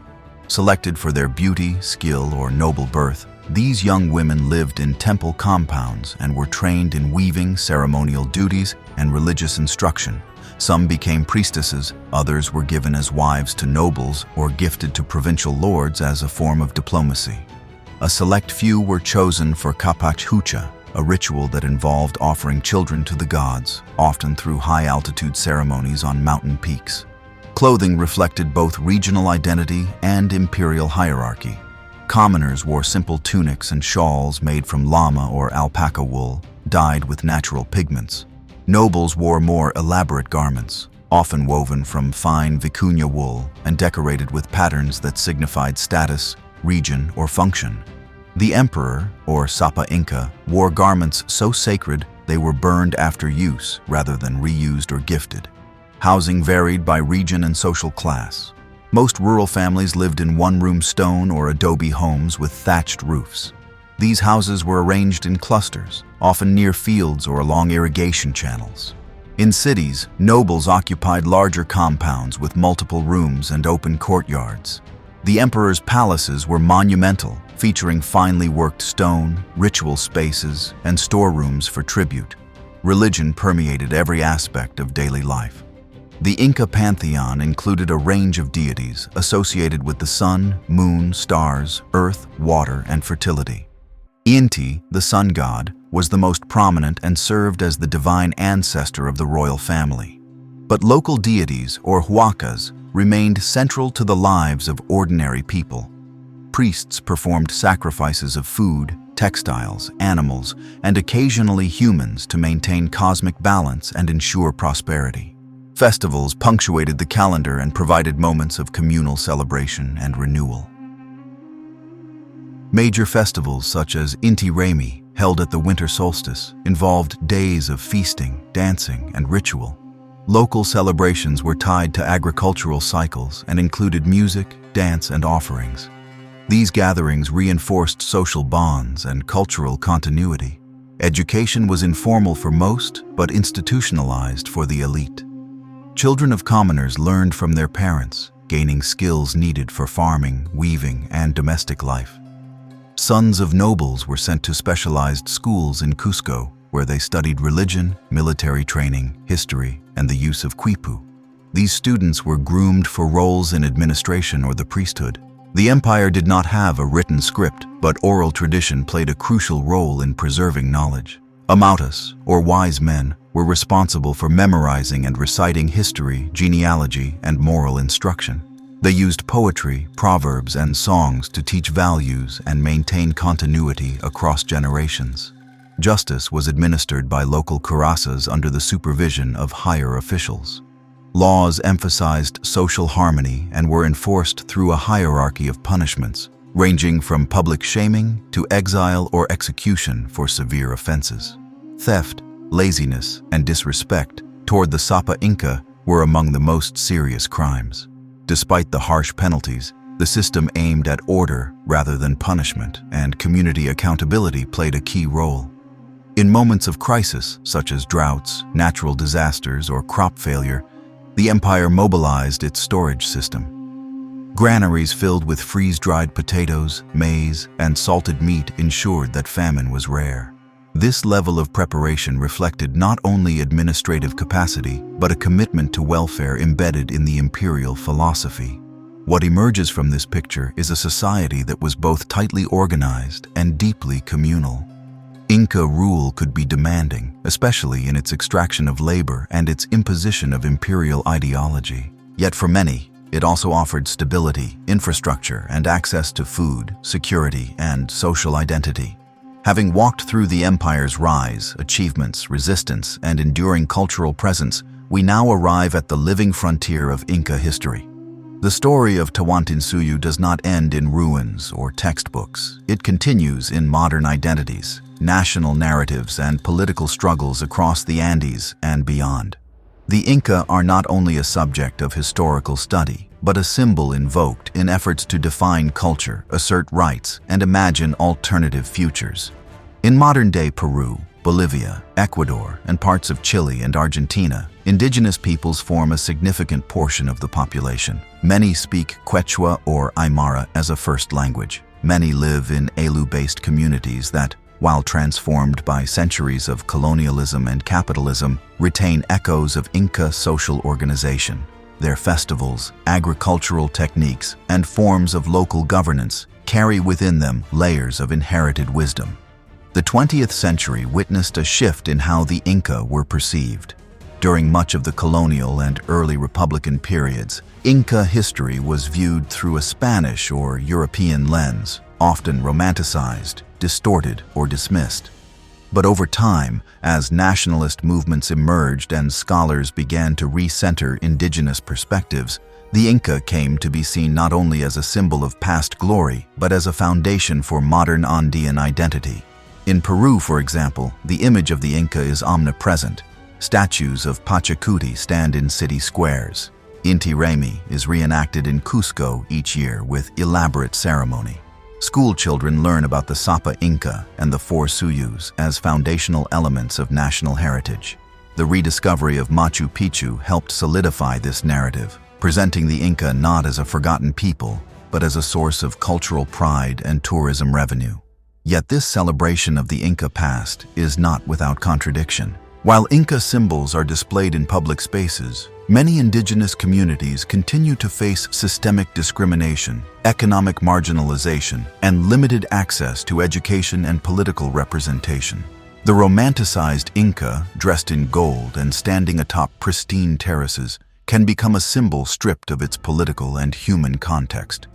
Selected for their beauty, skill, or noble birth, these young women lived in temple compounds and were trained in weaving, ceremonial duties, and religious instruction. Some became priestesses, others were given as wives to nobles or gifted to provincial lords as a form of diplomacy. A select few were chosen for Capachucha, a ritual that involved offering children to the gods, often through high-altitude ceremonies on mountain peaks. Clothing reflected both regional identity and imperial hierarchy. Commoners wore simple tunics and shawls made from llama or alpaca wool, dyed with natural pigments. Nobles wore more elaborate garments, often woven from fine vicuña wool and decorated with patterns that signified status, region, or function. The emperor, or Topa Inca, wore garments so sacred they were burned after use rather than reused or gifted. Housing varied by region and social class. Most rural families lived in one-room stone or adobe homes with thatched roofs. These houses were arranged in clusters, often near fields or along irrigation channels. In cities, nobles occupied larger compounds with multiple rooms and open courtyards. The emperor's palaces were monumental, featuring finely worked stone, ritual spaces, and storerooms for tribute. Religion permeated every aspect of daily life. The Inca pantheon included a range of deities associated with the sun, moon, stars, earth, water, and fertility. Inti, the sun god, was the most prominent and served as the divine ancestor of the royal family. But local deities, or huacas, remained central to the lives of ordinary people. Priests performed sacrifices of food, textiles, animals, and occasionally humans to maintain cosmic balance and ensure prosperity. Festivals punctuated the calendar and provided moments of communal celebration and renewal. Major festivals such as Inti Raymi, held at the winter solstice, involved days of feasting, dancing, and ritual. Local celebrations were tied to agricultural cycles and included music, dance, and offerings. These gatherings reinforced social bonds and cultural continuity. Education was informal for most, but institutionalized for the elite. Children of commoners learned from their parents, gaining skills needed for farming, weaving, and domestic life. Sons of nobles were sent to specialized schools in Cusco, where they studied religion, military training, history, and the use of quipu. These students were groomed for roles in administration or the priesthood. The empire did not have a written script, but oral tradition played a crucial role in preserving knowledge. Amautas, or wise men, were responsible for memorizing and reciting history, genealogy, and moral instruction. They used poetry, proverbs, and songs to teach values and maintain continuity across generations. Justice was administered by local curazas under the supervision of higher officials. Laws emphasized social harmony and were enforced through a hierarchy of punishments, ranging from public shaming to exile or execution for severe offenses. Theft, laziness, and disrespect toward the Topa Inca were among the most serious crimes. Despite the harsh penalties, the system aimed at order rather than punishment, and community accountability played a key role. In moments of crisis, such as droughts, natural disasters, or crop failure, the empire mobilized its storage system. Granaries filled with freeze-dried potatoes, maize, and salted meat ensured that famine was rare. This level of preparation reflected not only administrative capacity, but a commitment to welfare embedded in the imperial philosophy. What emerges from this picture is a society that was both tightly organized and deeply communal. Inca rule could be demanding, especially in its extraction of labor and its imposition of imperial ideology. Yet for many, it also offered stability, infrastructure, and access to food, security, and social identity. Having walked through the empire's rise, achievements, resistance, and enduring cultural presence, we now arrive at the living frontier of Inca history. The story of Tawantinsuyu does not end in ruins or textbooks. It continues in modern identities, national narratives, and political struggles across the Andes and beyond. The Inca are not only a subject of historical study, but a symbol invoked in efforts to define culture, assert rights, and imagine alternative futures. In modern-day Peru, Bolivia, Ecuador, and parts of Chile and Argentina, indigenous peoples form a significant portion of the population. Many speak Quechua or Aymara as a first language. Many live in Ayllu-based communities that, while transformed by centuries of colonialism and capitalism, retain echoes of Inca social organization. Their festivals, agricultural techniques, and forms of local governance carry within them layers of inherited wisdom. The 20th century witnessed a shift in how the Inca were perceived. During much of the colonial and early Republican periods, Inca history was viewed through a Spanish or European lens, often romanticized, distorted, or dismissed. But over time, as nationalist movements emerged and scholars began to recenter indigenous perspectives, the Inca came to be seen not only as a symbol of past glory, but as a foundation for modern Andean identity. In Peru, for example, the image of the Inca is omnipresent. Statues of Pachacuti stand in city squares. Inti Raymi is reenacted in Cusco each year with elaborate ceremony. School children learn about the Topa Inca and the Four Suyus as foundational elements of national heritage. The rediscovery of Machu Picchu helped solidify this narrative, presenting the Inca not as a forgotten people, but as a source of cultural pride and tourism revenue. Yet this celebration of the Inca past is not without contradiction. While Inca symbols are displayed in public spaces, many indigenous communities continue to face systemic discrimination, economic marginalization, and limited access to education and political representation. The romanticized Inca, dressed in gold and standing atop pristine terraces, can become a symbol stripped of its political and human context.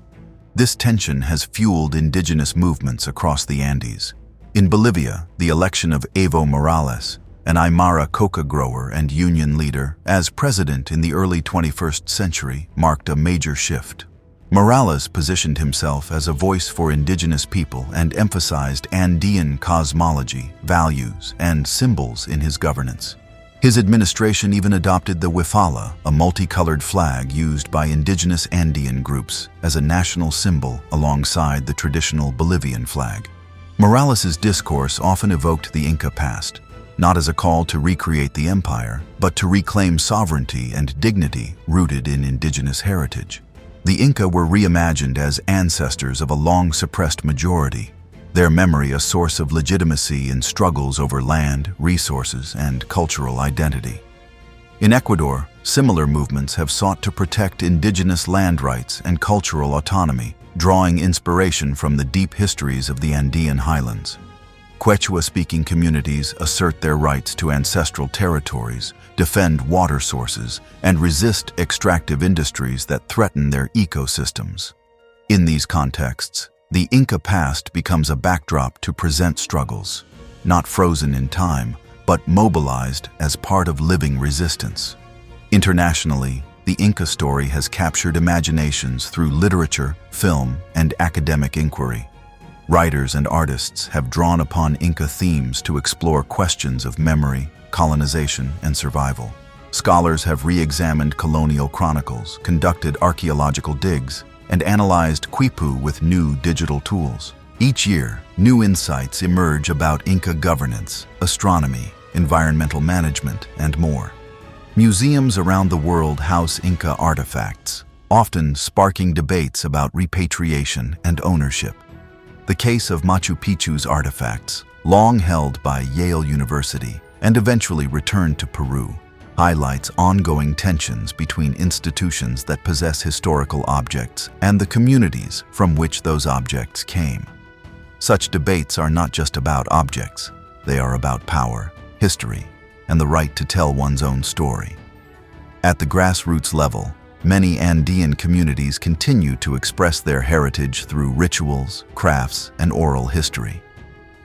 This tension has fueled indigenous movements across the Andes. In Bolivia, the election of Evo Morales, an Aymara coca grower and union leader, as president in the early 21st century, marked a major shift. Morales positioned himself as a voice for indigenous people and emphasized Andean cosmology, values, and symbols in his governance. His administration even adopted the huifala, a multicolored flag used by indigenous Andean groups, as a national symbol alongside the traditional Bolivian flag. Morales's discourse often evoked the Inca past, not as a call to recreate the empire, but to reclaim sovereignty and dignity rooted in indigenous heritage. The Inca were reimagined as ancestors of a long-suppressed majority, their memory a source of legitimacy in struggles over land, resources, and cultural identity. In Ecuador, similar movements have sought to protect indigenous land rights and cultural autonomy, drawing inspiration from the deep histories of the Andean highlands. Quechua-speaking communities assert their rights to ancestral territories, defend water sources, and resist extractive industries that threaten their ecosystems. In these contexts, the Inca past becomes a backdrop to present struggles, not frozen in time, but mobilized as part of living resistance. Internationally, the Inca story has captured imaginations through literature, film, and academic inquiry. Writers and artists have drawn upon Inca themes to explore questions of memory, colonization, and survival. Scholars have re-examined colonial chronicles, conducted archaeological digs, and analyzed quipu with new digital tools. Each year, new insights emerge about Inca governance, astronomy, environmental management, and more. Museums around the world house Inca artifacts, often sparking debates about repatriation and ownership. The case of Machu Picchu's artifacts, long held by Yale University and eventually returned to Peru, highlights ongoing tensions between institutions that possess historical objects and the communities from which those objects came. Such debates are not just about objects, they are about power, history, and the right to tell one's own story. At the grassroots level, many Andean communities continue to express their heritage through rituals, crafts, and oral history.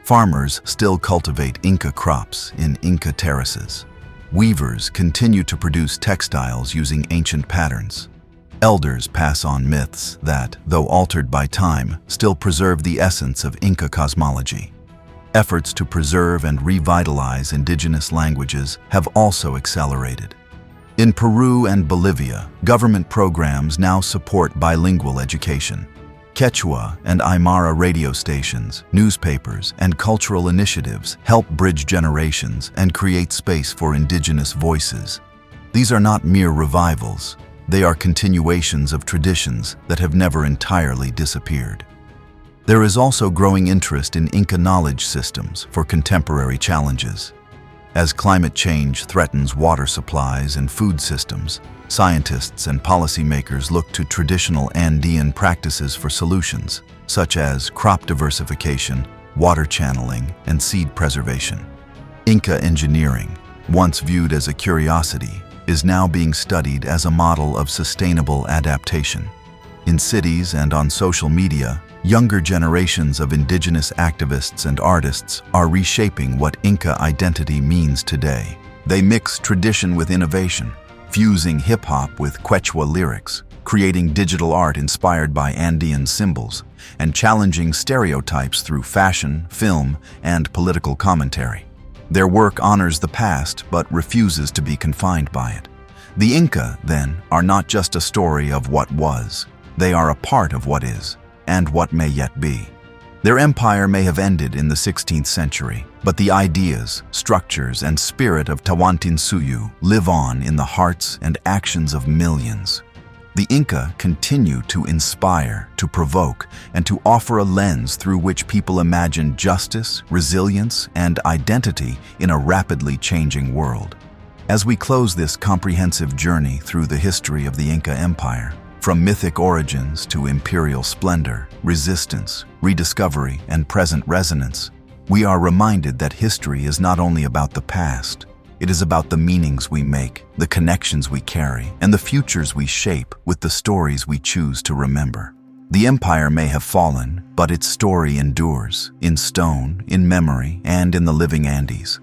Farmers still cultivate Inca crops in Inca terraces. Weavers continue to produce textiles using ancient patterns. Elders pass on myths that, though altered by time, still preserve the essence of Inca cosmology. Efforts to preserve and revitalize indigenous languages have also accelerated. In Peru and Bolivia, government programs now support bilingual education. Quechua and Aymara radio stations, newspapers, and cultural initiatives help bridge generations and create space for indigenous voices. These are not mere revivals. They are continuations of traditions that have never entirely disappeared. There is also growing interest in Inca knowledge systems for contemporary challenges. As climate change threatens water supplies and food systems, scientists and policymakers look to traditional Andean practices for solutions, such as crop diversification, water channeling, and seed preservation. Inca engineering, once viewed as a curiosity, is now being studied as a model of sustainable adaptation. In cities and on social media, younger generations of indigenous activists and artists are reshaping what Inca identity means today. They mix tradition with innovation, fusing hip-hop with Quechua lyrics, creating digital art inspired by Andean symbols, and challenging stereotypes through fashion, film, and political commentary. Their work honors the past but refuses to be confined by it. The Inca, then, are not just a story of what was. They are a part of what is, and what may yet be. Their empire may have ended in the 16th century, but the ideas, structures, and spirit of Tawantinsuyu live on in the hearts and actions of millions. The Inca continue to inspire, to provoke, and to offer a lens through which people imagine justice, resilience, and identity in a rapidly changing world. As we close this comprehensive journey through the history of the Inca Empire, from mythic origins to imperial splendor, resistance, rediscovery, and present resonance, we are reminded that history is not only about the past. It is about the meanings we make, the connections we carry, and the futures we shape with the stories we choose to remember. The empire may have fallen, but its story endures, in stone, in memory, and in the living Andes.